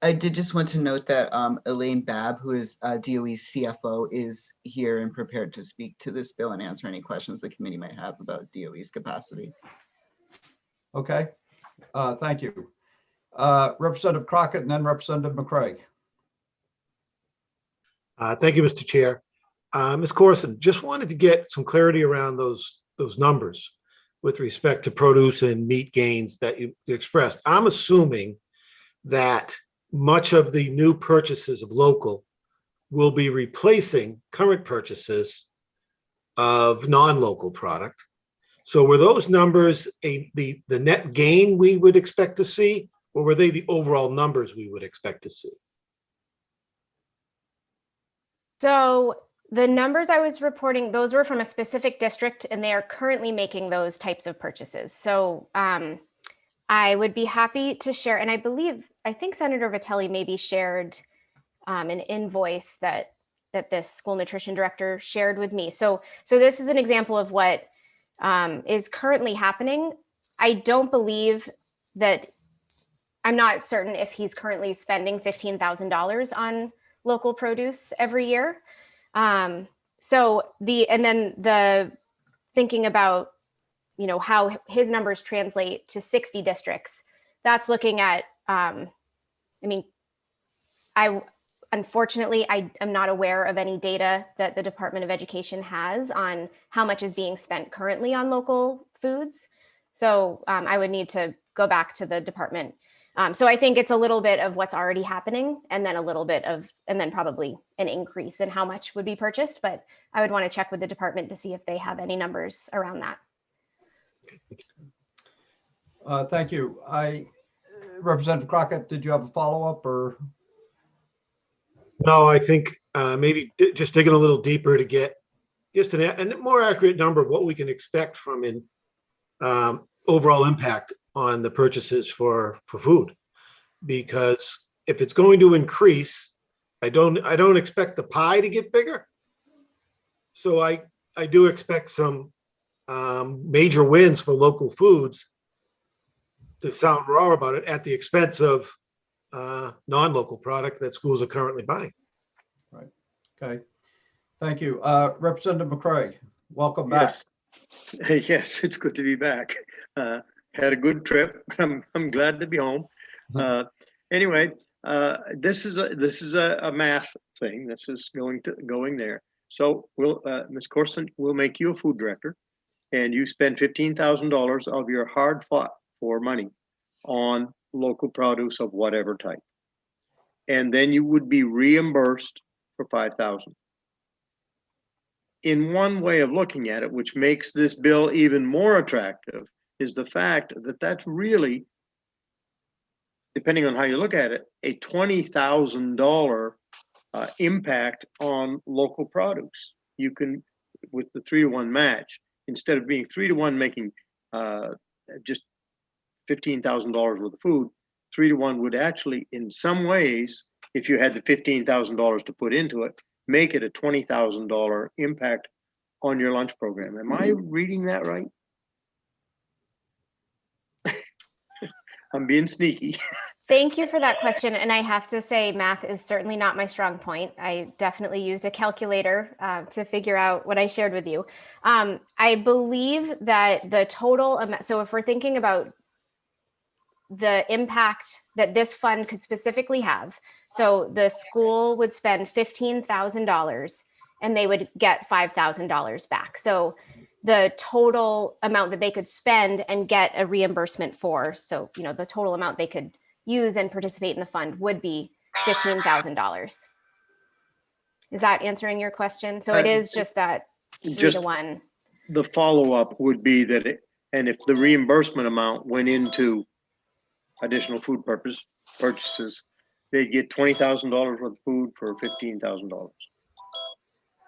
I did just want to note that Elaine Babb, who is DOE's CFO, is here and prepared to speak to this bill and answer any questions the committee might have about DOE's capacity. Okay, thank you. Representative Crockett and then Representative McCray. Thank you, Mr. Chair. Ms. Corson, just wanted to get some clarity around those numbers with respect to produce and meat gains that you expressed. I'm assuming that much of the new purchases of local will be replacing current purchases of non-local product. So were those numbers the net gain we would expect to see, or were they the overall numbers we would expect to see? So the numbers I was reporting, those were from a specific district, and they are currently making those types of purchases. So I would be happy to share, and I think Senator Vitelli maybe shared an invoice that this school nutrition director shared with me. So this is an example of what is currently happening. I don't believe that, I'm not certain if he's currently spending $15,000 on local produce every year. And then the thinking about, how his numbers translate to 60 districts, that's looking at, unfortunately, I am not aware of any data that the Department of Education has on how much is being spent currently on local foods. So I would need to go back to the department. So I think it's a little bit of what's already happening, and then and then probably an increase in how much would be purchased. But I would want to check with the department to see if they have any numbers around that. Thank you. Representative Crockett, did you have a follow-up or? No, I think maybe just digging a little deeper to get just a more accurate number of what we can expect from an overall impact on the purchases for food. Because if it's going to increase, I don't expect the pie to get bigger. So I do expect some major wins for local foods, to sound raw about it, at the expense of non-local product that schools are currently buying. Right. Okay. Thank you. Representative McCrae, welcome back. Yes. Yes, it's good to be back. Had a good trip. I'm glad to be home. Anyway, this is a math thing. This is going there. So Ms. Corson, we'll make you a food director, and you spend $15,000 of your hard fought for money on local produce of whatever type. And then you would be reimbursed for $5,000. In one way of looking at it, which makes this bill even more attractive, is the fact that that's really, depending on how you look at it, a $20,000 impact on local produce. You can, with the 3-to-1 match, instead of being 3-to-1 making just $15,000 worth of food, 3-to-1 would actually, in some ways, if you had the $15,000 to put into it, make it a $20,000 impact on your lunch program. Am I reading that right? I'm being sneaky. Thank you for that question. And I have to say, math is certainly not my strong point. I definitely used a calculator to figure out what I shared with you. I believe that the total amount, so if we're thinking about the impact that this fund could specifically have, so the school would spend $15,000 and they would get $5,000 back. So the total amount that they could spend and get a reimbursement for, so the total amount they could use and participate in the fund would be $15,000. Is that answering your question? So it is just that 3-to-1. The follow-up would be that and if the reimbursement amount went into additional food purchases, they'd get $20,000 worth of food for $15,000.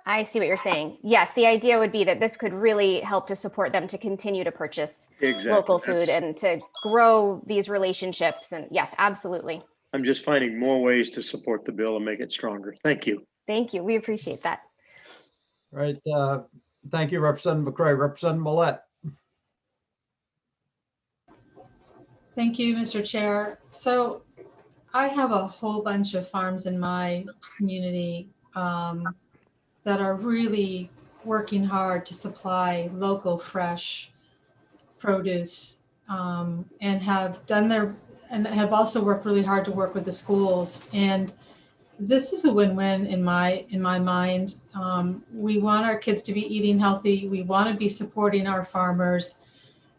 I see what you're saying. Yes, the idea would be that this could really help to support them to continue to purchase local food and to grow these relationships. And yes, absolutely. I'm just finding more ways to support the bill and make it stronger. Thank you. Thank you. We appreciate that. All right. Thank you, Representative McCrae. Representative Millette. Thank you, Mr. Chair. So I have a whole bunch of farms in my community that are really working hard to supply local fresh produce and have done and have also worked really hard to work with the schools. And this is a win-win in my mind. We want our kids to be eating healthy. We want to be supporting our farmers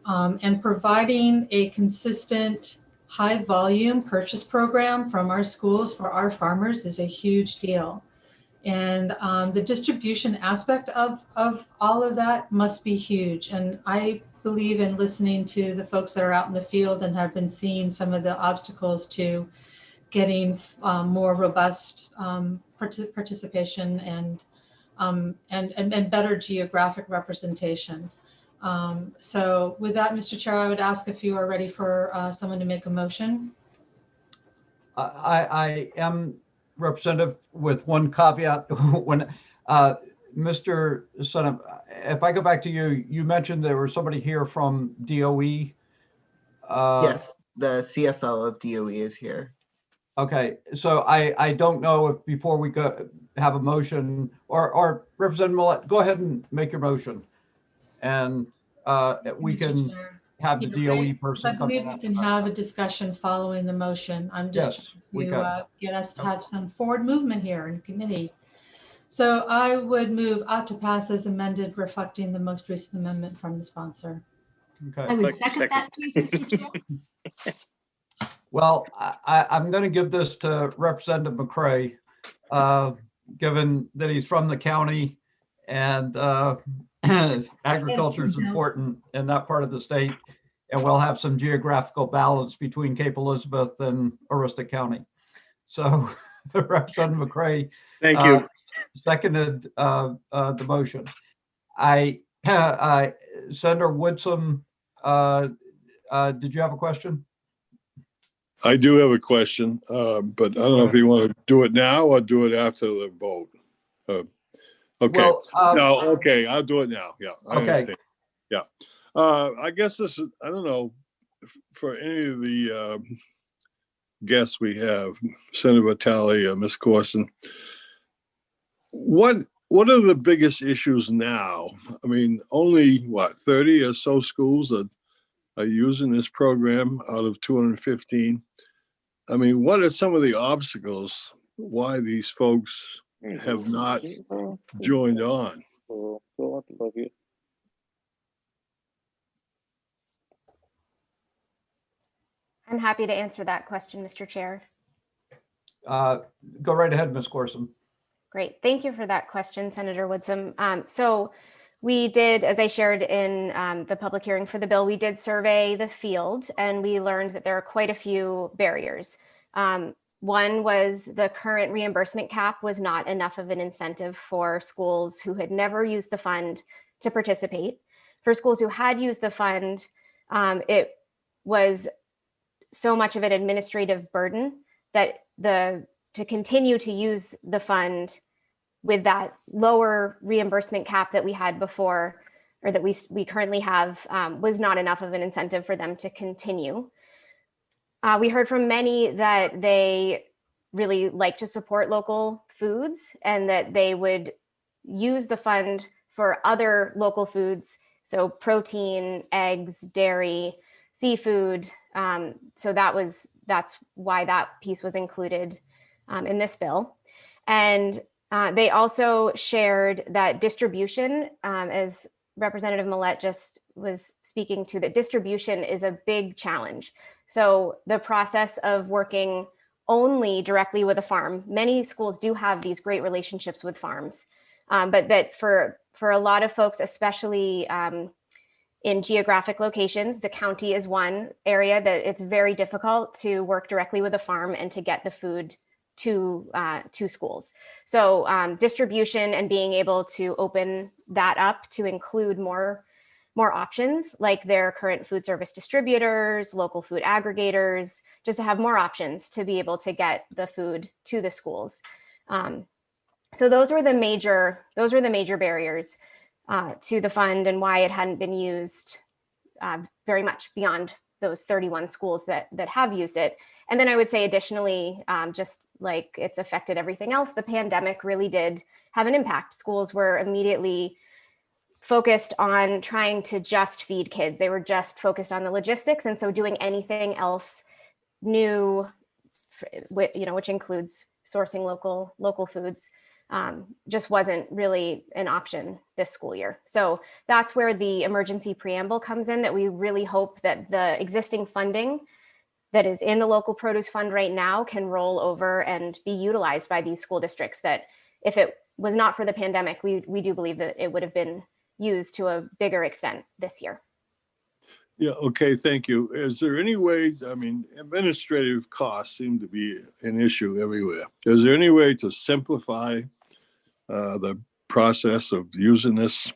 and providing a consistent high volume purchase program from our schools for our farmers is a huge deal. And the distribution aspect of all of that must be huge. And I believe in listening to the folks that are out in the field and have been seeing some of the obstacles to getting more robust participation and better geographic representation. So with that, Mr. Chair, I would ask if you are ready for someone to make a motion. I am representative with one caveat. When Mr. Sonnet, if I go back to you, you mentioned there was somebody here from DOE. Yes, the CFO of DOE is here. Okay, so I don't know if before we go have a motion or Representative Millett, go ahead and make your motion, and we can have the DOE person I come believe in. we can have a discussion following the motion. I'm just trying to get us to have some forward movement here in committee. So I would move ought to pass as amended, reflecting the most recent amendment from the sponsor. Okay. I would second that, please, Mr. Chair. Well, I'm going to give this to Representative McCray, given that he's from the county and agriculture is important in that part of the state. And we'll have some geographical balance between Cape Elizabeth and Aroostook County. So Representative McCray Thank you. Seconded the motion. Senator Woodson, did you have a question? I do have a question, but I don't know if you want to do it now or do it after the vote. Okay. Well, no, okay, I'll do it now. Yeah, I okay. understand. Yeah. I guess this is, I don't know, for any of the guests we have, Senator Vitale, Ms. Corson, what are the biggest issues now? I mean, only what, 30 or so schools are using this program out of 215. I mean, what are some of the obstacles why these folks have not joined on? I'm happy to answer that question, Mr. Chair. Go right ahead, Ms. Corson. Great. Thank you for that question, Senator Woodson. So we did, as I shared in the public hearing for the bill, we did survey the field and we learned that there are quite a few barriers. One was the current reimbursement cap was not enough of an incentive for schools who had never used the fund to participate. For schools who had used the fund, it was so much of an administrative burden that to continue to use the fund with that lower reimbursement cap that we had before, or that we currently have, was not enough of an incentive for them to continue. We heard from many that they really like to support local foods and that they would use the fund for other local foods, so protein, eggs, dairy, seafood. So that's why that piece was included in this bill. And they also shared that distribution, as Representative Millett just was speaking to, that distribution is a big challenge. So the process of working only directly with a farm, many schools do have these great relationships with farms, but that for a lot of folks, especially in geographic locations, the county is one area that it's very difficult to work directly with a farm and to get the food to schools. So distribution and being able to open that up to include more options, like their current food service distributors, local food aggregators, just to have more options to be able to get the food to the schools. So those were the major barriers to the fund and why it hadn't been used very much beyond those 31 schools that have used it. And then I would say additionally, just like it's affected everything else, the pandemic really did have an impact. Schools were immediately focused on trying to just feed kids. They were just focused on the logistics. And so doing anything else new, which includes sourcing local foods, just wasn't really an option this school year. So that's where the emergency preamble comes in, that we really hope that the existing funding that is in the local produce fund right now can roll over and be utilized by these school districts that if it was not for the pandemic, we do believe that it would have been used to a bigger extent this year. Yeah, okay, thank you. Is there any way, I mean, administrative costs seem to be an issue everywhere. Is there any way to simplify the process of using this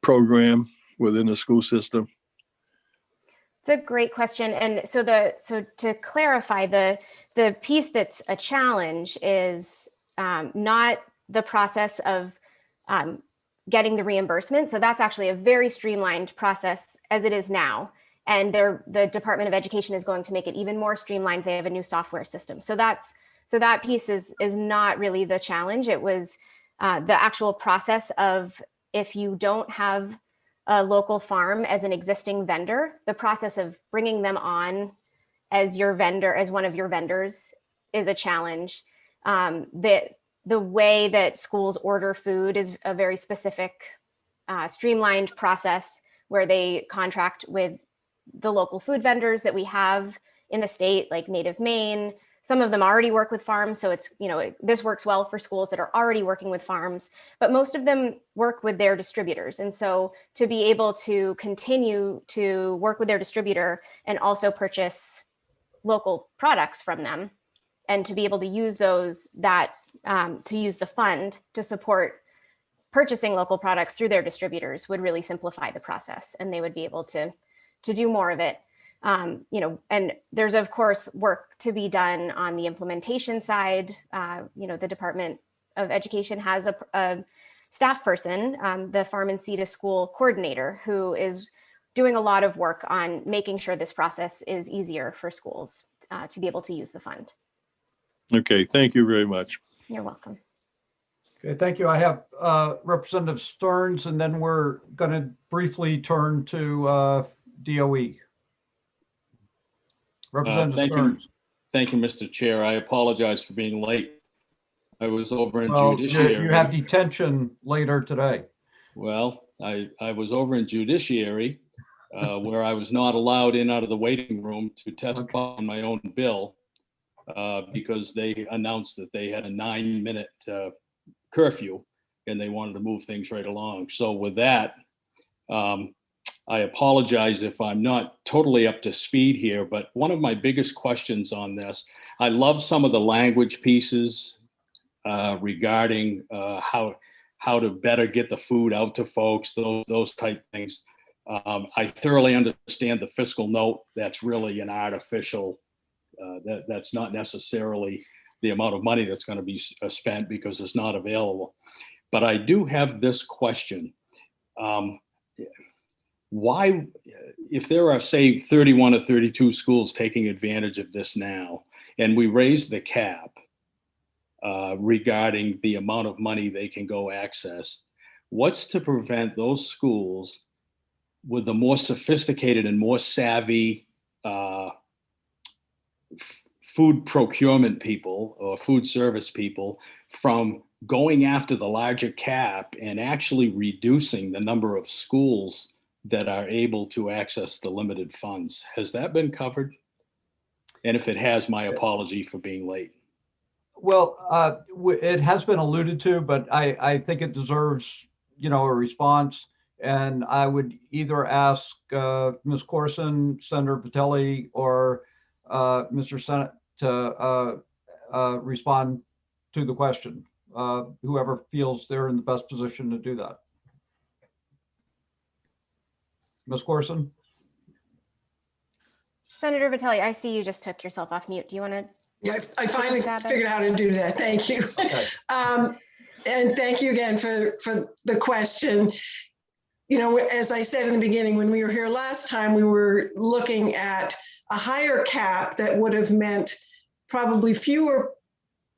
program within the school system? It's a great question. And so to clarify, the piece that's a challenge is not the process of getting the reimbursement. So that's actually a very streamlined process as it is now. And the Department of Education is going to make it even more streamlined. They have a new software system. So that piece is not really the challenge. It was the actual process of, if you don't have a local farm as an existing vendor, the process of bringing them on as your vendor, as one of your vendors, is a challenge. The way that schools order food is a very specific, streamlined process where they contract with the local food vendors that we have in the state, like Native Maine. Some of them already work with farms, so it's, this works well for schools that are already working with farms, but most of them work with their distributors. And so to be able to continue to work with their distributor and also purchase local products from them, and to be able to use to use the fund to support purchasing local products through their distributors would really simplify the process, and they would be able to do more of it. And there's of course work to be done on the implementation side. The Department of Education has a staff person, the Farm and Sea to School coordinator, who is doing a lot of work on making sure this process is easier for schools to be able to use the fund. Okay, thank you very much. You're welcome. Okay, thank you. I have Representative Stearns, and then we're going to briefly turn to DOE. Representative Stearns. Thank you, Mr. Chair. I apologize for being late. I was over in Well, Judiciary. you have detention later today. Well, I was over in Judiciary where I was not allowed in out of the waiting room to testify on my own bill because they announced that they had a 9-minute curfew and they wanted to move things right along. So with that, I apologize if I'm not totally up to speed here, but one of my biggest questions on this, I love some of the language pieces regarding how to better get the food out to folks, those type things. I thoroughly understand the fiscal note. That's really an artificial, that's not necessarily the amount of money that's going to be spent because it's not available. But I do have this question. Why, if there are, say, 31 or 32 schools taking advantage of this now, and we raise the cap regarding the amount of money they can go access, what's to prevent those schools with the more sophisticated and more savvy food procurement people or food service people from going after the larger cap and actually reducing the number of schools that are able to access the limited funds? Has that been covered? And if it has, my apology for being late. Well, it has been alluded to, but I think it deserves, a response. And I would either ask Ms. Corson, Senator Vitelli, or Mr. Senate to respond to the question. Whoever feels they're in the best position to do that. Ms. Corson? Senator Vitelli, I see you just took yourself off mute. Do you want to? Yeah, I finally figured out how to do that. Thank you. Okay. And thank you again for the question. As I said in the beginning, when we were here last time, we were looking at a higher cap that would have meant probably fewer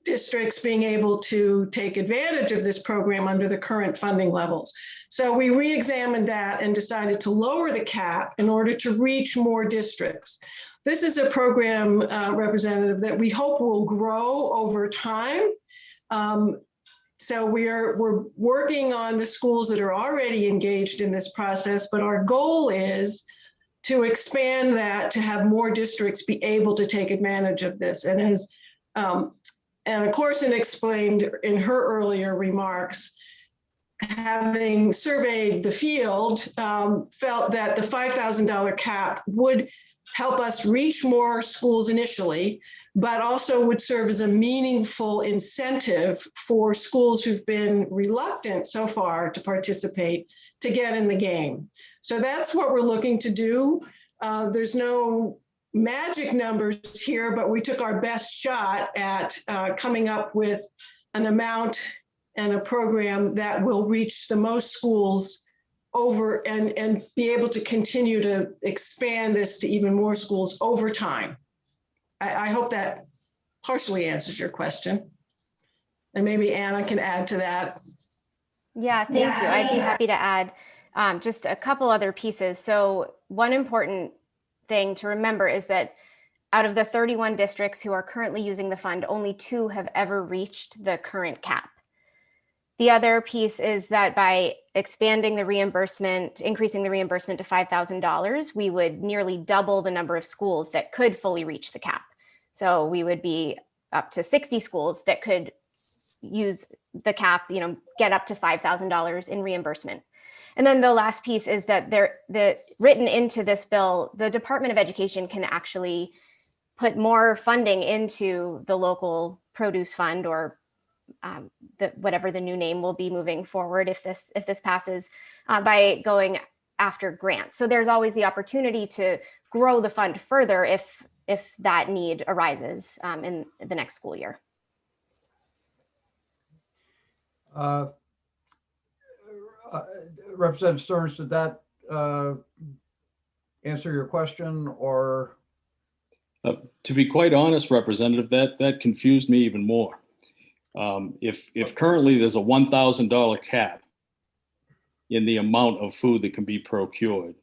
districts being able to take advantage of this program under the current funding levels. So we re-examined that and decided to lower the cap in order to reach more districts. This is a program, Representative, that we hope will grow over time. So we're working on the schools that are already engaged in this process, but our goal is to expand that to have more districts be able to take advantage of this. And And of course, it explained in her earlier remarks, having surveyed the field, felt that the $5,000 cap would help us reach more schools initially, but also would serve as a meaningful incentive for schools who've been reluctant so far to participate to get in the game. So that's what we're looking to do. There's no magic numbers here, but we took our best shot at coming up with an amount and a program that will reach the most schools over and be able to continue to expand this to even more schools over time. I hope that partially answers your question. And maybe Anna can add to that. Yeah, thank you. I'd be happy to add just a couple other pieces. So one important thing to remember is that out of the 31 districts who are currently using the fund, only 2 have ever reached the current cap. The other piece is that by expanding the reimbursement, increasing the reimbursement to $5,000, we would nearly double the number of schools that could fully reach the cap. So we would be up to 60 schools that could use the cap, get up to $5,000 in reimbursement. And then the last piece is that written into this bill, the Department of Education can actually put more funding into the local produce fund, or whatever the new name will be moving forward if this passes, by going after grants. So there's always the opportunity to grow the fund further if that need arises in the next school year. Representative Stearns, did that answer your question, or? To be quite honest, Representative, that confused me even more. If currently there's a $1,000 cap in the amount of food that can be procured,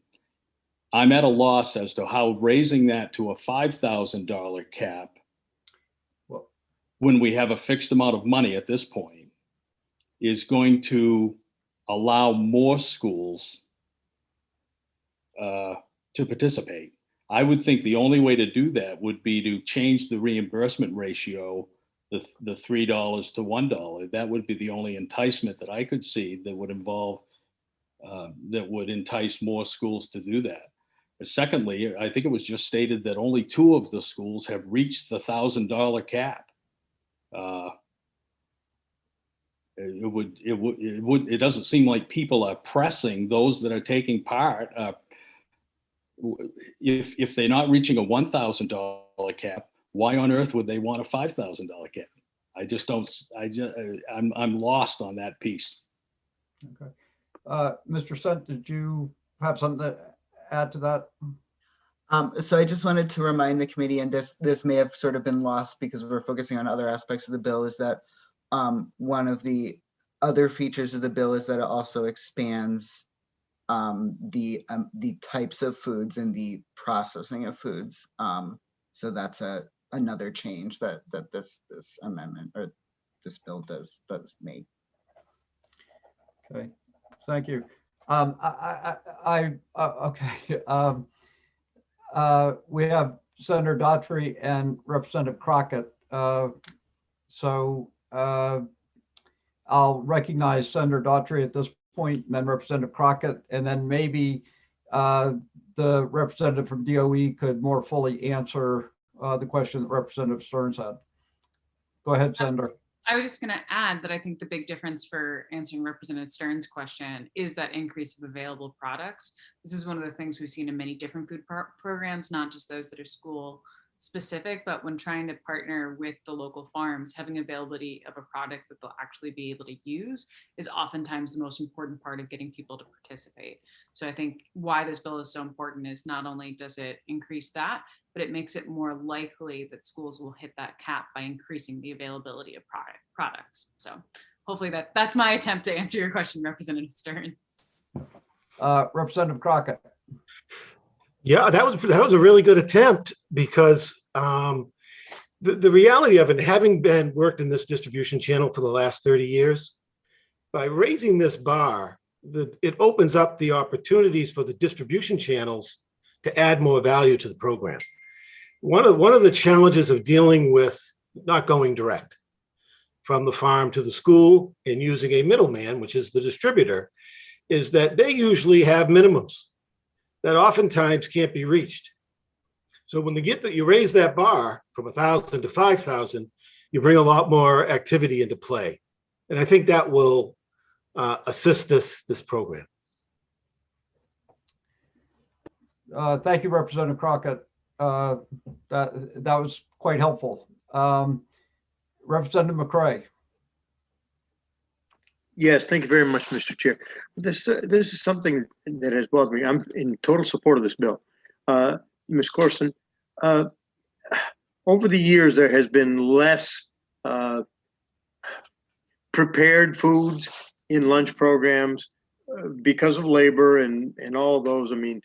I'm at a loss as to how raising that to a $5,000 cap, when we have a fixed amount of money at this point, is going to allow more schools to participate. I would think the only way to do that would be to change the reimbursement ratio, the $3 to $1. That would be the only enticement that I could see that would involve, that would entice more schools to do that. But secondly, I think it was just stated that only 2 of the schools have reached the $1,000 cap. It doesn't seem like people are pressing those that are taking part. If they're not reaching a $1,000 cap, why on earth would they want a $5,000 cap? I just don't. I'm lost on that piece. Okay, Mr. Sent, did you have something to add to that? So I just wanted to remind the committee, and this may have sort of been lost because we're focusing on other aspects of the bill, is that one of the other features of the bill is that it also expands the types of foods and the processing of foods. So that's another change that this amendment or this bill does make. Okay, thank you. Okay. We have Senator Daughtry and Representative Crockett. So I'll recognize Senator Daughtry at this point, and then Representative Crockett, and then maybe the representative from DOE could more fully answer the question that Representative Stearns had. Go ahead, Senator. I was just going to add that I think the big difference for answering Representative Stearns' question is that increase of available products. This is one of the things we've seen in many different food programs, not just those that are school specific, but when trying to partner with the local farms, having availability of a product that they'll actually be able to use is oftentimes the most important part of getting people to participate. So I think why this bill is so important is not only does it increase that, but it makes it more likely that schools will hit that cap by increasing the availability of products. So hopefully that's my attempt to answer your question, Representative Stearns. Representative Crockett. Yeah, that was a really good attempt, because the reality of it, having worked in this distribution channel for the last 30 years, by raising this bar, it opens up the opportunities for the distribution channels to add more value to the program. One of the challenges of dealing with not going direct from the farm to the school and using a middleman, which is the distributor, is that they usually have minimums that oftentimes can't be reached. So when you raise that bar from 1,000 to 5,000, you bring a lot more activity into play. And I think that will assist this program. Thank you, Representative Crockett. That was quite helpful. Representative McCray. Yes, thank you very much, Mr. Chair. This is something that has bothered me. I'm in total support of this bill. Ms. Corson, over the years, there has been less prepared foods in lunch programs because of labor and all of those. I mean,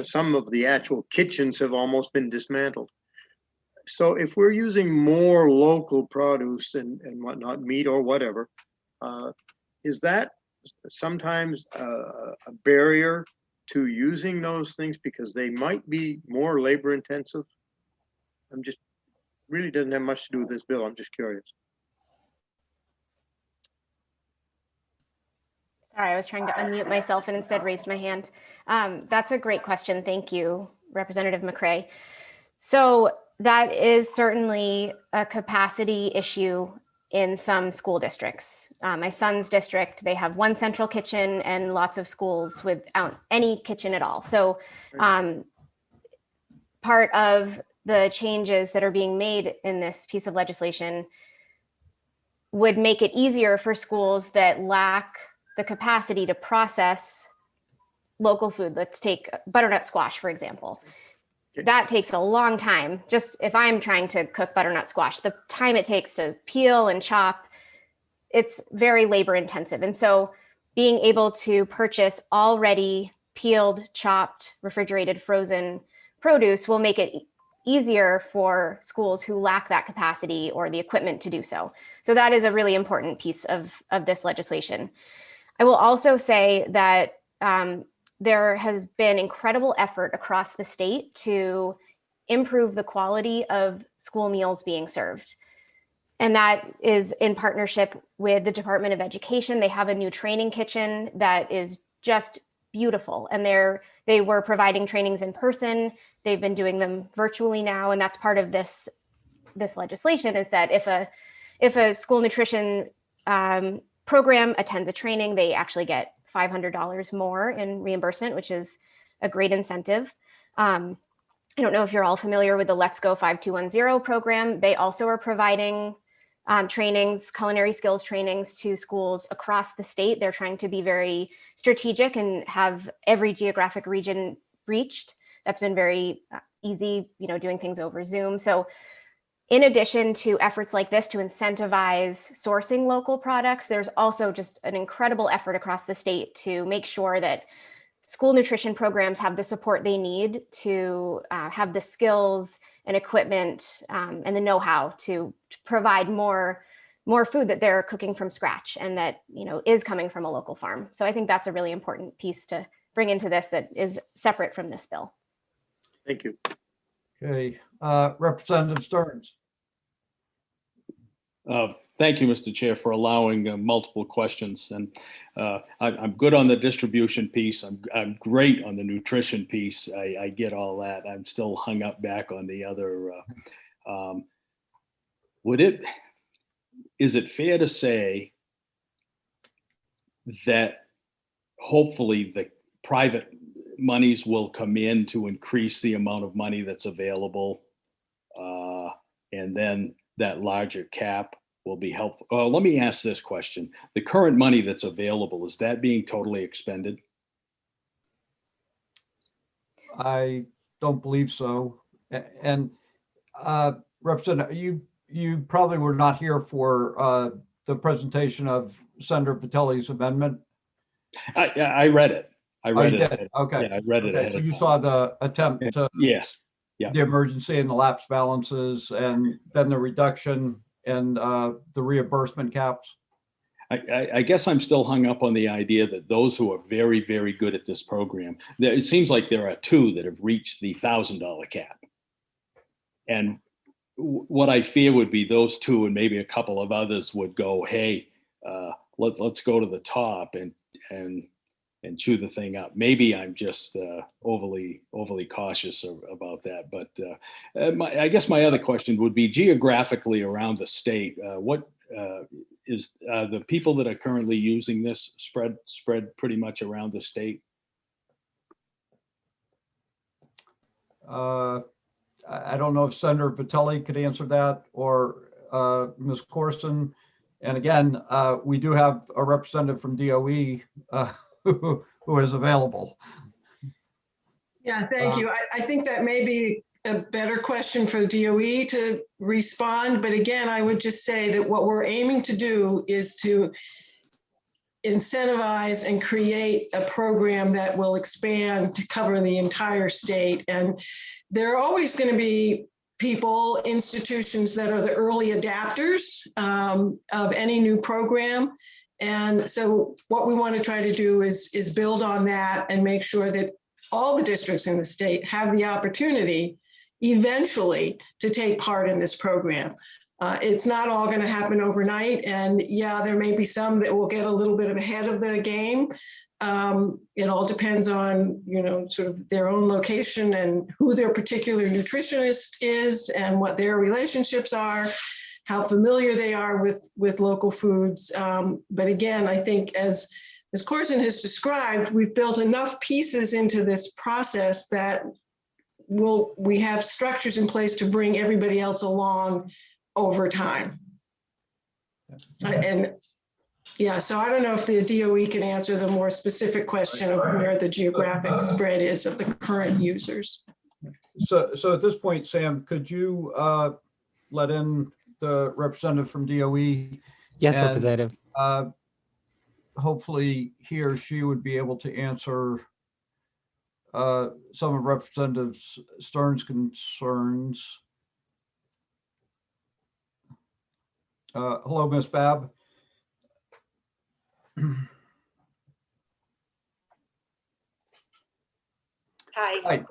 some of the actual kitchens have almost been dismantled. So if we're using more local produce and whatnot, meat or whatever, is that sometimes a barrier to using those things because they might be more labor intensive? I'm just, really doesn't have much to do with this bill. I'm just curious. Sorry, I was trying to unmute myself and instead raised my hand. That's a great question. Thank you, Representative McCray. So that is certainly a capacity issue in some school districts. My son's district, they have one central kitchen and lots of schools without any kitchen at all. So part of the changes that are being made in this piece of legislation would make it easier for schools that lack the capacity to process local food. Let's take butternut squash, for example. That takes a long time. Just if I'm trying to cook butternut squash, the time it takes to peel and chop, it's very labor intensive. And so being able to purchase already peeled, chopped, refrigerated, frozen produce will make it easier for schools who lack that capacity or the equipment to do so. So that is a really important piece of this legislation. I will also say that there has been incredible effort across the state to improve the quality of school meals being served. And that is in partnership with the Department of Education. They have a new training kitchen that is just beautiful. And they were providing trainings in person. They've been doing them virtually now. And that's part of this legislation, is that if a school nutrition program attends a training, they actually get $500 more in reimbursement, which is a great incentive. I don't know if you're all familiar with the Let's Go 5210 program. They also are providing trainings, culinary skills trainings to schools across the state. They're trying to be very strategic and have every geographic region reached. That's been very easy, doing things over Zoom. So in addition to efforts like this to incentivize sourcing local products, there's also just an incredible effort across the state to make sure that school nutrition programs have the support they need to have the skills and equipment and the know-how to provide more food that they're cooking from scratch and that is coming from a local farm. So I think that's a really important piece to bring into this that is separate from this bill. Thank you. Okay, Representative Stearns. Thank you, Mr. Chair, for allowing multiple questions. And I'm good on the distribution piece. I'm great on the nutrition piece. I get all that. I'm still hung up back on the other. Is it fair to say that hopefully the private monies will come in to increase the amount of money that's available, and then that larger cap will be helpful? Let me ask this question. The current money that's available, is that being totally expended? I don't believe so. And Representative, you probably were not here for the presentation of Senator Patelli's amendment. I read it. I read it. Did? Okay. Yeah, I read it. So you saw the attempt to yes. Yeah. The emergency and the lapse balances, and then the reduction and the reimbursement caps. I guess I'm still hung up on the idea that those who are very, very good at this program, it seems like there are two that have reached the $1,000 cap. And what I fear would be those two and maybe a couple of others would go, hey, let's go to the top and chew the thing up. Maybe I'm just overly cautious about that. But I guess my other question would be geographically around the state. What is the people that are currently using this spread pretty much around the state? I don't know if Senator Vitelli could answer that, or Ms. Corson. And again, we do have a representative from DOE who is available. Yeah, thank you. I think that may be a better question for the DOE to respond. But again, I would just say that what we're aiming to do is to incentivize and create a program that will expand to cover the entire state. And there are always going to be people, institutions that are the early adapters of any new program. And so what we want to try to do is build on that and make sure that all the districts in the state have the opportunity eventually to take part in this program. It's not all going to happen overnight. And yeah, there may be some that will get a little bit ahead of the game. It all depends on, sort of their own location and who their particular nutritionist is and what their relationships are, how familiar they are with local foods. But again, I think as Corson has described, we've built enough pieces into this process that we have structures in place to bring everybody else along over time. And yeah, so I don't know if the DOE can answer the more specific question of where the geographic spread is of the current users. So at this point, Sam, could you let in the representative from DOE? Yes, and, Representative. Hopefully he or she would be able to answer some of Representative Stern's concerns. Hello, Ms. Babb. Hi.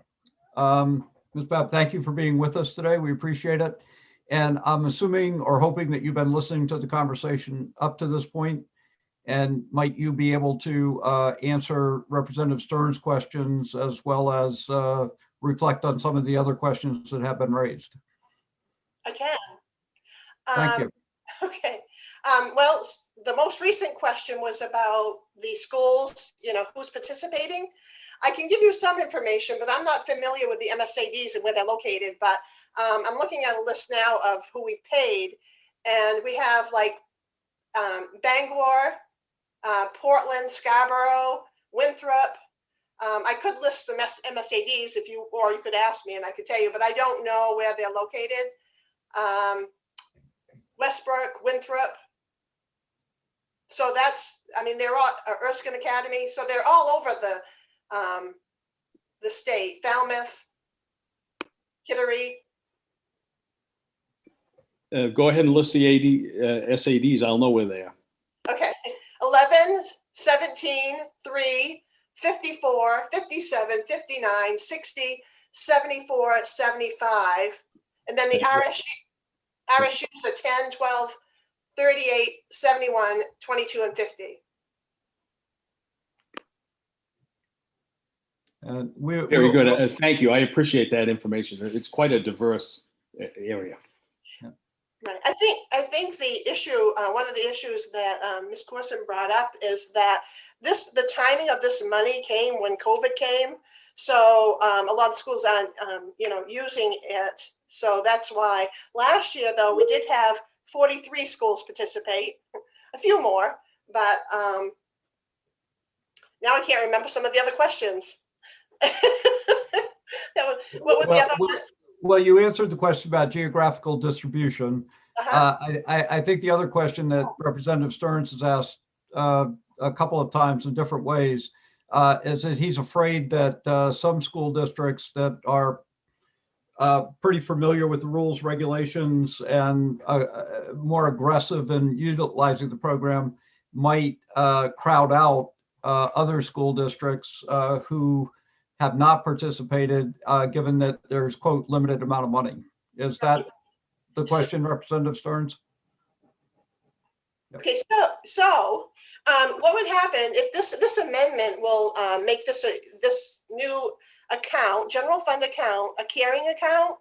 Ms. Babb, thank you for being with us today. We appreciate it. And I'm assuming or hoping that you've been listening to the conversation up to this point. And might you be able to answer Representative Stern's questions as well as reflect on some of the other questions that have been raised? I can. Thank you. Okay. Well, the most recent question was about the schools, who's participating. I can give you some information, but I'm not familiar with the MSADs and where they're located. But I'm looking at a list now of who we've paid. And we have like Bangor, Portland, Scarborough, Winthrop. I could list some MSADs or you could ask me and I could tell you, but I don't know where they're located. Westbrook, Winthrop. So they're all Erskine Academy. So they're all over the state. Falmouth, Kittery. Go ahead and list the SADs. I'll know where they are. Okay. 11, 17, 3, 54, 57, 59, 60, 74, 75. And then the RSUs are 10, 12, 38, 71, 22, and 50. Very good. Thank you. I appreciate that information. It's quite a diverse area. Right. I think the issue, one of the issues that Ms. Corson brought up is that the timing of this money came when COVID came. So a lot of schools aren't, using it. So that's why last year, though, we did have 43 schools participate, a few more, but now I can't remember some of the other questions. What were the other ones? Well, you answered the question about geographical distribution. I think the other question that Representative Stearns has asked a couple of times in different ways is that he's afraid that some school districts that are pretty familiar with the rules, regulations, and more aggressive in utilizing the program might crowd out other school districts who have not participated, given that there's, quote, limited amount of money. Is that the question, Representative Stearns? Okay, what would happen if this amendment will make this new account, general fund account, a carrying account?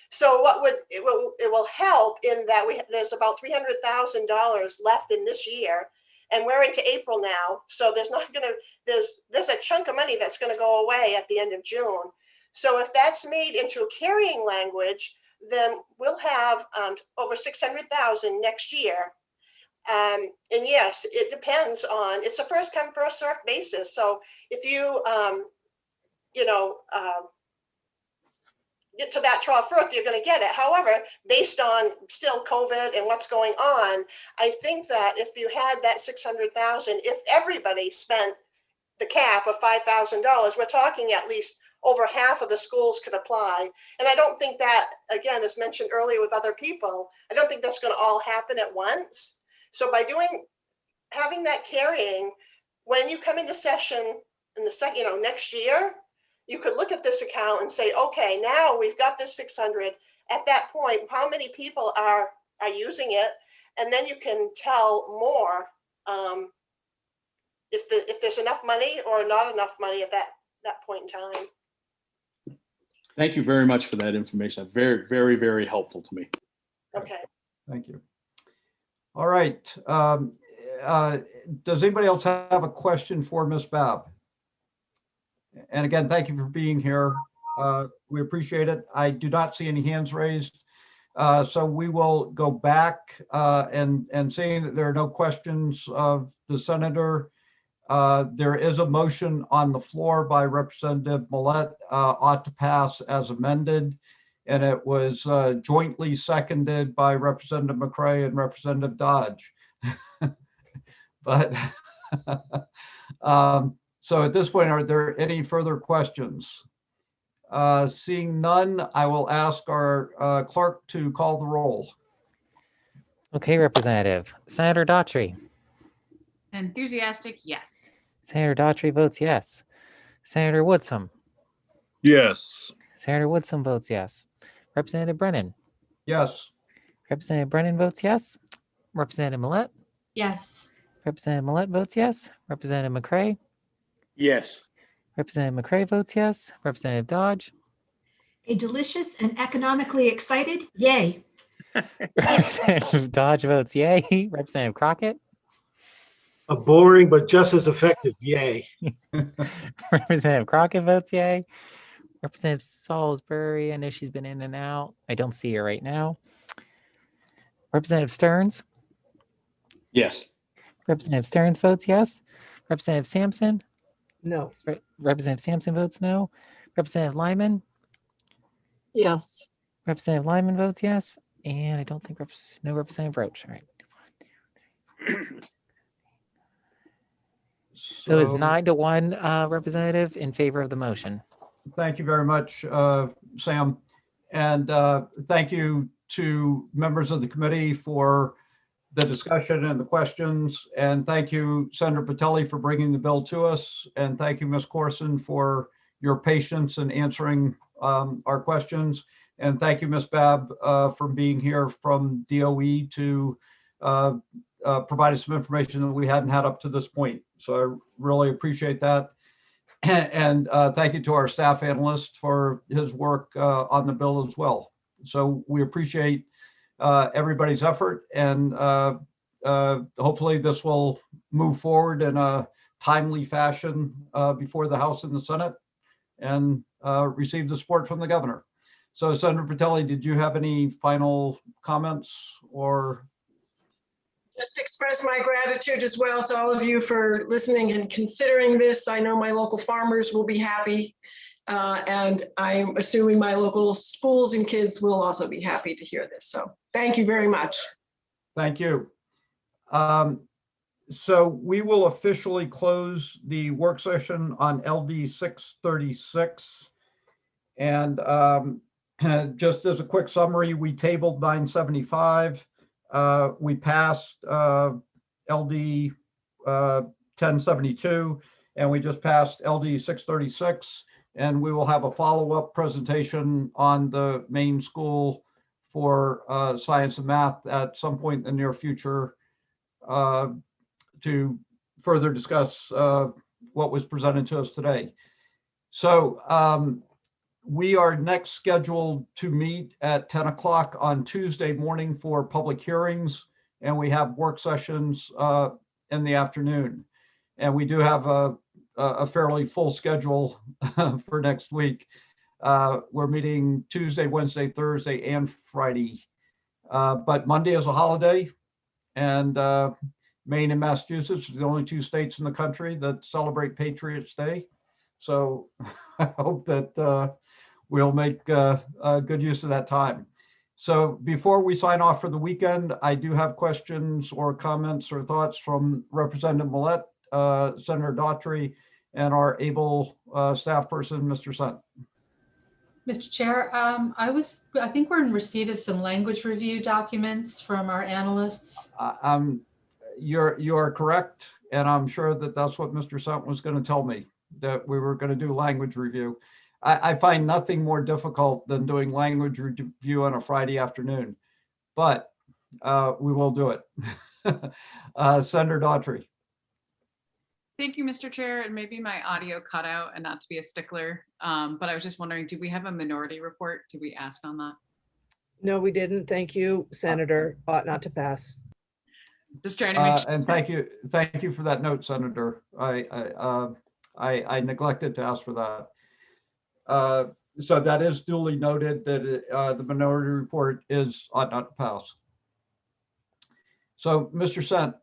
So it will help in that there's about $300,000 left in this year, and we're into April now. So there's a chunk of money that's going to go away at the end of June. So if that's made into a carrying language, then we'll have over 600,000 next year. And yes, it depends on, it's a first come, first served basis. So if you, get to that trough first, you're going to get it. However, based on still COVID and what's going on, I think that if you had that 600,000, if everybody spent the cap of $5,000, we're talking at least over half of the schools could apply. And I don't think that, again, as mentioned earlier with other people, I don't think that's going to all happen at once. So by having that carrying, when you come into session in the next year, you could look at this account and say, okay, now we've got this 600. At that point, how many people are using it? And then you can tell more if there's enough money or not enough money at that point in time. Thank you very much for that information. Very, very, very helpful to me. Okay. Thank you. All right. Does anybody else have a question for Ms. Babb? And again, thank you for being here. We appreciate it. I do not see any hands raised. So we will go back and seeing that there are no questions of the senator, there is a motion on the floor by Representative Millette, ought to pass as amended. And it was jointly seconded by Representative McCray and Representative Dodge. But so at this point, are there any further questions? Seeing none, I will ask our clerk to call the roll. Okay, Representative. Senator Daughtry. Enthusiastic, yes. Senator Daughtry votes yes. Senator Woodson. Yes. Senator Woodson votes yes. Representative Brennan. Yes. Representative Brennan votes yes. Representative Millette. Yes. Representative Millette votes yes. Representative McCray. Yes. Representative McCray votes yes. Representative Dodge. A delicious and economically excited yay. Representative Dodge votes yay. Representative Crockett. A boring but just as effective yay. Representative Crockett votes yay. Representative Salisbury, I know she's been in and out. I don't see her right now. Representative Stearns. Yes. Representative Stearns votes yes. Representative Sampson. No. Representative Sampson votes no. Representative Lyman. Yes. Representative Lyman votes yes. And I don't think no Representative Roach. All right. So it's 9-1 representative in favor of the motion. Thank you very much, Sam. And thank you to members of the committee for the discussion and the questions. And thank you, Senator Patelli, for bringing the bill to us. And thank you, Ms. Corson, for your patience in answering our questions. And thank you, Ms. Babb, for being here from DOE to provide us some information that we hadn't had up to this point. So I really appreciate that. And thank you to our staff analyst for his work on the bill as well. So we appreciate everybody's effort, and hopefully this will move forward in a timely fashion before the House and the Senate and receive the support from the governor. So Senator Patelli, did you have any final comments or? Just express my gratitude as well to all of you for listening and considering this. I know my local farmers will be happy, and I'm assuming my local schools and kids will also be happy to hear this. So thank you very much. Thank you. So we will officially close the work session on LD 636. And just as a quick summary, we tabled 975. We passed LD 1072, and we just passed LD 636, and we will have a follow-up presentation on the main school for science and math at some point in the near future to further discuss what was presented to us today. So we are next scheduled to meet at 10 o'clock on Tuesday morning for public hearings, and we have work sessions in the afternoon. And we do have a fairly full schedule for next week. We're meeting Tuesday, Wednesday, Thursday, and Friday. But Monday is a holiday, and Maine and Massachusetts are the only two states in the country that celebrate Patriots Day. So I hope that we'll make good use of that time. So before we sign off for the weekend, I do have questions or comments or thoughts from Representative Millette, Senator Daughtry, and our able staff person, Mr. Sent. Mr. Chair, I think we're in receipt of some language review documents from our analysts. You are correct, and I'm sure that that's what Mr. Sent was going to tell me, that we were going to do language review. I find nothing more difficult than doing language review on a Friday afternoon, but we will do it. Senator Daughtry. Thank you, Mr. Chair. And maybe my audio cut out, and not to be a stickler, but I was just wondering, do we have a minority report? Did we ask on that? No, we didn't. Thank you, Senator. Ought not to pass. Just trying to make sure. And thank you for that note, Senator. I neglected to ask for that. So that is duly noted that the minority report ought not to pass. So, Mr. Sent,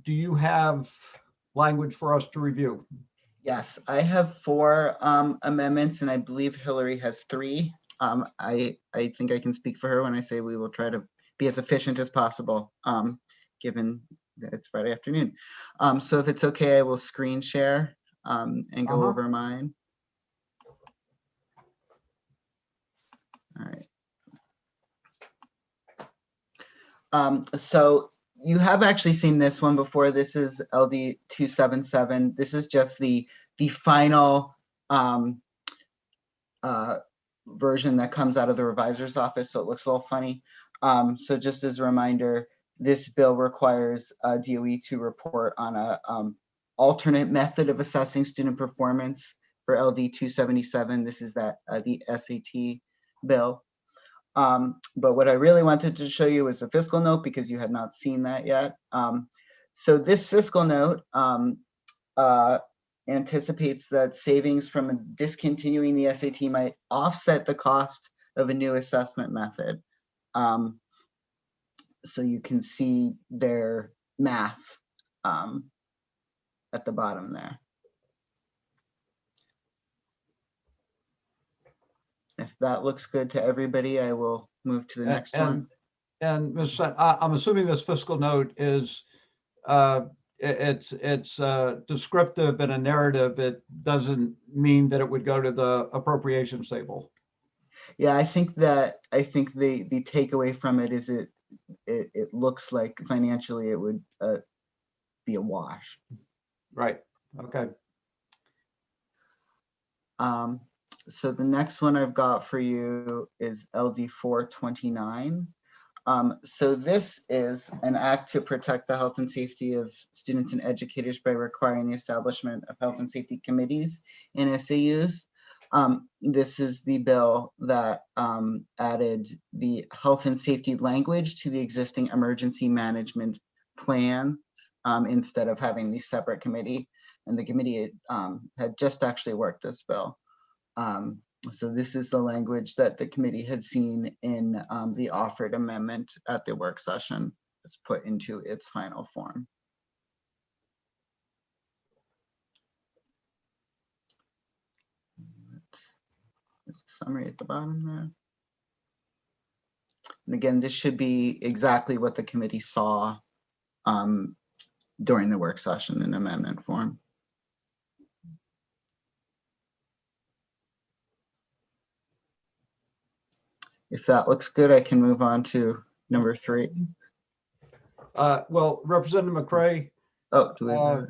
do you have language for us to review? Yes, I have 4 amendments, and I believe Hillary has 3. I think I can speak for her when I say we will try to be as efficient as possible, given that it's Friday afternoon. So if it's okay, I will screen share and go over mine. All right. So you have actually seen this one before. This is LD 277. This is just the final version that comes out of the revisor's office, so it looks a little funny. So just as a reminder, this bill requires DOE to report on a alternate method of assessing student performance for LD 277. This is that the SAT bill. But what I really wanted to show you is the fiscal note, because you had not seen that yet. So this fiscal note anticipates that savings from discontinuing the SAT might offset the cost of a new assessment method. So you can see their math at the bottom there. If that looks good to everybody, I will move to the next one. And Ms. Sent, I'm assuming this fiscal note is it's descriptive and a narrative. It doesn't mean that it would go to the appropriations table. Yeah, I think the takeaway from it is it looks like financially it would be a wash. Right. Okay. So the next one I've got for you is LD 429. So this is an act to protect the health and safety of students and educators by requiring the establishment of health and safety committees in SAUs. This is the bill that added the health and safety language to the existing emergency management plan instead of having the separate committee. And the committee had just actually worked this bill. So this is the language that the committee had seen in the offered amendment at the work session. It's put into its final form. There's a summary at the bottom there. And again, this should be exactly what the committee saw during the work session in amendment form. If that looks good, I can move on to number 3. Well, Representative McCray. Oh, do we have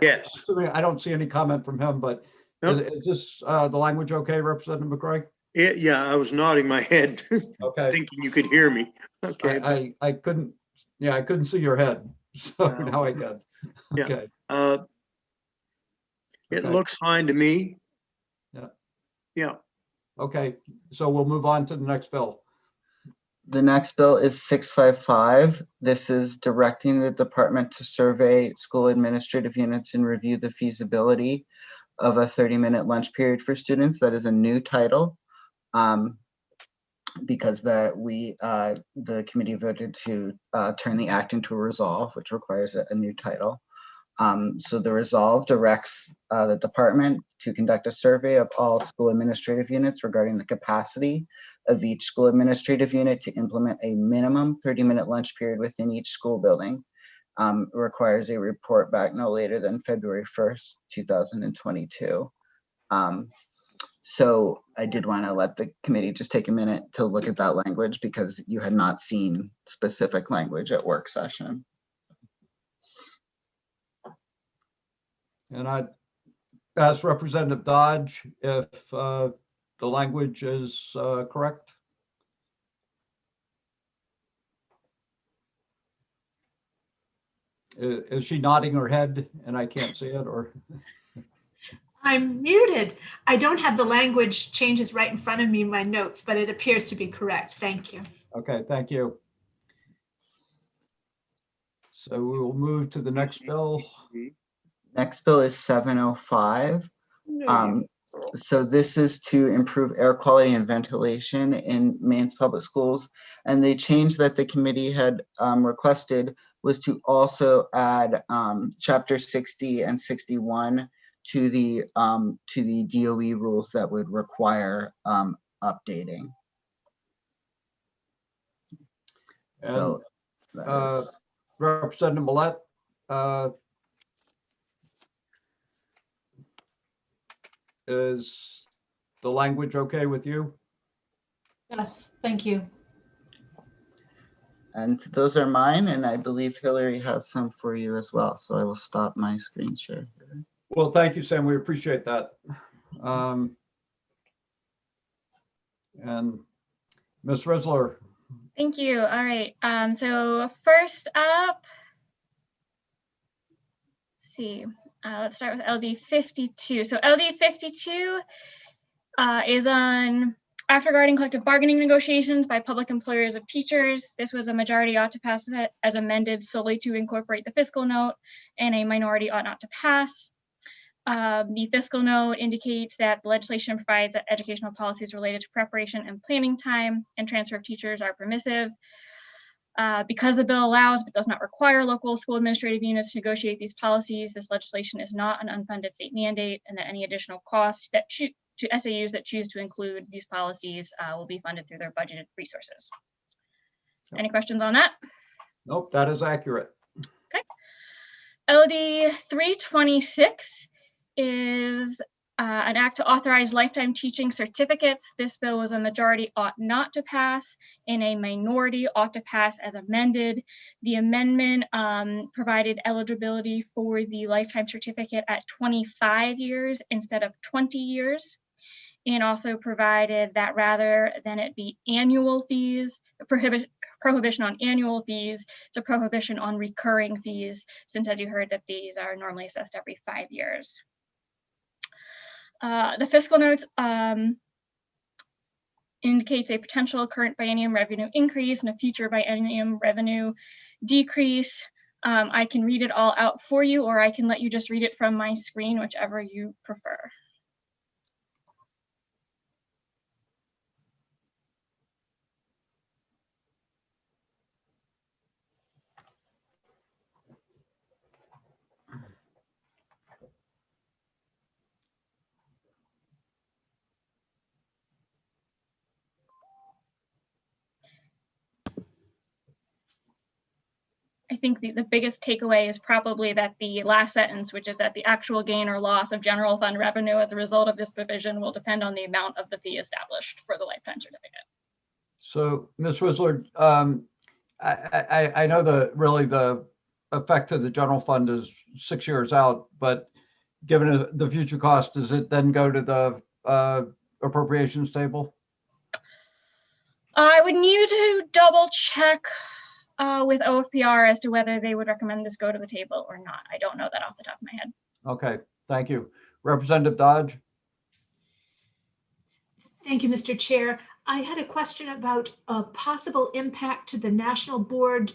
yes. I don't see any comment from him, but Nope. Is this the language okay, Representative McCray? Yeah, I was nodding my head, Okay. thinking you could hear me. Okay. I couldn't, yeah, I couldn't see your head. So now I can. Yeah. Okay. It Okay. looks fine to me. Yeah. Yeah. Okay, so we'll move on to the next bill. The next bill is 655. This is directing the department to survey school administrative units and review the feasibility of a 30-minute lunch period for students. That is a new title. Because the committee voted to turn the act into a resolve, which requires a new title. So the resolve directs the department to conduct a survey of all school administrative units regarding the capacity of each school administrative unit to implement a minimum 30-minute lunch period within each school building. It requires a report back no later than February 1st, 2022. So I did want to let the committee just take a minute to look at that language because you had not seen specific language at work session. And I ask Representative Dodge if the language is correct. Is she nodding her head and I can't see it, or? I'm muted. I don't have the language changes right in front of me in my notes, but it appears to be correct. Thank you. Okay, thank you. So we will move to the next bill. Next bill is 705. So this is to improve air quality and ventilation in Maine's public schools. And the change that the committee had requested was to also add chapter 60 and 61 to the DOE rules that would require updating. And So that is, Representative Millette, is the language okay with you? Yes, thank you. and those are mine, and I believe Hillary has some for you as well. So I will stop my screen share here. Well, thank you, Sam. We appreciate that. And Ms. Risler. Thank you. All right. So first up, let's see. Let's start with LD 52. So LD 52 is on act regarding collective bargaining negotiations by public employers of teachers. This was a majority ought to pass it as amended solely to incorporate the fiscal note, and a minority ought not to pass. The fiscal note indicates that the legislation provides that educational policies related to preparation and planning time and transfer of teachers are permissive. Because the bill allows but does not require local school administrative units to negotiate these policies, this legislation is not an unfunded state mandate, and that any additional costs that to SAUs that choose to include these policies will be funded through their budgeted resources. Any questions on that? Nope, that is accurate. Okay. LD 326 is an act to authorize lifetime teaching certificates. This bill was a majority ought not to pass, and a minority ought to pass as amended. The amendment provided eligibility for the lifetime certificate at 25 years instead of 20 years, and also provided that rather than it be annual fees, prohibition on annual fees, it's a prohibition on recurring fees, since as you heard that these are normally assessed every 5 years. The fiscal notes indicates a potential current biennium revenue increase and a future biennium revenue decrease. I can read it all out for you, or I can let you just read it from my screen, whichever you prefer. I think the biggest takeaway is probably that the last sentence, which is that the actual gain or loss of general fund revenue as a result of this provision will depend on the amount of the fee established for the lifetime certificate. So, Ms. Risler, I know the effect of the general fund is 6 years out, but given the future cost, does it then go to the appropriations table? I would need to double check with OFPR as to whether they would recommend this go to the table or not. I don't know that off the top of my head. Okay, thank you. Representative Dodge? Thank you, Mr. Chair. I had a question about a possible impact to the National Board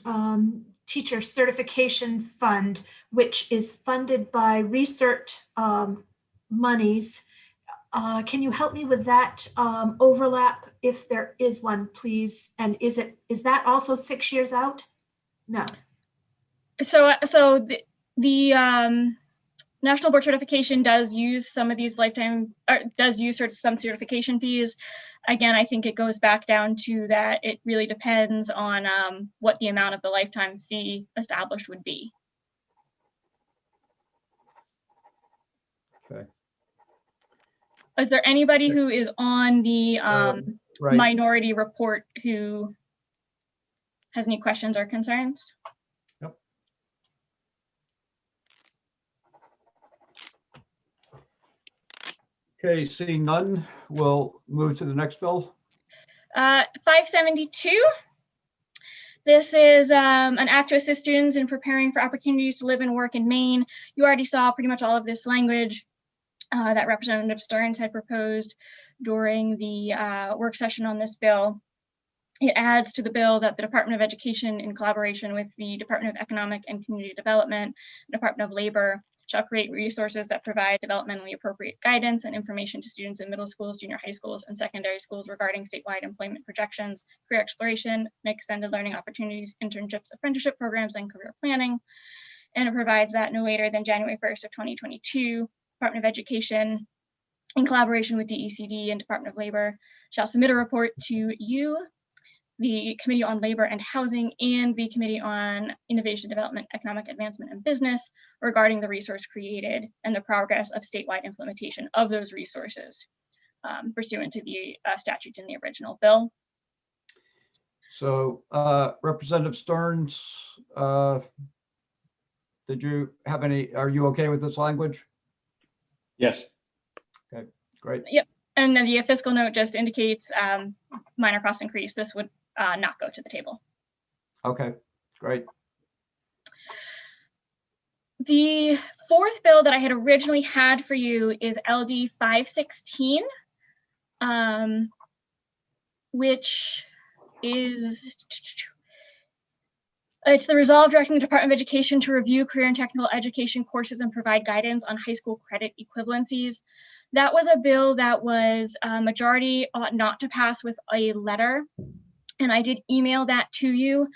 Teacher Certification Fund, which is funded by research monies. Can you help me with that overlap, if there is one, please? And is that also 6 years out? No. So the National Board Certification does use some of these some certification fees. Again, I think it goes back down to that it really depends on what the amount of the lifetime fee established would be. Okay. Is there anybody who is on the right. minority report who has any questions or concerns? Yep. Okay, seeing none, we'll move to the next bill. 572. This is an act to assist students in preparing for opportunities to live and work in Maine. You already saw pretty much all of this language that Representative Stearns had proposed during the work session on this bill. It adds to the bill that the Department of Education, in collaboration with the Department of Economic and Community Development, Department of Labor, shall create resources that provide developmentally appropriate guidance and information to students in middle schools, junior high schools, and secondary schools regarding statewide employment projections, career exploration, and extended learning opportunities, internships, apprenticeship programs, and career planning. And it provides that no later than January 1st of 2022, Department of Education, in collaboration with DECD and Department of Labor, shall submit a report to you, the Committee on Labor and Housing, and the Committee on Innovation, Development, Economic Advancement, and Business regarding the resource created and the progress of statewide implementation of those resources pursuant to the statutes in the original bill. So Representative Stearns, did you have any, are you okay with this language? Yes. Okay, great. Yep. And then the fiscal note just indicates minor cost increase. This would not go to the table. Okay, great. The fourth bill that I had originally had for you is LD 516, which is, it's the resolve directing the Department of Education to review career and technical education courses and provide guidance on high school credit equivalencies. That was a bill that was majority ought not to pass with a letter, and I did email that to you.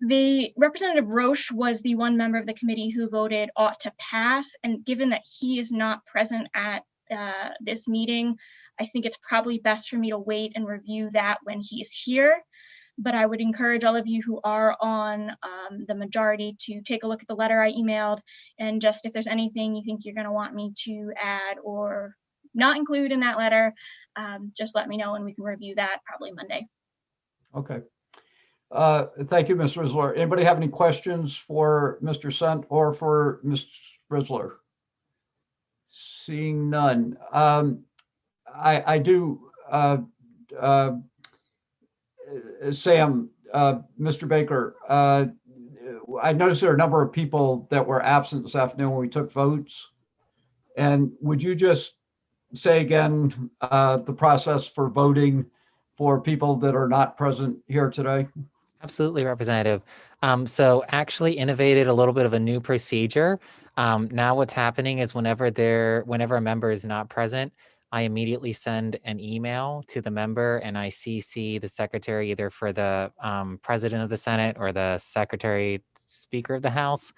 The Representative Roche was the one member of the committee who voted ought to pass, and given that he is not present at this meeting, I think it's probably best for me to wait and review that when he's here. But I would encourage all of you who are on the majority to take a look at the letter I emailed, and just if there's anything you think you're going to want me to add or not include in that letter, just let me know and we can review that probably Monday. Okay. Thank you, Ms. Rizzler. Anybody have any questions for Mr. Sant or for Ms. Rizzler? Seeing none. I do, Sam, Mr. Baker, I noticed there are a number of people that were absent this afternoon when we took votes. And would you just say again the process for voting for people that are not present here today? Absolutely, Representative. So actually innovated a little bit of a new procedure. Now what's happening is whenever a member is not present, I immediately send an email to the member and I CC the secretary either for the president of the Senate or the secretary speaker of the House.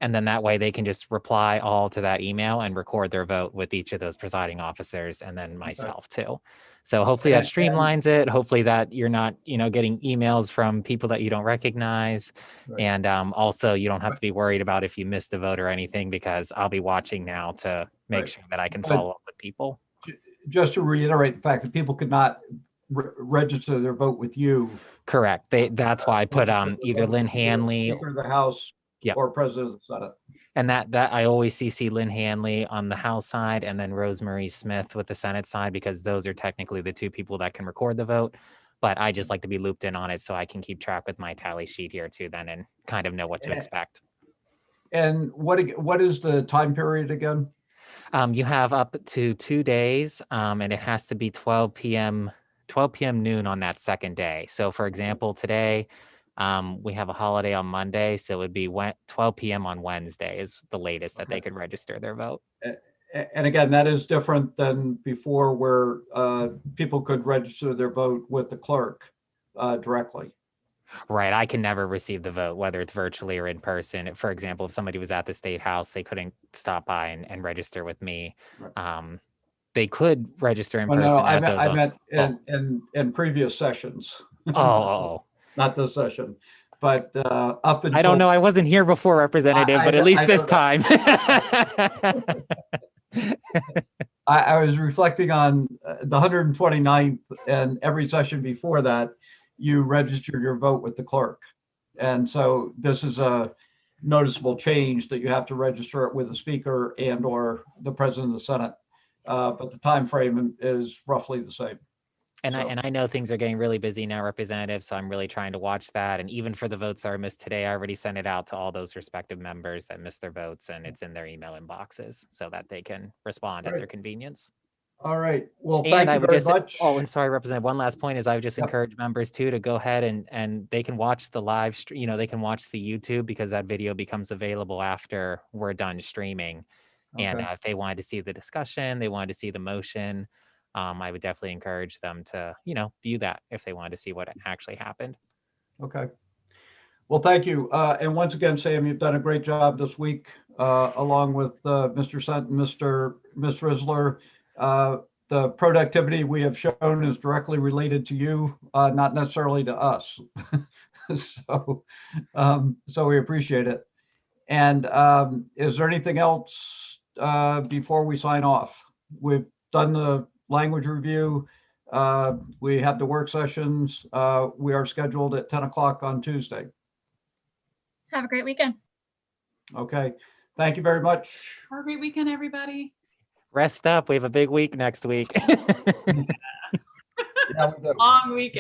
And then that way they can just reply all to that email and record their vote with each of those presiding officers and then myself too. So hopefully that streamlines it. Hopefully that you're not, getting emails from people that you don't recognize. Right. And also you don't have to be worried about if you missed a vote or anything, because I'll be watching now to make sure that I can follow up with people. Just to reiterate the fact that people could not register their vote with you. Correct. That's why I put either Lynn Hanley Speaker of the House or President of the Senate. And that I always CC Lynn Hanley on the House side and then Rosemary Smith with the Senate side, because those are technically the two people that can record the vote. But I just like to be looped in on it so I can keep track with my tally sheet here too then and kind of know what to expect. And what is the time period again? You have up to 2 days, and it has to be 12 p.m. noon on that second day. So for example, today, we have a holiday on Monday, so it would be 12 p.m. on Wednesday is the latest that they could register their vote. And again, that is different than before where people could register their vote with the clerk directly. Right. I can never receive the vote, whether it's virtually or in person. For example, if somebody was at the State House, they couldn't stop by and register with me. They could register in Oh, person. no, at those I meant in previous sessions. Oh. Not this session, but up until. I don't know. I wasn't here before, Representative, but at least this time. I was reflecting on the 129th and every session before that, you registered your vote with the clerk. And so this is a noticeable change that you have to register it with the speaker and or the president of the Senate. But the time frame is roughly the same. And I know things are getting really busy now, Representative, so I'm really trying to watch that. And even for the votes that are missed today, I already sent it out to all those respective members that missed their votes, and it's in their email inboxes so that they can respond at their convenience. All right. Well, thank you very much. Oh, and sorry, Representative, one last point is I would just encourage members too to go ahead and they can watch the live stream, they can watch the YouTube because that video becomes available after we're done streaming. And if they wanted to see the discussion, they wanted to see the motion, I would definitely encourage them to, view that if they wanted to see what actually happened. Okay. Well, thank you. And once again, Sam, you've done a great job this week, along with Mr. Sent and Ms. Rizzler. The productivity we have shown is directly related to you, not necessarily to us. So we appreciate it. And is there anything else before we sign off? We've done the language review. We have the work sessions. We are scheduled at 10 o'clock on Tuesday. Have a great weekend. Okay. Thank you very much. Have a great weekend, everybody. Rest up. We have a big week next week. Long weekend.